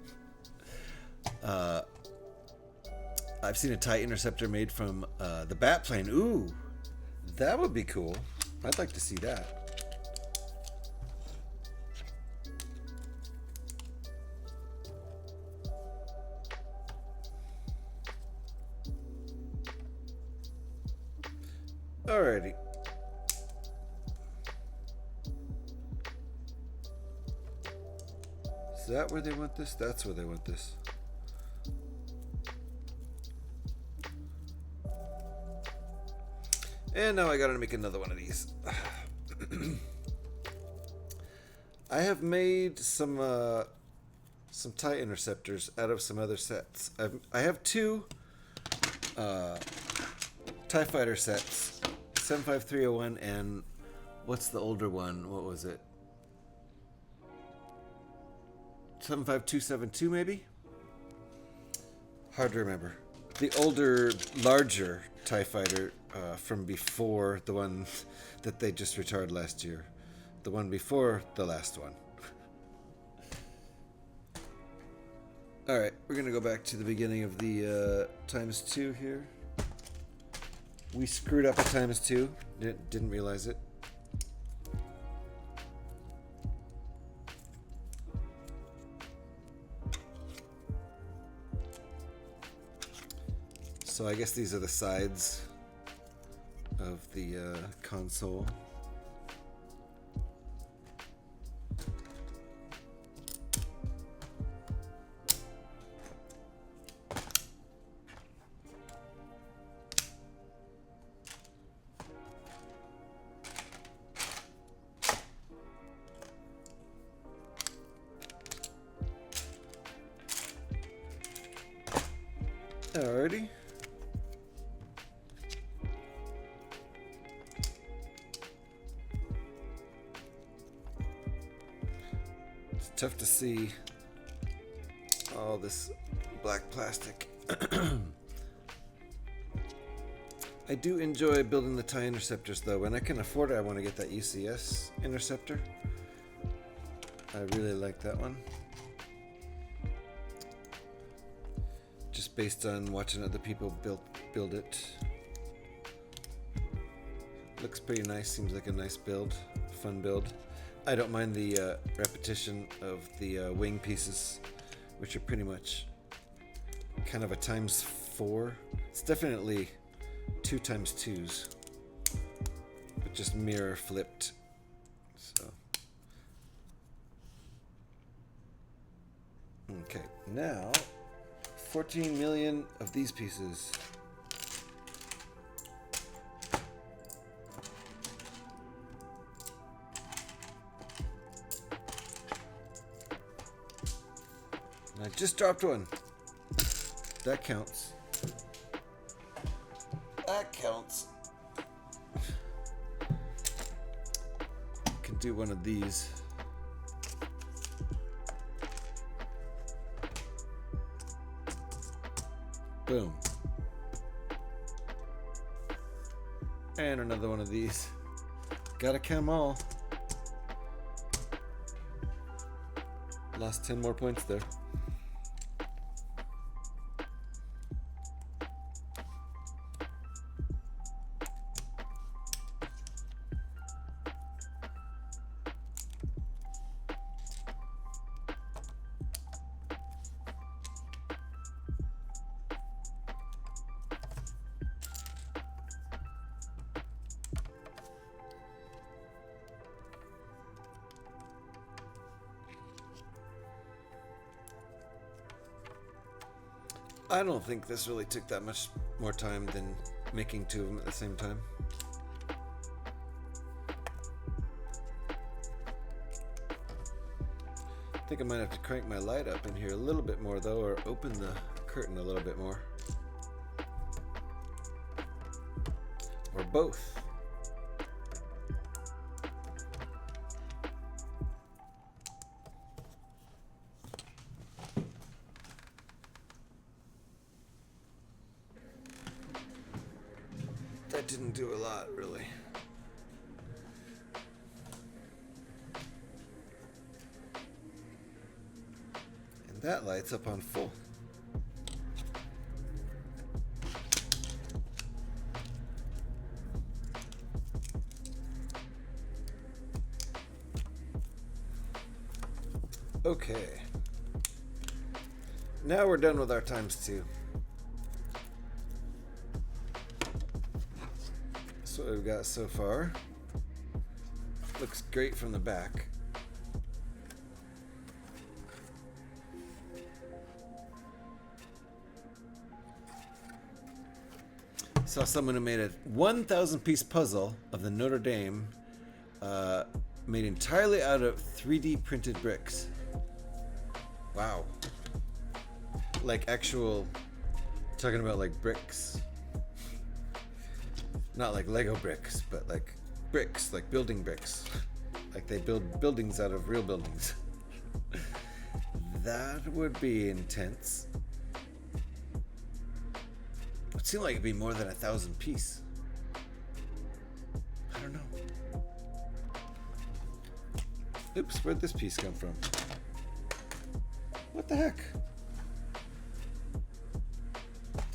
I've seen a TIE interceptor made from the bat plane. Ooh, that would be cool. I'd like to see that. Alrighty. Is that where they want this? That's where they want this. And now I gotta make another one of these. I have made some TIE interceptors out of some other sets. I have two TIE fighter sets, 75301 and what's the older one? What was it? 75272 maybe? Hard to remember. The older, larger TIE fighter from before the one that they just retired last year. The one before the last one. Alright, we're going to go back to the beginning of the ×2 here. We screwed up a ×2. Didn't realize it. So I guess these are the sides of the console. Alrighty. It's tough to see all this black plastic. I do enjoy building the TIE interceptors though. When I can afford it, I want to get that UCS interceptor. I really like that one. just based on watching other people build it. Looks pretty nice. Seems like a nice build, fun build. I don't mind the repetition of the wing pieces, which are pretty much kind of a ×4. It's definitely 2 × 2s, but just mirror flipped. So, okay, now 14 million of these pieces. I just dropped one. That counts. That counts. Can do one of these. Boom. And another one of these. Gotta count them all. Lost 10 more points there. I don't think this really took that much more time than making 2 of them at the same time. I think I might have to crank my light up in here a little bit more though, or open the curtain a little bit more. Or both. That didn't do a lot, really. And that lights up on full. Okay. Now we're done with our ×2. That's what we've got so far. Looks great from the back. Saw someone who made a 1,000 piece puzzle of the Notre Dame, made entirely out of 3D printed bricks. Wow. Like actual, talking about like bricks. Not like Lego bricks, but like bricks, like building bricks. Like they build buildings out of real buildings. That would be intense. It would seem like it'd be more than 1,000 piece. I don't know. Oops, where'd this piece come from? What the heck?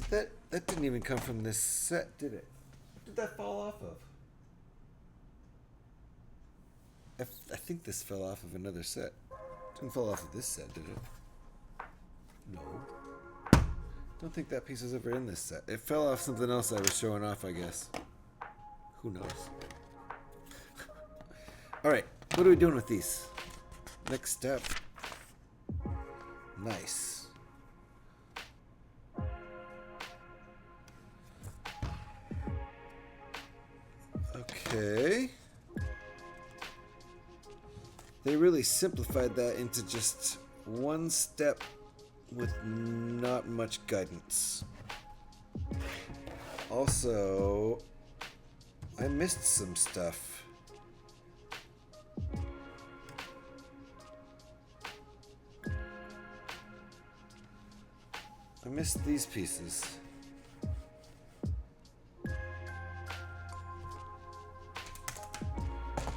That didn't even come from this set, did it? What did that fall off of? I think this fell off of another set. It didn't fall off of this set, did it? No. Don't think that piece was ever in this set. It fell off something else I was showing off, I guess. Who knows? Alright, what are we doing with these? Next step. Nice. Okay. They really simplified that into just one step with not much guidance. Also, I missed some stuff. I missed these pieces.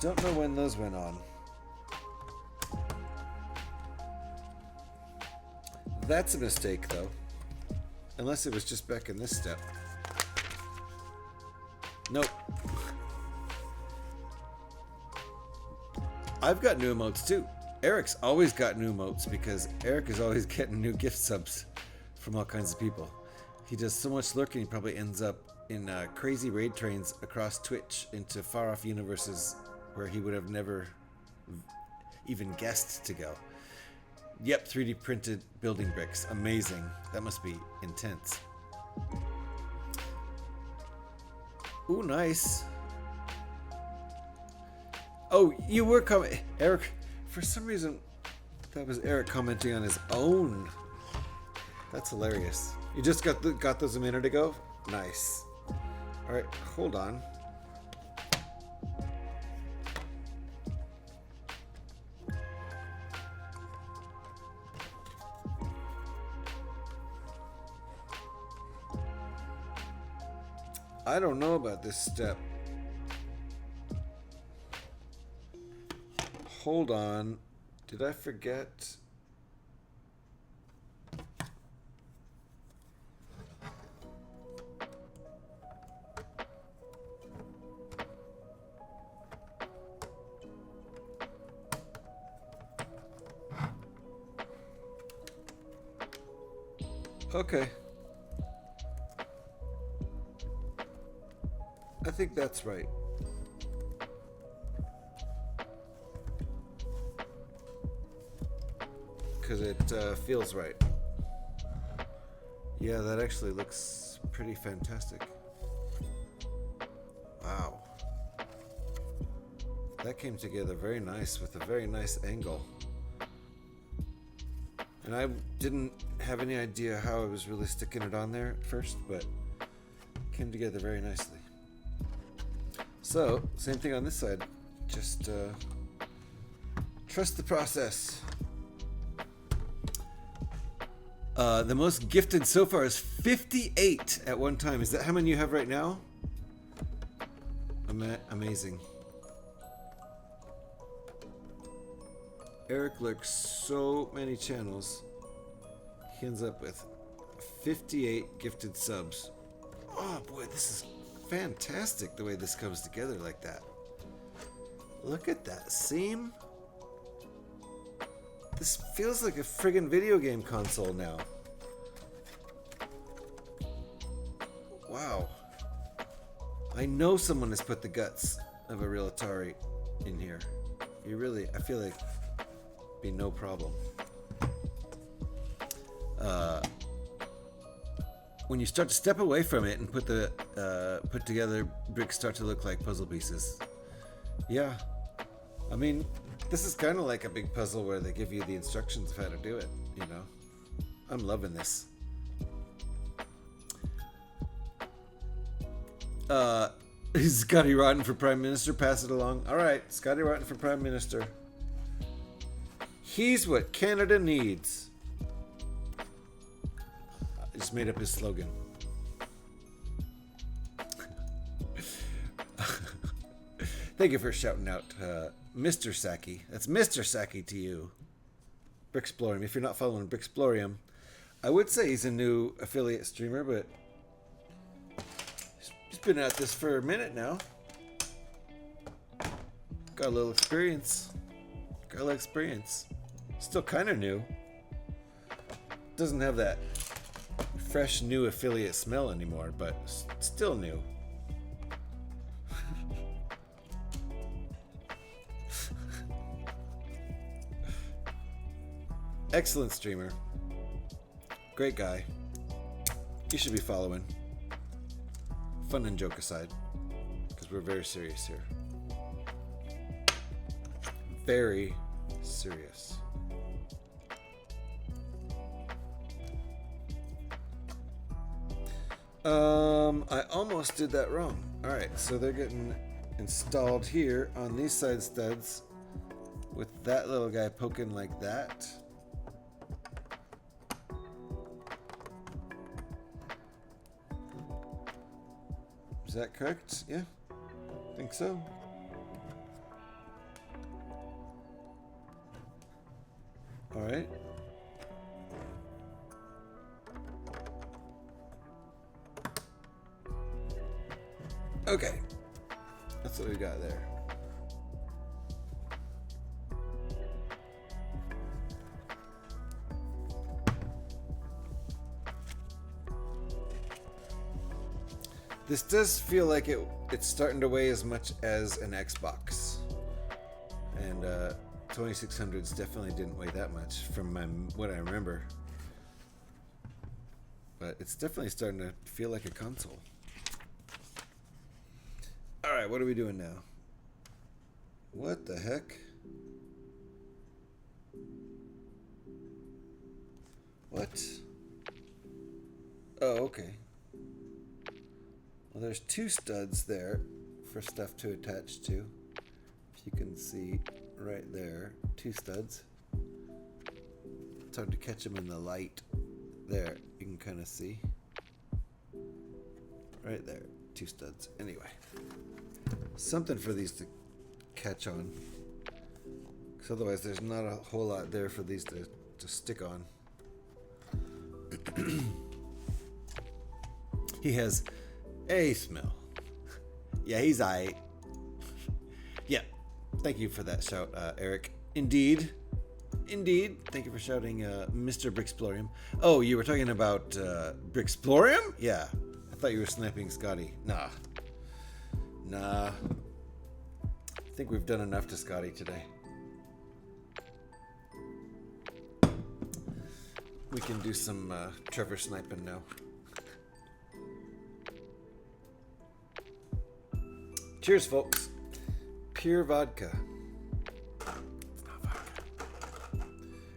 Don't know when those went on. That's a mistake, though. Unless it was just back in this step. Nope. I've got new emotes too. Eric's always got new emotes because Eric is always getting new gift subs from all kinds of people. He does so much lurking, he probably ends up in crazy raid trains across Twitch into far off universes where he would have never even guessed to go. Yep, 3D printed building bricks. Amazing. That must be intense. Ooh, nice. Oh, you were Eric, for some reason, that was Eric commenting on his own. That's hilarious. You just got those a minute ago? Nice. All right, hold on. I don't know about this step. Hold on. Did I forget? Okay. I think that's right. Because it feels right. Yeah, that actually looks pretty fantastic. Wow. That came together very nice with a very nice angle. And I didn't have any idea how I was really sticking it on there at first, but it came together very nicely. So, same thing on this side. Just trust the process. The most gifted so far is 58 at one time. Is that how many you have right now? Amazing. Eric lurks so many channels. He ends up with 58 gifted subs. Oh boy, this is fantastic the way this comes together like that. Look at that seam. This feels like a friggin' video game console now. Wow. I know someone has put the guts of a real Atari in here. I feel like it'd be no problem. When you start to step away from it and put together bricks start to look like puzzle pieces. Yeah. I mean, this is kind of like a big puzzle where they give you the instructions of how to do it, you know? I'm loving this. Scotty Rotten for Prime Minister, pass it along. All right, Scotty Rotten for Prime Minister. He's what Canada needs. I just made up his slogan. Thank you for shouting out Mr. Saki. That's Mr. Saki to you. Bricksplorium. If you're not following Bricksplorium, I would say he's a new affiliate streamer, but he's been at this for a minute now. Got a little experience. Still kind of new. Doesn't have that fresh new affiliate smell anymore, but still new. Excellent streamer. Great guy. You should be following. Fun and joke aside, because we're very serious here. Very serious. I almost did that wrong. Alright, so they're getting installed here on these side studs with that little guy poking like that. Is that correct? Yeah, I think so. All right. Okay. That's what we got there. This does feel like it's starting to weigh as much as an Xbox. And 2600s definitely didn't weigh that much from what I remember. But it's definitely starting to feel like a console. Alright, what are we doing now? What the heck? What? Oh, okay. Well, there's two studs there for stuff to attach to. If you can see right there, two studs. It's hard to catch them in the light. There, you can kind of see. Right there, two studs. Anyway, something for these to catch on. Because otherwise there's not a whole lot there for these to stick on. He has a smell. Yeah, he's aight. Yeah, thank you for that shout, Eric. Indeed. Thank you for shouting, Mr. Bricksplorium. Oh, you were talking about Bricksplorium? Yeah. I thought you were sniping Scotty. Nah. I think we've done enough to Scotty today. We can do some Trevor sniping now. Cheers, folks. Pure vodka. It's not vodka.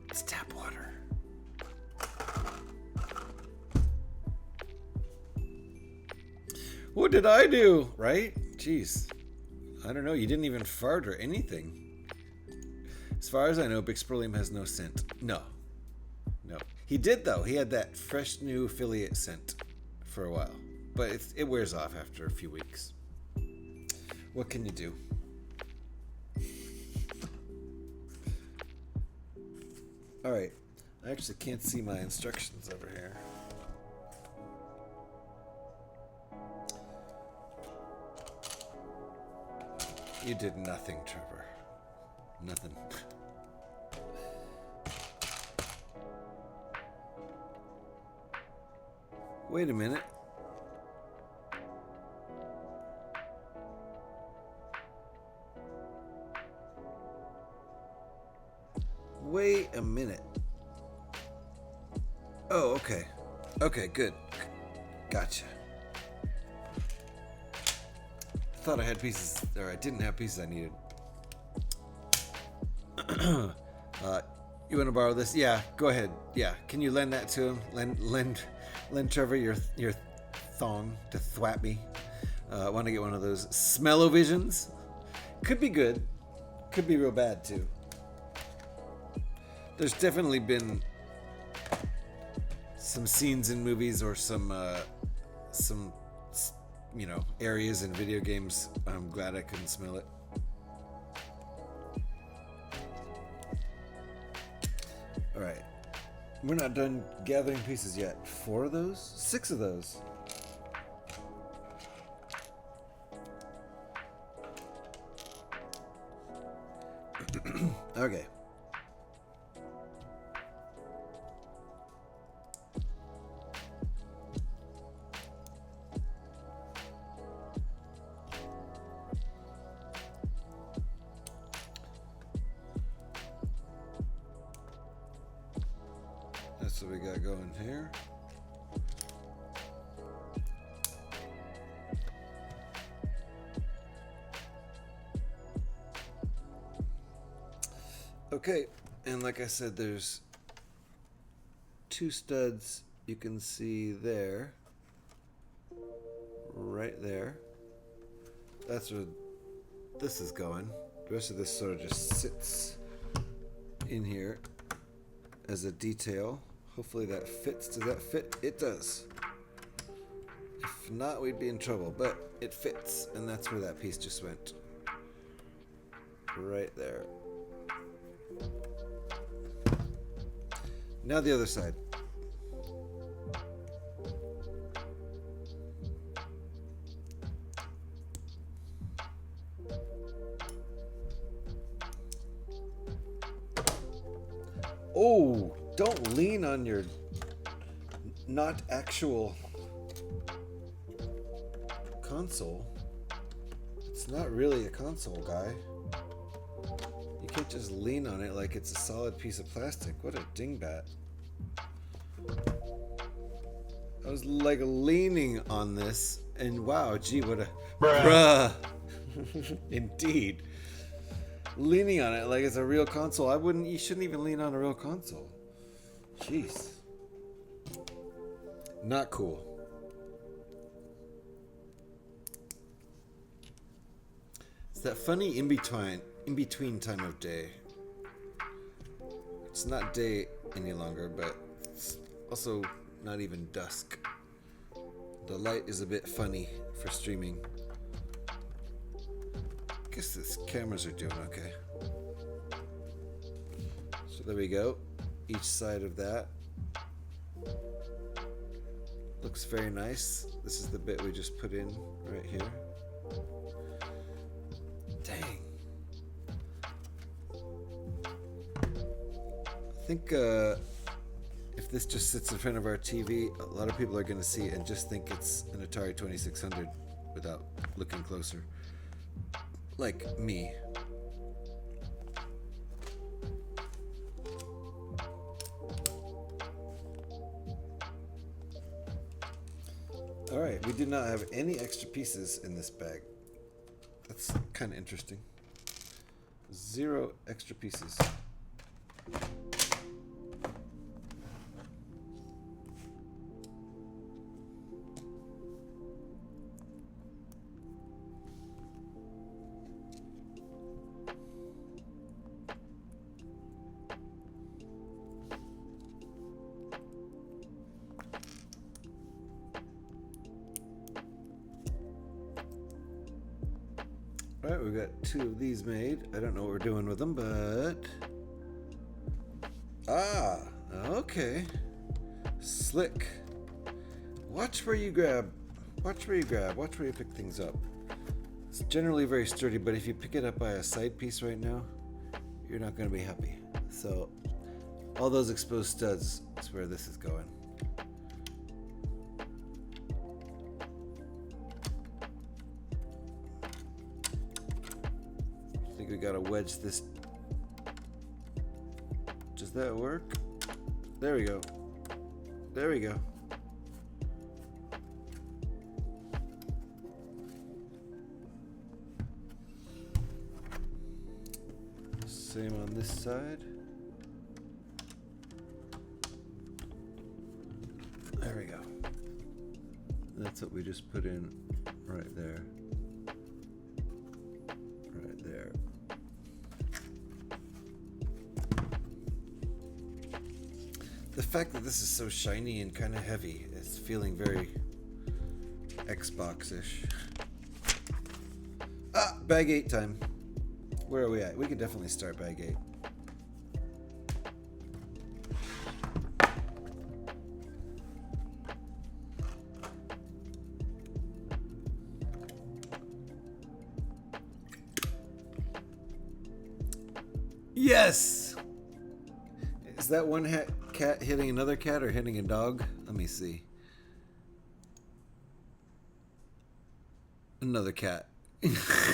It's tap water. What did I do? Right? Jeez. I don't know. You didn't even fart or anything. As far as I know, Bricksperlium has no scent. No. He did, though. He had that fresh new affiliate scent for a while. But it wears off after a few weeks. What can you do? Alright. I actually can't see my instructions over here. You did nothing, Trevor. Nothing. Wait a minute. Wait a minute. Oh, okay. Okay, good. Gotcha. Thought I had pieces, or I didn't have pieces I needed. You want to borrow this? Yeah, go ahead. Yeah, can you lend that to him? Lend Trevor your thong to thwap me. Want to get one of those smell-o-visions? Could be good. Could be real bad too. There's definitely been some scenes in movies or some areas in video games. I'm glad I couldn't smell it. All right. We're not done gathering pieces yet. 4 of those? 6 of those. Okay. That's what we got going here. Okay, and like I said, there's 2 studs you can see there. Right there. That's where this is going. The rest of this sort of just sits in here as a detail. Hopefully that fits. Does that fit? It does. If not, we'd be in trouble, but it fits, and that's where that piece just went. Right there. Now the other side. Oh, don't lean on your not actual console. It's not really a console, guy. You can't just lean on it like it's a solid piece of plastic. What a dingbat. I was like leaning on this, and wow, gee, what a bruh. Indeed. Leaning on it like it's a real console. You shouldn't even lean on a real console. Jeez. Not cool. It's that funny in between time of day. It's not day any longer, but it's also not even dusk. The light is a bit funny for streaming. I guess these cameras are doing okay. So there we go. Each side of that looks very nice. This is the bit we just put in right here. Dang. I think if this just sits in front of our TV, a lot of people are going to see it and just think it's an Atari 2600 without looking closer. Like me. Alright, we did not have any extra pieces in this bag. That's kind of interesting. 0 extra pieces. Alright, we got 2 of these made. I don't know what we're doing with them, but... Ah, okay. Slick. Watch where you grab. Watch where you grab. Watch where you pick things up. It's generally very sturdy, but if you pick it up by a side piece right now, you're not going to be happy. So, all those exposed studs is where this is going. We gotta wedge this. Does that work? There we go. There we go. Same on this side. There we go. That's what we just put in right there. Right there. The fact that this is so shiny and kind of heavy, it's feeling very Xbox-ish. Ah, bag 8 time. Where are we at? We can definitely start bag 8. Yes! Is that one cat hitting another cat or hitting a dog? Let me see. Another cat.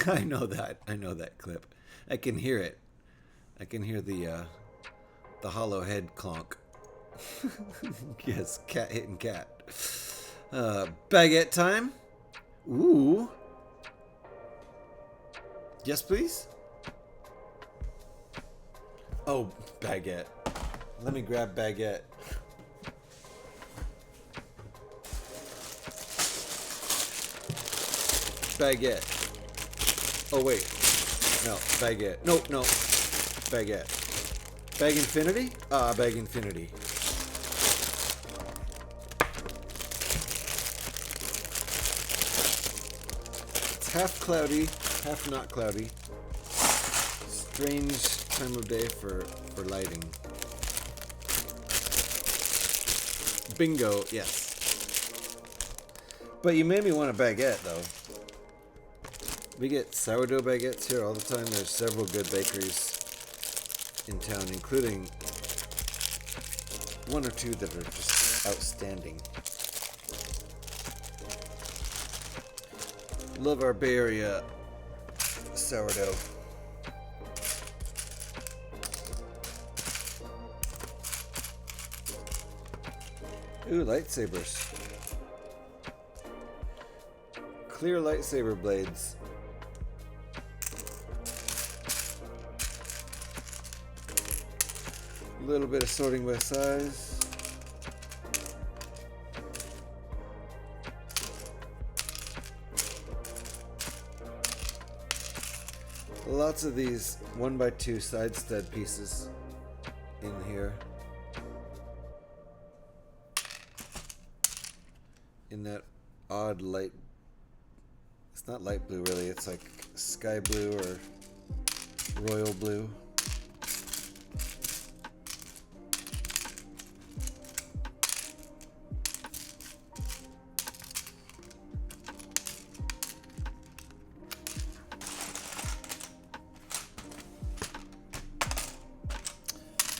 I know that. I know that clip. I can hear it. I can hear the hollow head clonk. Yes, cat hitting cat. Baguette time. Ooh. Yes, please. Oh, baguette. Let me grab baguette. Baguette. Oh, wait. No, baguette. Nope, no. Baguette. Bag infinity? Ah, bag infinity. It's half cloudy, half not cloudy. Strange time of day for lighting. Bingo, yes. But you made me want a baguette, though. We get sourdough baguettes here all the time. There's several good bakeries in town, including one or two that are just outstanding. Love our Bay Area sourdough. Ooh, lightsabers. Clear lightsaber blades. A little bit of sorting by size. Lots of these 1x2 side stud pieces in here. In that odd light, it's not light blue really, it's like sky blue or royal blue.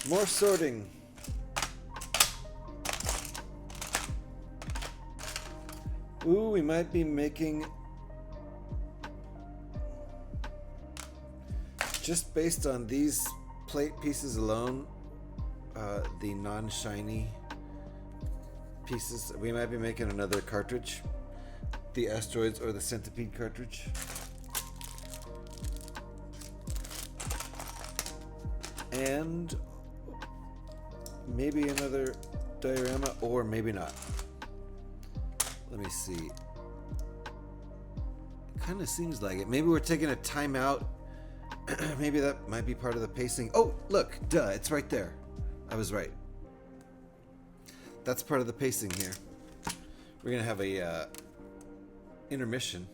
More sorting. Ooh, we might be making, just based on these plate pieces alone, the non-shiny pieces, we might be making another cartridge, the Asteroids or the Centipede cartridge. And maybe another diorama, or maybe not. Let me see. Kind of seems like it. Maybe we're taking a timeout. Maybe that might be part of the pacing. Oh, look, duh, it's right there. I was right. That's part of the pacing here. We're gonna have a intermission.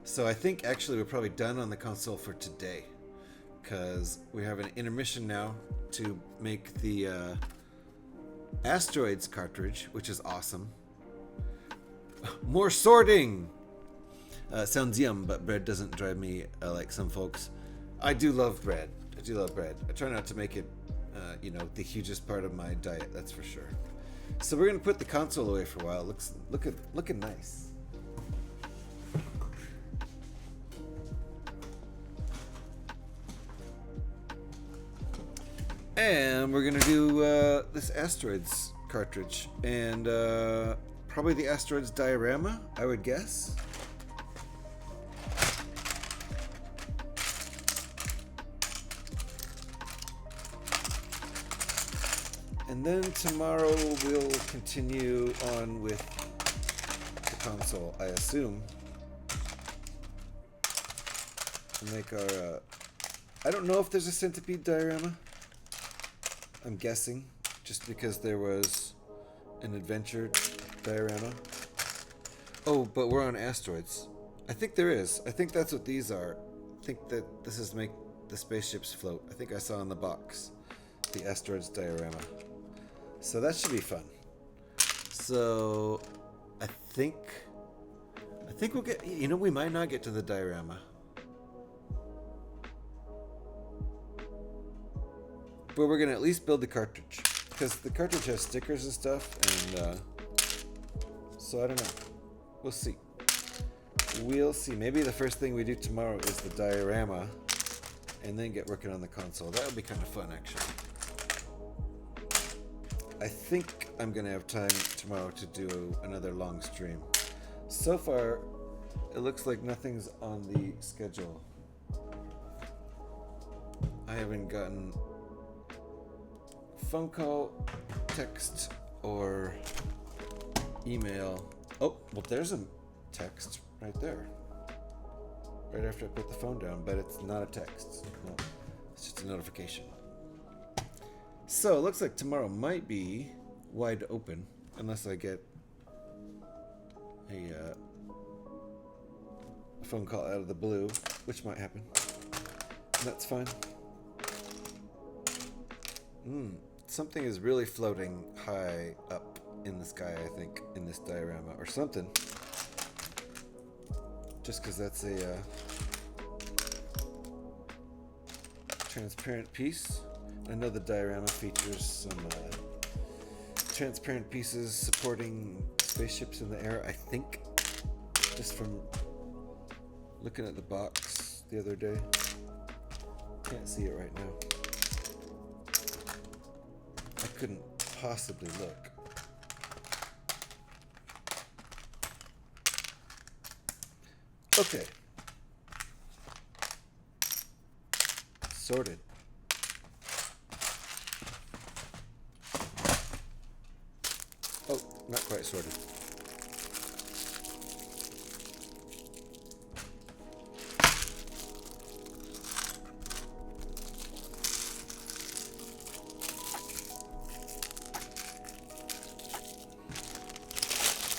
So I think actually we're probably done on the console for today, because we have an intermission now to make the Asteroids cartridge, which is awesome. More sorting! Sounds yum, but bread doesn't drive me like some folks. I do love bread. I do love bread. I try not to make it, the hugest part of my diet, that's for sure. So we're gonna put the console away for a while. Looking nice. And we're gonna do this Asteroids cartridge, and probably the Asteroids diorama, I would guess. And then tomorrow we'll continue on with the console, I assume. We'll make our, I don't know if there's a Centipede diorama. I'm guessing, just because there was an adventure diorama. Oh, but we're on Asteroids. I think there is. I think that's what these are. I think that this is make the spaceships float. I think I saw in the box the Asteroids diorama. So that should be fun. So I think we'll get, we might not get to the diorama. But we're gonna at least build the cartridge, because the cartridge has stickers and stuff, and so I don't know. We'll see. We'll see. Maybe the first thing we do tomorrow is the diorama, and then get working on the console. That would be kind of fun, actually. I think I'm gonna have time tomorrow to do another long stream. So far, it looks like nothing's on the schedule. I haven't gotten phone call, text, or email. Oh, well, there's a text right there. Right after I put the phone down, but it's not a text. No, it's just a notification. So it looks like tomorrow might be wide open, unless I get a phone call out of the blue, which might happen. And that's fine. Something is really floating high up in the sky, I think, in this diorama, or something. Just because that's a transparent piece. I know the diorama features some transparent pieces supporting spaceships in the air, I think. Just from looking at the box the other day. Can't see it right now. I couldn't possibly look. Okay. Sorted. Oh, not quite sorted.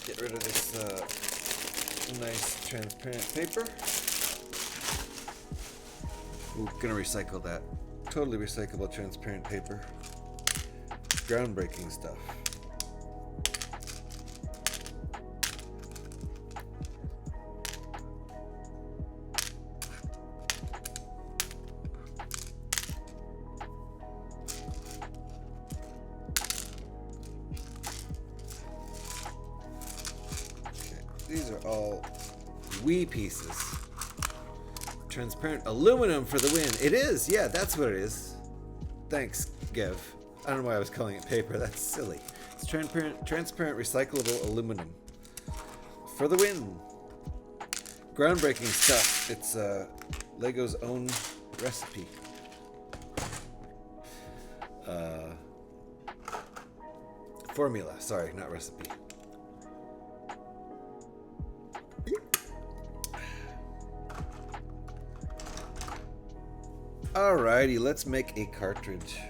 Get rid of this nice transparent paper. Ooh, gonna recycle that. Totally recyclable transparent paper. Groundbreaking stuff. These are all wee pieces. Transparent aluminum for the win. It is, yeah, that's what it is. Thanks, Gev. I don't know why I was calling it paper. That's silly. It's transparent recyclable aluminum for the win. Groundbreaking stuff. It's Lego's own recipe. Formula. Sorry, not recipe. Alrighty, let's make a cartridge.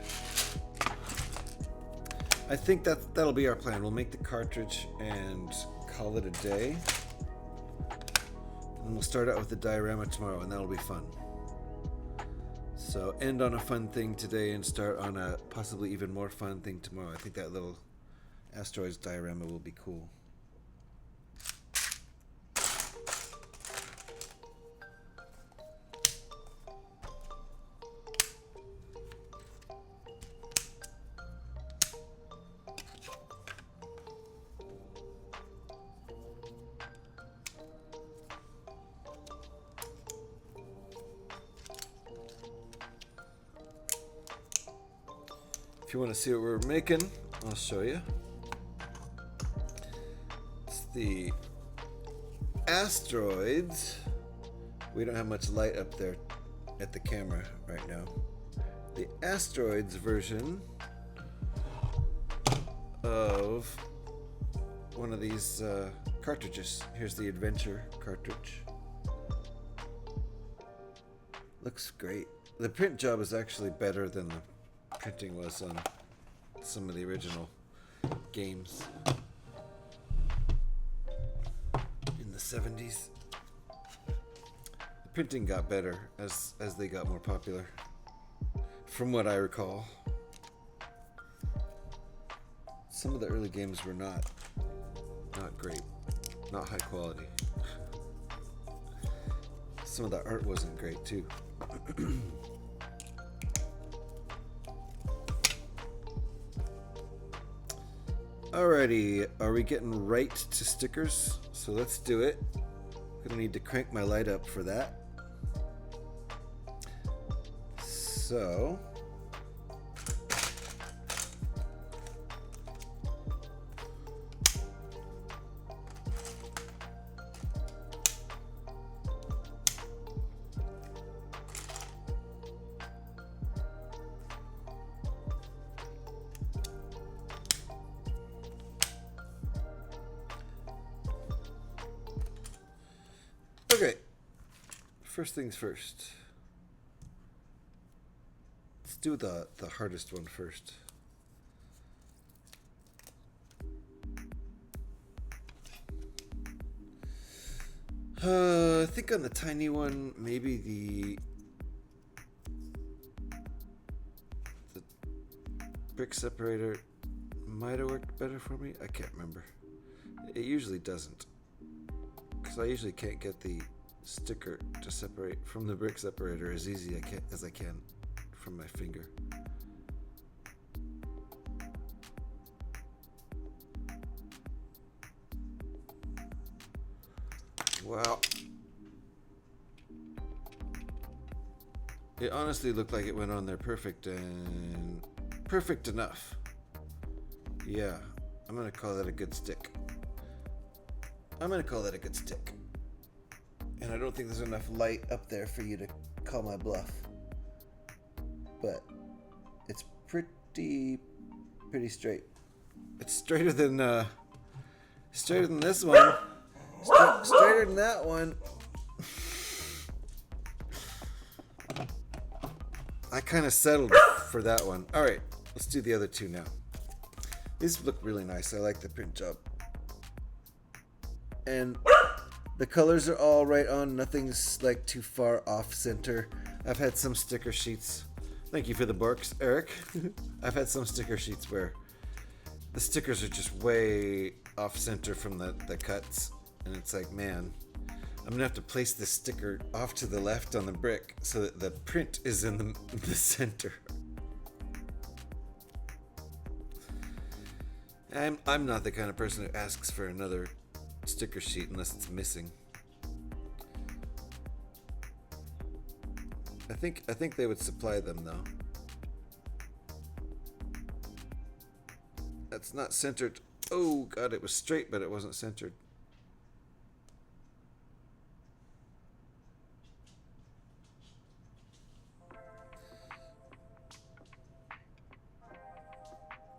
I think that'll be our plan. We'll make the cartridge and call it a day. And we'll start out with the diorama tomorrow, and that'll be fun. So end on a fun thing today and start on a possibly even more fun thing tomorrow. I think that little asteroids diorama will be cool. If you want to see what we're making, I'll show you. It's the asteroids. We don't have much light up there at the camera right now. The asteroids version of one of these cartridges. Here's the adventure cartridge. Looks great. The print job is actually better than the printing was on some of the original games in the 70s. The printing got better as they got more popular, from what I recall. Some of the early games were not great, not high quality. Some of the art wasn't great too. Alrighty, are we getting right to stickers? So let's do it. I'm gonna need to crank my light up for that. So okay, first things first. Let's do the hardest one first. I think on the tiny one, maybe the brick separator might have worked better for me. I can't remember. It usually doesn't, because I usually can't get the sticker to separate from the brick separator as easy as I can from my finger. Wow. It honestly looked like it went on there perfect and perfect enough. Yeah, I'm gonna call that a good stick. I'm gonna call that a good stick. And I don't think there's enough light up there for you to call my bluff. But it's pretty straight. It's straighter than this one. Straighter than that one. I kind of settled for that one. All right, let's do the other two now. These look really nice. I like the print job. And the colors are all right on. Nothing's like too far off center. I've had some sticker sheets. Thank you for the barks, Eric. I've had some sticker sheets where the stickers are just way off center from the cuts. And it's like, man, I'm gonna have to place this sticker off to the left on the brick so that the print is in the center. I'm not the kind of person who asks for another sticker sheet unless it's missing. I think they would supply them though. That's not centered. Oh god, it was straight but it wasn't centered.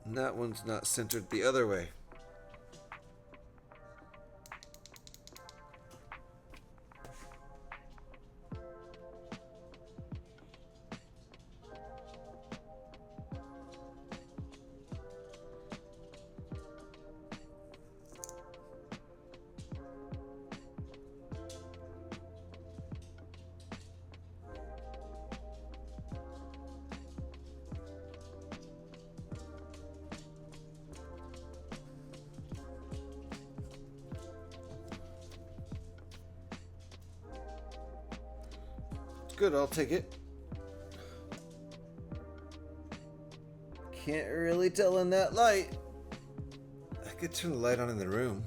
And that one's not centered the other way. Good, I'll take it. Can't really tell in that light. I could turn the light on in the room.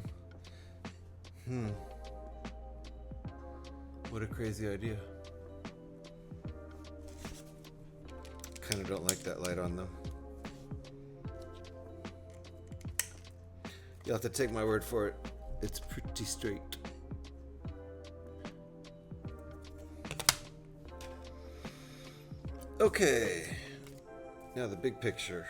What a crazy idea. Kind of don't like that light on though. You'll have to take my word for it. It's pretty straight. Okay, now the big picture.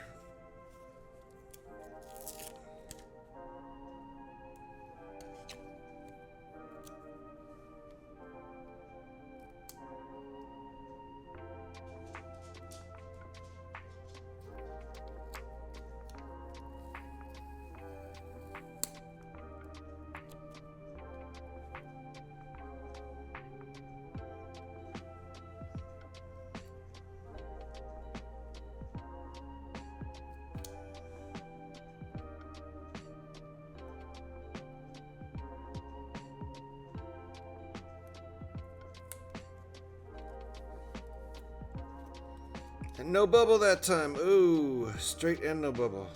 And no bubble that time. Ooh, straight and no bubble.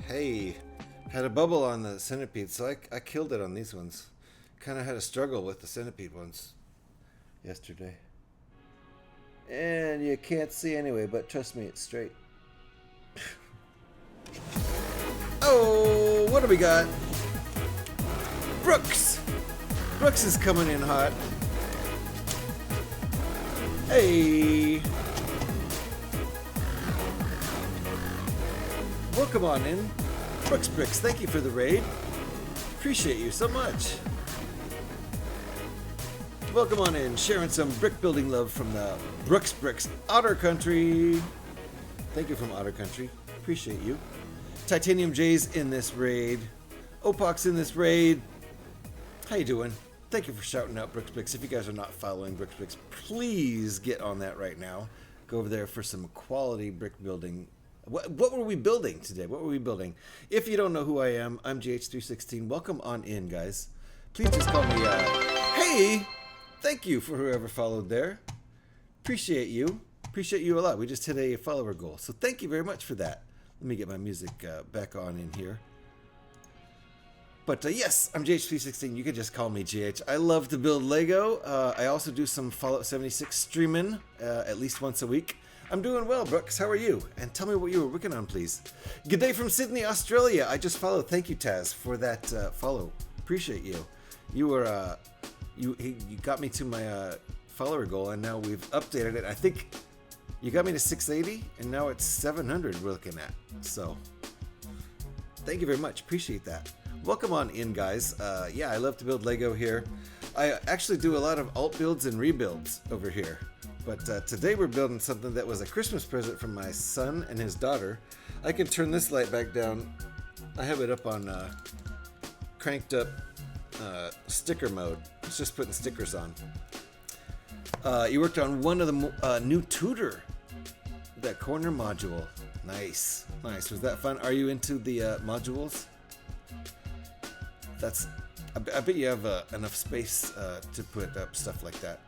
Hey, had a bubble on the centipede, so I killed it on these ones. Kind of had a struggle with the centipede ones yesterday. And you can't see anyway, but trust me, it's straight. Oh, what do we got? Brooks! Brooks is coming in hot. Hey! Welcome on in. Brooks Bricks, thank you for the raid. Appreciate you so much. Welcome on in, sharing some brick building love from the Brooks Bricks Otter Country. Thank you from Otter Country. Appreciate you. Titanium J's in this raid. Opoc's in this raid. How you doing? Thank you for shouting out Brooks Bricks. If you guys are not following Brooks Bricks, please get on that right now. Go over there for some quality brick building. What were we building today? What were we building? If you don't know who I am, I'm GH316. Welcome on in, guys. Please just call me, hey! Thank you for whoever followed there. Appreciate you. Appreciate you a lot. We just hit a follower goal. So thank you very much for that. Let me get my music back on in here. But yes, I'm GHP16. You can just call me GH. I love to build Lego. I also do some Fallout 76 streaming at least once a week. I'm doing well, Brooks. How are you? And tell me what you were working on, please. Good day from Sydney, Australia. I just followed. Thank you, Taz, for that follow. Appreciate you. You were you got me to my follower goal, and now we've updated it. I think you got me to 680, and now it's 700 we're looking at. So thank you very much. Appreciate that. Welcome on in, guys. Yeah, I love to build Lego here. I actually do a lot of alt builds and rebuilds over here. But today we're building something that was a Christmas present from my son and his daughter. I can turn this light back down. I have it up on cranked up sticker mode. It's just putting stickers on. You worked on one of the new tutor, that corner module. Nice, nice. Was that fun? Are you into the modules? I bet you have enough space to put up stuff like that.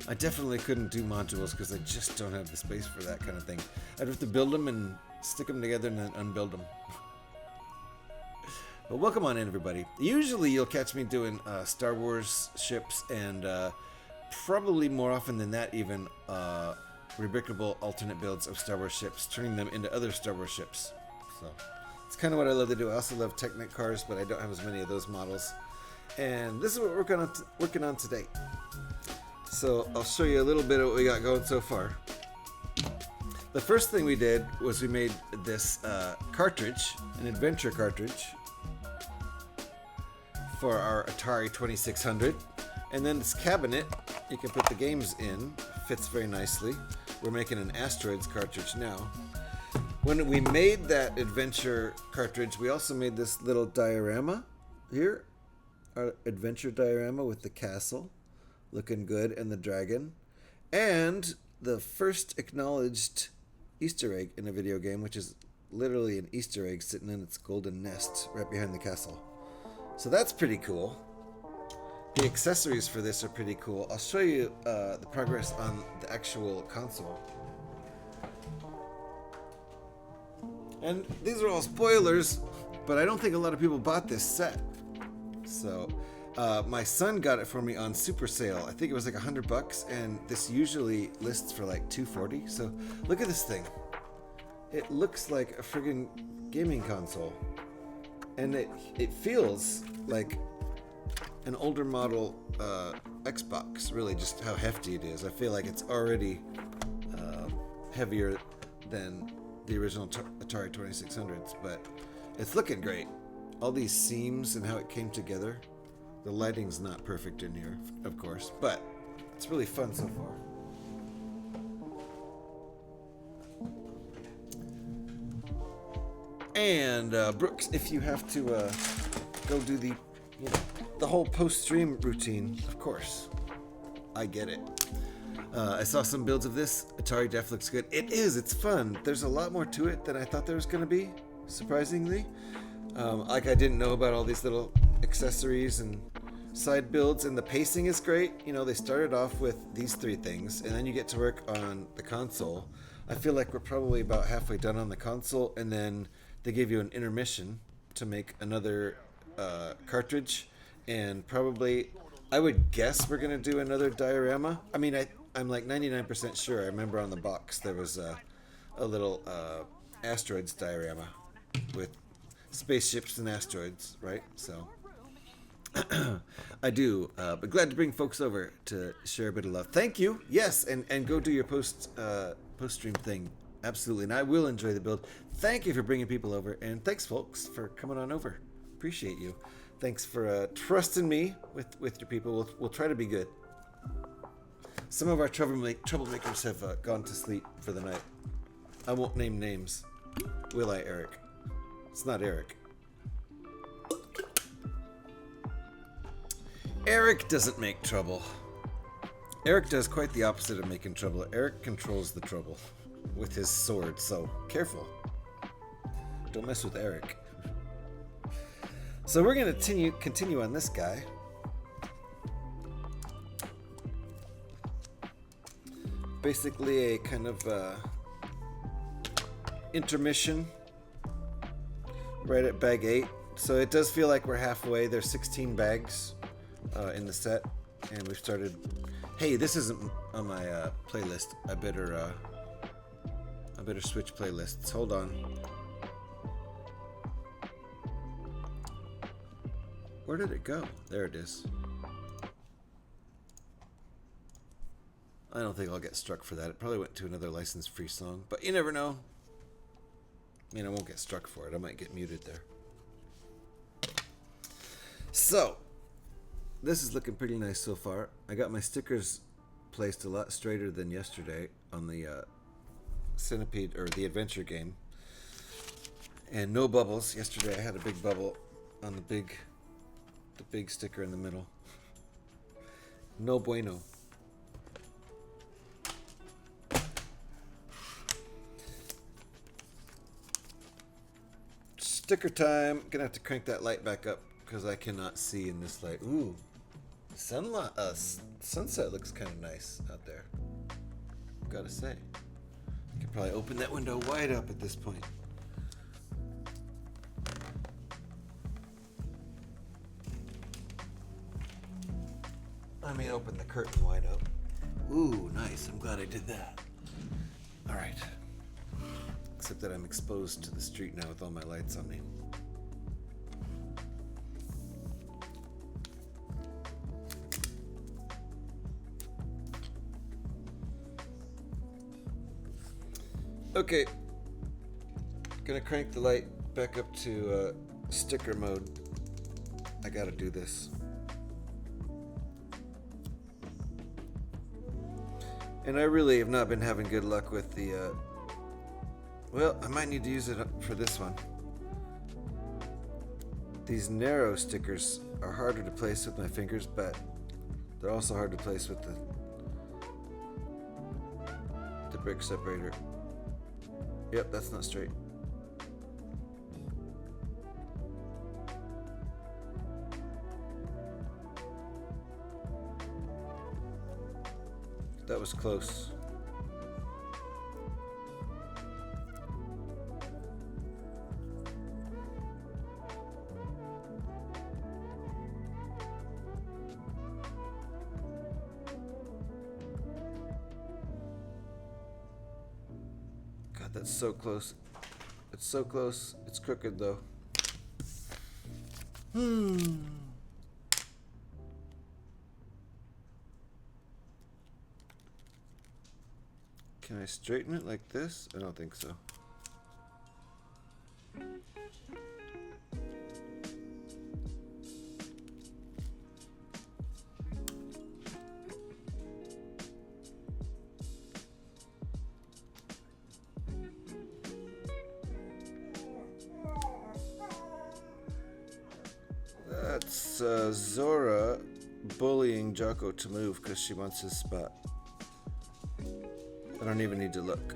I definitely couldn't do modules because I just don't have the space for that kind of thing. I'd have to build them and stick them together and then unbuild them. But welcome on in, everybody. Usually you'll catch me doing Star Wars ships and probably more often than that even rebrickable alternate builds of Star Wars ships, turning them into other Star Wars ships. So it's kind of what I love to do. I also love Technic cars, but I don't have as many of those models. And this is what we're working on today. So I'll show you a little bit of what we got going so far. The first thing we did was we made this cartridge, an adventure cartridge for our Atari 2600. And then this cabinet, you can put the games in, fits very nicely. We're making an Asteroids cartridge now. When we made that adventure cartridge, we also made this little diorama here. Our adventure diorama with the castle looking good and the dragon. And the first acknowledged Easter egg in a video game, which is literally an Easter egg sitting in its golden nest right behind the castle. So that's pretty cool. The accessories for this are pretty cool. I'll show you the progress on the actual console. And these are all spoilers, but I don't think a lot of people bought this set. So my son got it for me on super sale. I think it was like $100, and this usually lists for like $240. So look at this thing. It looks like a friggin' gaming console, and it feels like an older model Xbox. Really, just how hefty it is. I feel like it's already heavier than the original Atari 2600s, but it's looking great. All these seams and how it came together. The lighting's not perfect in here, of course, but it's really fun so far. And Brooks, if you have to go do the whole post-stream routine, of course, I get it. I saw some builds of this. Atari Def looks good. It is. It's fun. There's a lot more to it than I thought there was going to be, surprisingly. Like I didn't know about all these little accessories and side builds, and the pacing is great. You know, they started off with these three things, and then you get to work on the console. I feel like we're probably about halfway done on the console, and then they gave you an intermission to make another cartridge, and probably, I would guess we're going to do another diorama. I mean, I'm like 99% sure. I remember on the box there was a little asteroids diorama with spaceships and asteroids, right? So I do, but glad to bring folks over to share a bit of love. Thank you. Yes, and go do your post stream thing. Absolutely, and I will enjoy the build. Thank you for bringing people over, and thanks, folks, for coming on over. Appreciate you. Thanks for trusting me with your people. We'll try to be good. Some of our troublemakers have gone to sleep for the night. I won't name names. Will I, Eric? It's not Eric. Eric doesn't make trouble. Eric does quite the opposite of making trouble. Eric controls the trouble with his sword, so careful. Don't mess with Eric. So we're going to continue on this guy. Basically a kind of intermission right at bag 8, So it does feel like we're halfway. There's 16 bags in the set, and we've started. Hey, this isn't on my playlist. I better switch playlists. Hold on. Where did it go? There it is. I don't think I'll get struck for that. It probably went to another license-free song, but you never know. I mean, I won't get struck for it. I might get muted there. So, this is looking pretty nice so far. I got my stickers placed a lot straighter than yesterday on the Centipede, or the adventure game. And no bubbles. Yesterday I had a big bubble on the big sticker in the middle. No bueno. Sticker time. Gonna have to crank that light back up because I cannot see in this light. Ooh, sunset looks kind of nice out there. Gotta say, I could probably open that window wide up at this point. I mean, open the curtain wide up. Ooh, nice. I'm glad I did that. All right. Except that I'm exposed to the street now with all my lights on me. Okay. Gonna crank the light back up to sticker mode. I gotta do this. And I really have not been having good luck with the, well, I might need to use it for this one. These narrow stickers are harder to place with my fingers, but they're also hard to place with the brick separator. Yep, that's not straight. That was close. God, that's so close. It's so close. It's crooked though. Can I straighten it like this? I don't think so. That's Zora bullying Jocko to move because she wants his spot. I don't even need to look.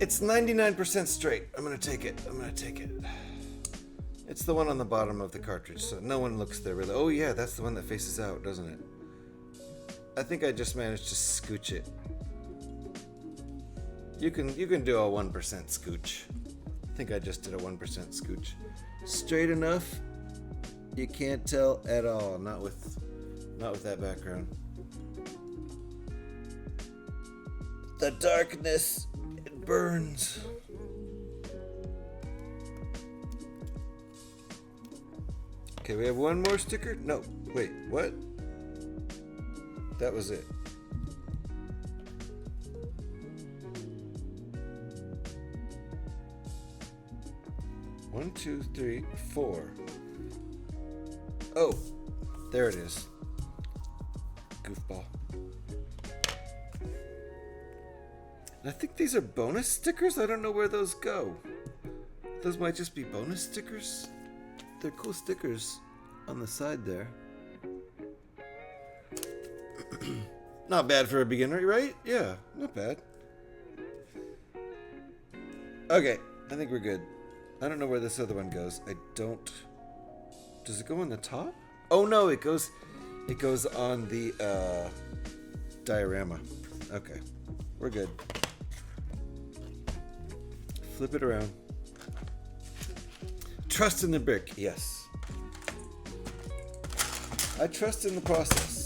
It's 99% straight. I'm gonna take it. It's the one on the bottom of the cartridge, so no one looks there really. Oh yeah, that's the one that faces out, doesn't it? I think I just managed to scooch it. You can do a 1% scooch. I think I just did a 1% scooch. Straight enough. You can't tell at all. Not with that background. The darkness, it burns. Okay, we have one more sticker? No, wait, what? That was it. One, two, three, four. Oh, there it is. Goofball. And I think these are bonus stickers. I don't know where those go. Those might just be bonus stickers. They're cool stickers on the side there. Not bad for a beginner, right? Yeah, not bad. Okay, I think we're good. I don't know where this other one goes. I don't... Does it go on the top? Oh no, it goes on the diorama. Okay, we're good. Flip it around. Trust in the brick, yes. I trust in the process.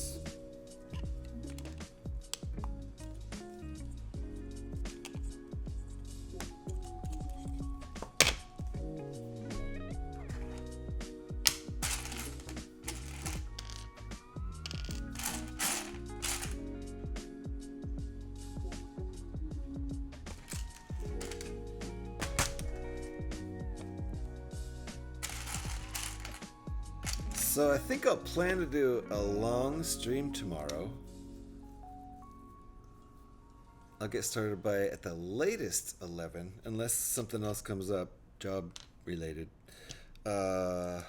So I think I'll plan to do a long stream tomorrow. I'll get started by at the latest 11, unless something else comes up, job related. And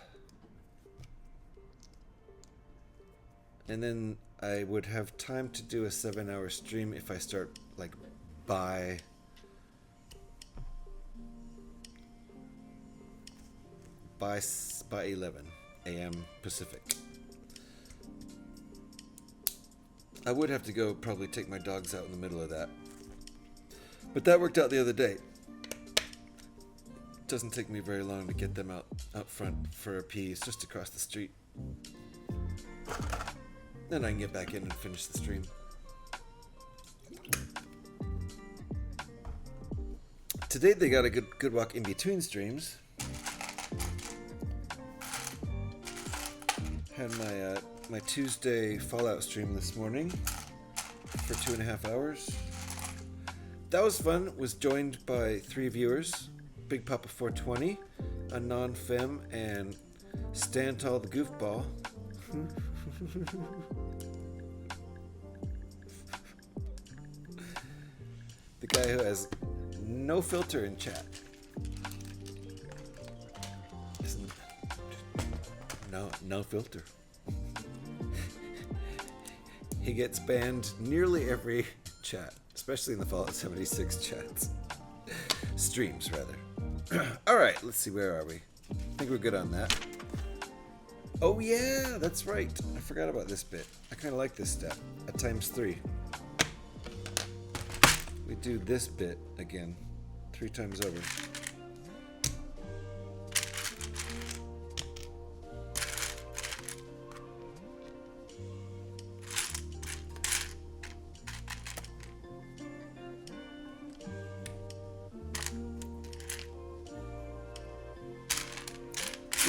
then I would have time to do a 7-hour stream if I start like by 11 a.m. Pacific. I would have to go probably take my dogs out in the middle of that. But that worked out the other day. It doesn't take me very long to get them out front for a pee. It's just across the street. Then I can get back in and finish the stream. Today they got a good walk in between streams. Had my Tuesday Fallout stream this morning for 2.5 hours. That was fun. Was joined by 3 viewers: Big Papa 420, a non-fem, and Stantall the Goofball. The guy who has no filter in chat. No filter. He gets banned nearly every chat, especially in the Fallout 76 chats. Streams, rather. Alright, let's see, where are we? I think we're good on that. Oh yeah, that's right. I forgot about this bit. I kind of like this step. At ×3. We do this bit again. 3 times over.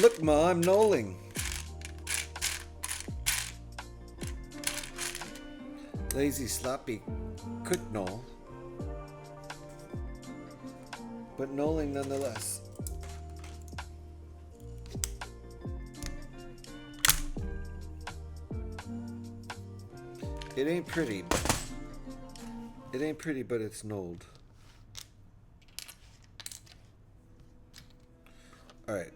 Look, Ma, I'm knolling. Lazy, sloppy, quick knoll. But knolling nonetheless. It ain't pretty. It ain't pretty, but it's knolled. Alright.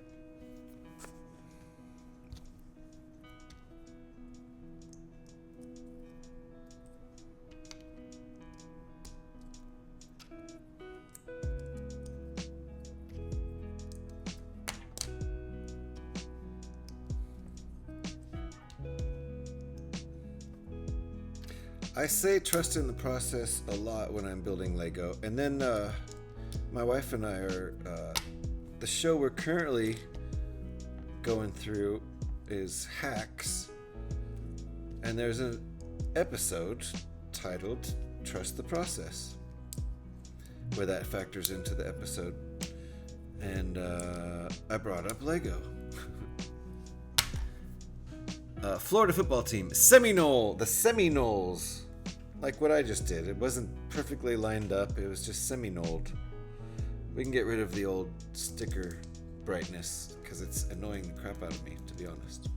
I say trust in the process a lot when I'm building Lego. And then my wife and I are, the show we're currently going through is Hacks. And there's an episode titled Trust the Process, where that factors into the episode. And I brought up Lego. Florida football team, Seminole, the Seminoles. Like what I just did. It wasn't perfectly lined up. It was just semi-nolled. We can get rid of the old sticker brightness because it's annoying the crap out of me, to be honest.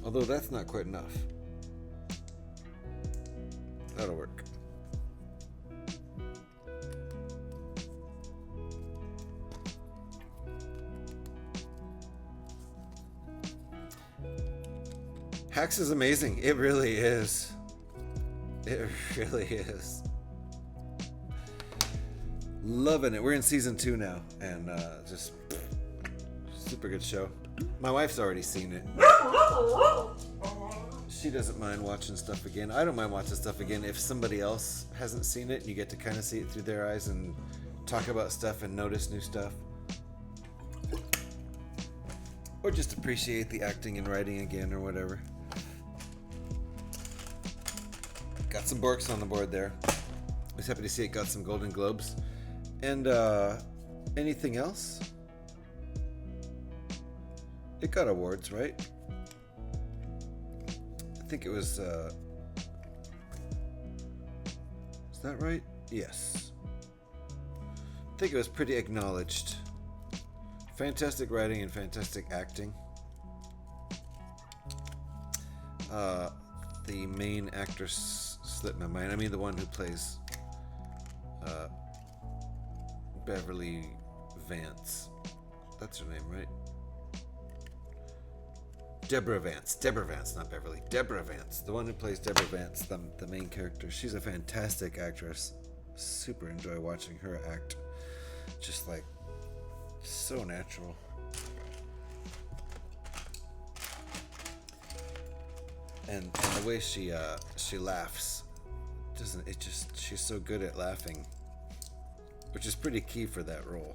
Although that's not quite enough. That'll work. Hacks is amazing. It really is. It really is. Loving it. We're in season 2 now, and just super good show. My wife's already seen it. She doesn't mind watching stuff again. I don't mind watching stuff again if somebody else hasn't seen it. You get to kind of see it through their eyes and talk about stuff and notice new stuff. Or just appreciate the acting and writing again or whatever. Got some Borks on the board there. I was happy to see it got some Golden Globes. And anything else? It got awards, right? I think it was, is that right? Yes. I think it was pretty acknowledged. Fantastic writing and fantastic acting. The main actress slipped my mind. I mean, the one who plays Beverly Vance. That's her name, right? Deborah Vance, not Beverly. Deborah Vance, the one who plays Deborah Vance, the main character. She's a fantastic actress. Super enjoy watching her act. Just like so natural. And the way she laughs, doesn't it just? She's so good at laughing, which is pretty key for that role.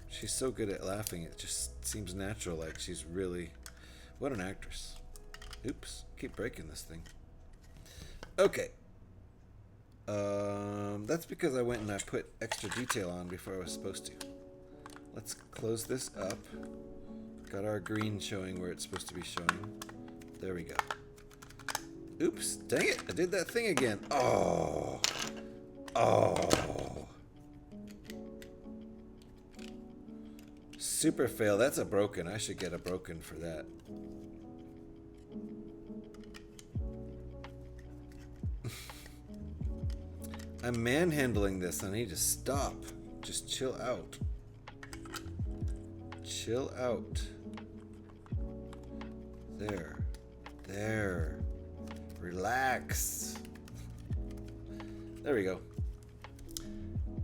She's so good at laughing; it just seems natural. Like she's really. What an actress. Oops, keep breaking this thing. Okay. That's because I went and I put extra detail on before I was supposed to. Let's close this up. Got our green showing where it's supposed to be showing. There we go. Oops, dang it, I did that thing again. Oh. Super fail, that's a broken. I should get a broken for that. I'm manhandling this. I need to stop. Just chill out. Chill out. There. Relax. There we go.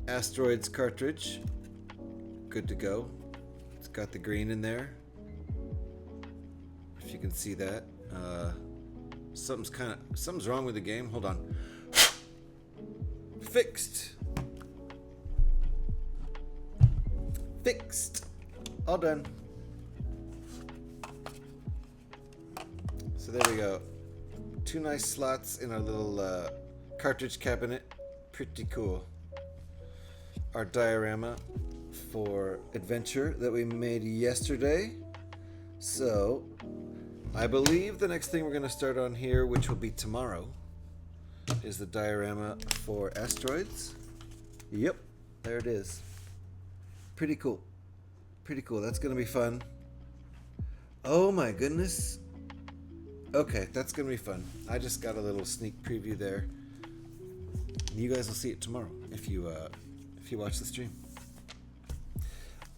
Asteroids cartridge. Good to go. It's got the green in there. If you can see that. Something's wrong with the game. Hold on. Fixed. All done. So there we go. 2 nice slots in our little cartridge cabinet. Pretty cool. Our diorama for adventure that we made yesterday. So I believe the next thing we're going to start on here, which will be tomorrow, is the diorama for asteroids. Yep, there it is. Pretty cool. That's going to be fun. Oh my goodness. Okay, that's going to be fun. I just got a little sneak preview there. You guys will see it tomorrow if you watch the stream.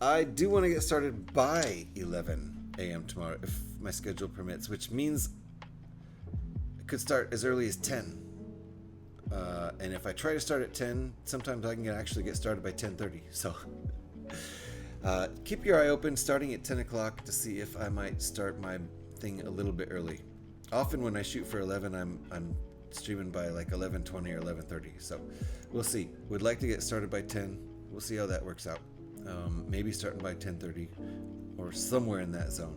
I do want to get started by 11 a.m. tomorrow if my schedule permits, which means it could start as early as 10. And if I try to start at 10, sometimes I can actually get started by 10:30. So keep your eye open starting at 10 o'clock to see if I might start my thing a little bit early. Often when I shoot for 11, I'm streaming by like 11:20 or 11:30. So we'll see. Would like to get started by 10. We'll see how that works out. Maybe starting by 10:30 or somewhere in that zone.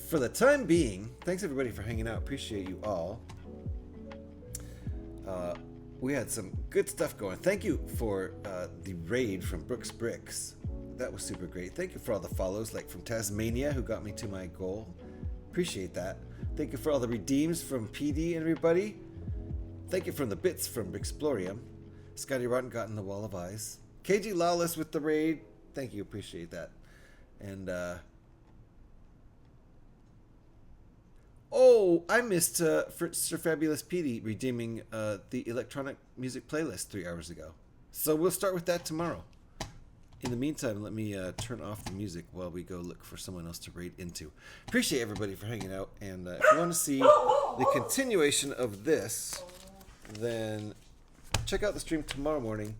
For the time being, thanks everybody for hanging out. Appreciate you all. We had some good stuff going. Thank you for the raid from Brooks Bricks. That was super great. Thank you for all the follows, like from Tasmania, who got me to my goal. Appreciate that. Thank you for all the redeems from PD and everybody. Thank you from the bits from Brixplorium. Scotty Rotten got in the wall of eyes. KG Lawless with the raid. Thank you. Appreciate that. And oh, I missed Sir Fabulous PD redeeming the electronic music playlist 3 hours ago. So we'll start with that tomorrow. In the meantime, let me turn off the music while we go look for someone else to raid into. Appreciate everybody for hanging out. And if you want to see the continuation of this, then check out the stream tomorrow morning.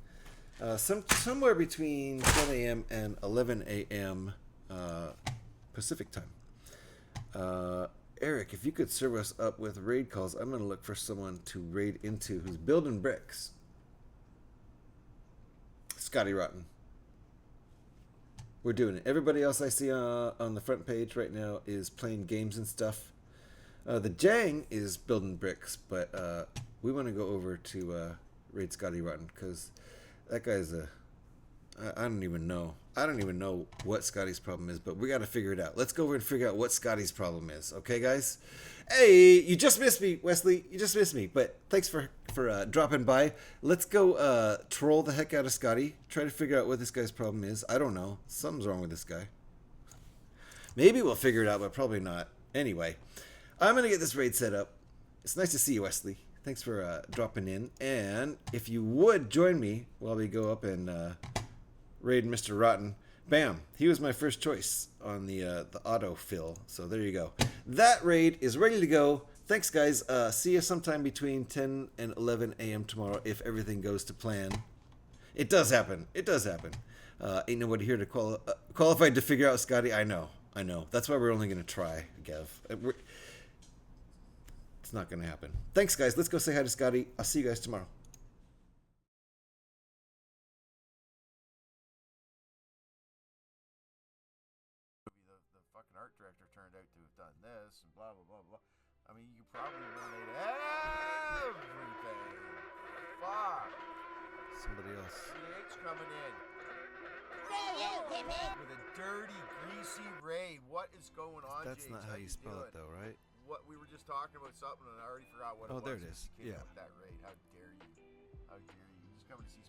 Somewhere between 10 a.m. and 11 a.m. Pacific time. Eric, if you could serve us up with raid calls, I'm going to look for someone to raid into who's building bricks. Scotty Rotten. We're doing it. Everybody else I see on the front page right now is playing games and stuff. The Jang is building bricks, but we want to go over to raid Scotty Rotten because that guy's I don't even know. I don't even know what Scotty's problem is, but we got to figure it out. Let's go over and figure out what Scotty's problem is. Okay, guys? Hey, you just missed me, Wesley. You just missed me. But thanks for dropping by. Let's go troll the heck out of Scotty. Try to figure out what this guy's problem is. I don't know. Something's wrong with this guy. Maybe we'll figure it out, but probably not. Anyway, I'm going to get this raid set up. It's nice to see you, Wesley. Thanks for dropping in. And if you would join me while we go up and raid Mr. Rotten. Bam! He was my first choice on the autofill. So there you go. That raid is ready to go. Thanks, guys. See you sometime between 10 and 11 a.m. tomorrow if everything goes to plan. It does happen. It does happen. Ain't nobody here to qualified to figure out Scotty. I know. That's why we're only going to try, Gev. It's not going to happen. Thanks, guys. Let's go say hi to Scotty. I'll see you guys tomorrow. The fucking art director turned out to have done this and blah blah blah blah. I mean, you probably eliminate everything. Fuck. Somebody else. CH coming in with a dirty, greasy raid. What is going on? That's James? not how you spell it, though, right? What we were just talking about something, and I already forgot what it was. Oh, there it is. Came Yeah. up with that raid. How dare you? How dare you? Just coming to see.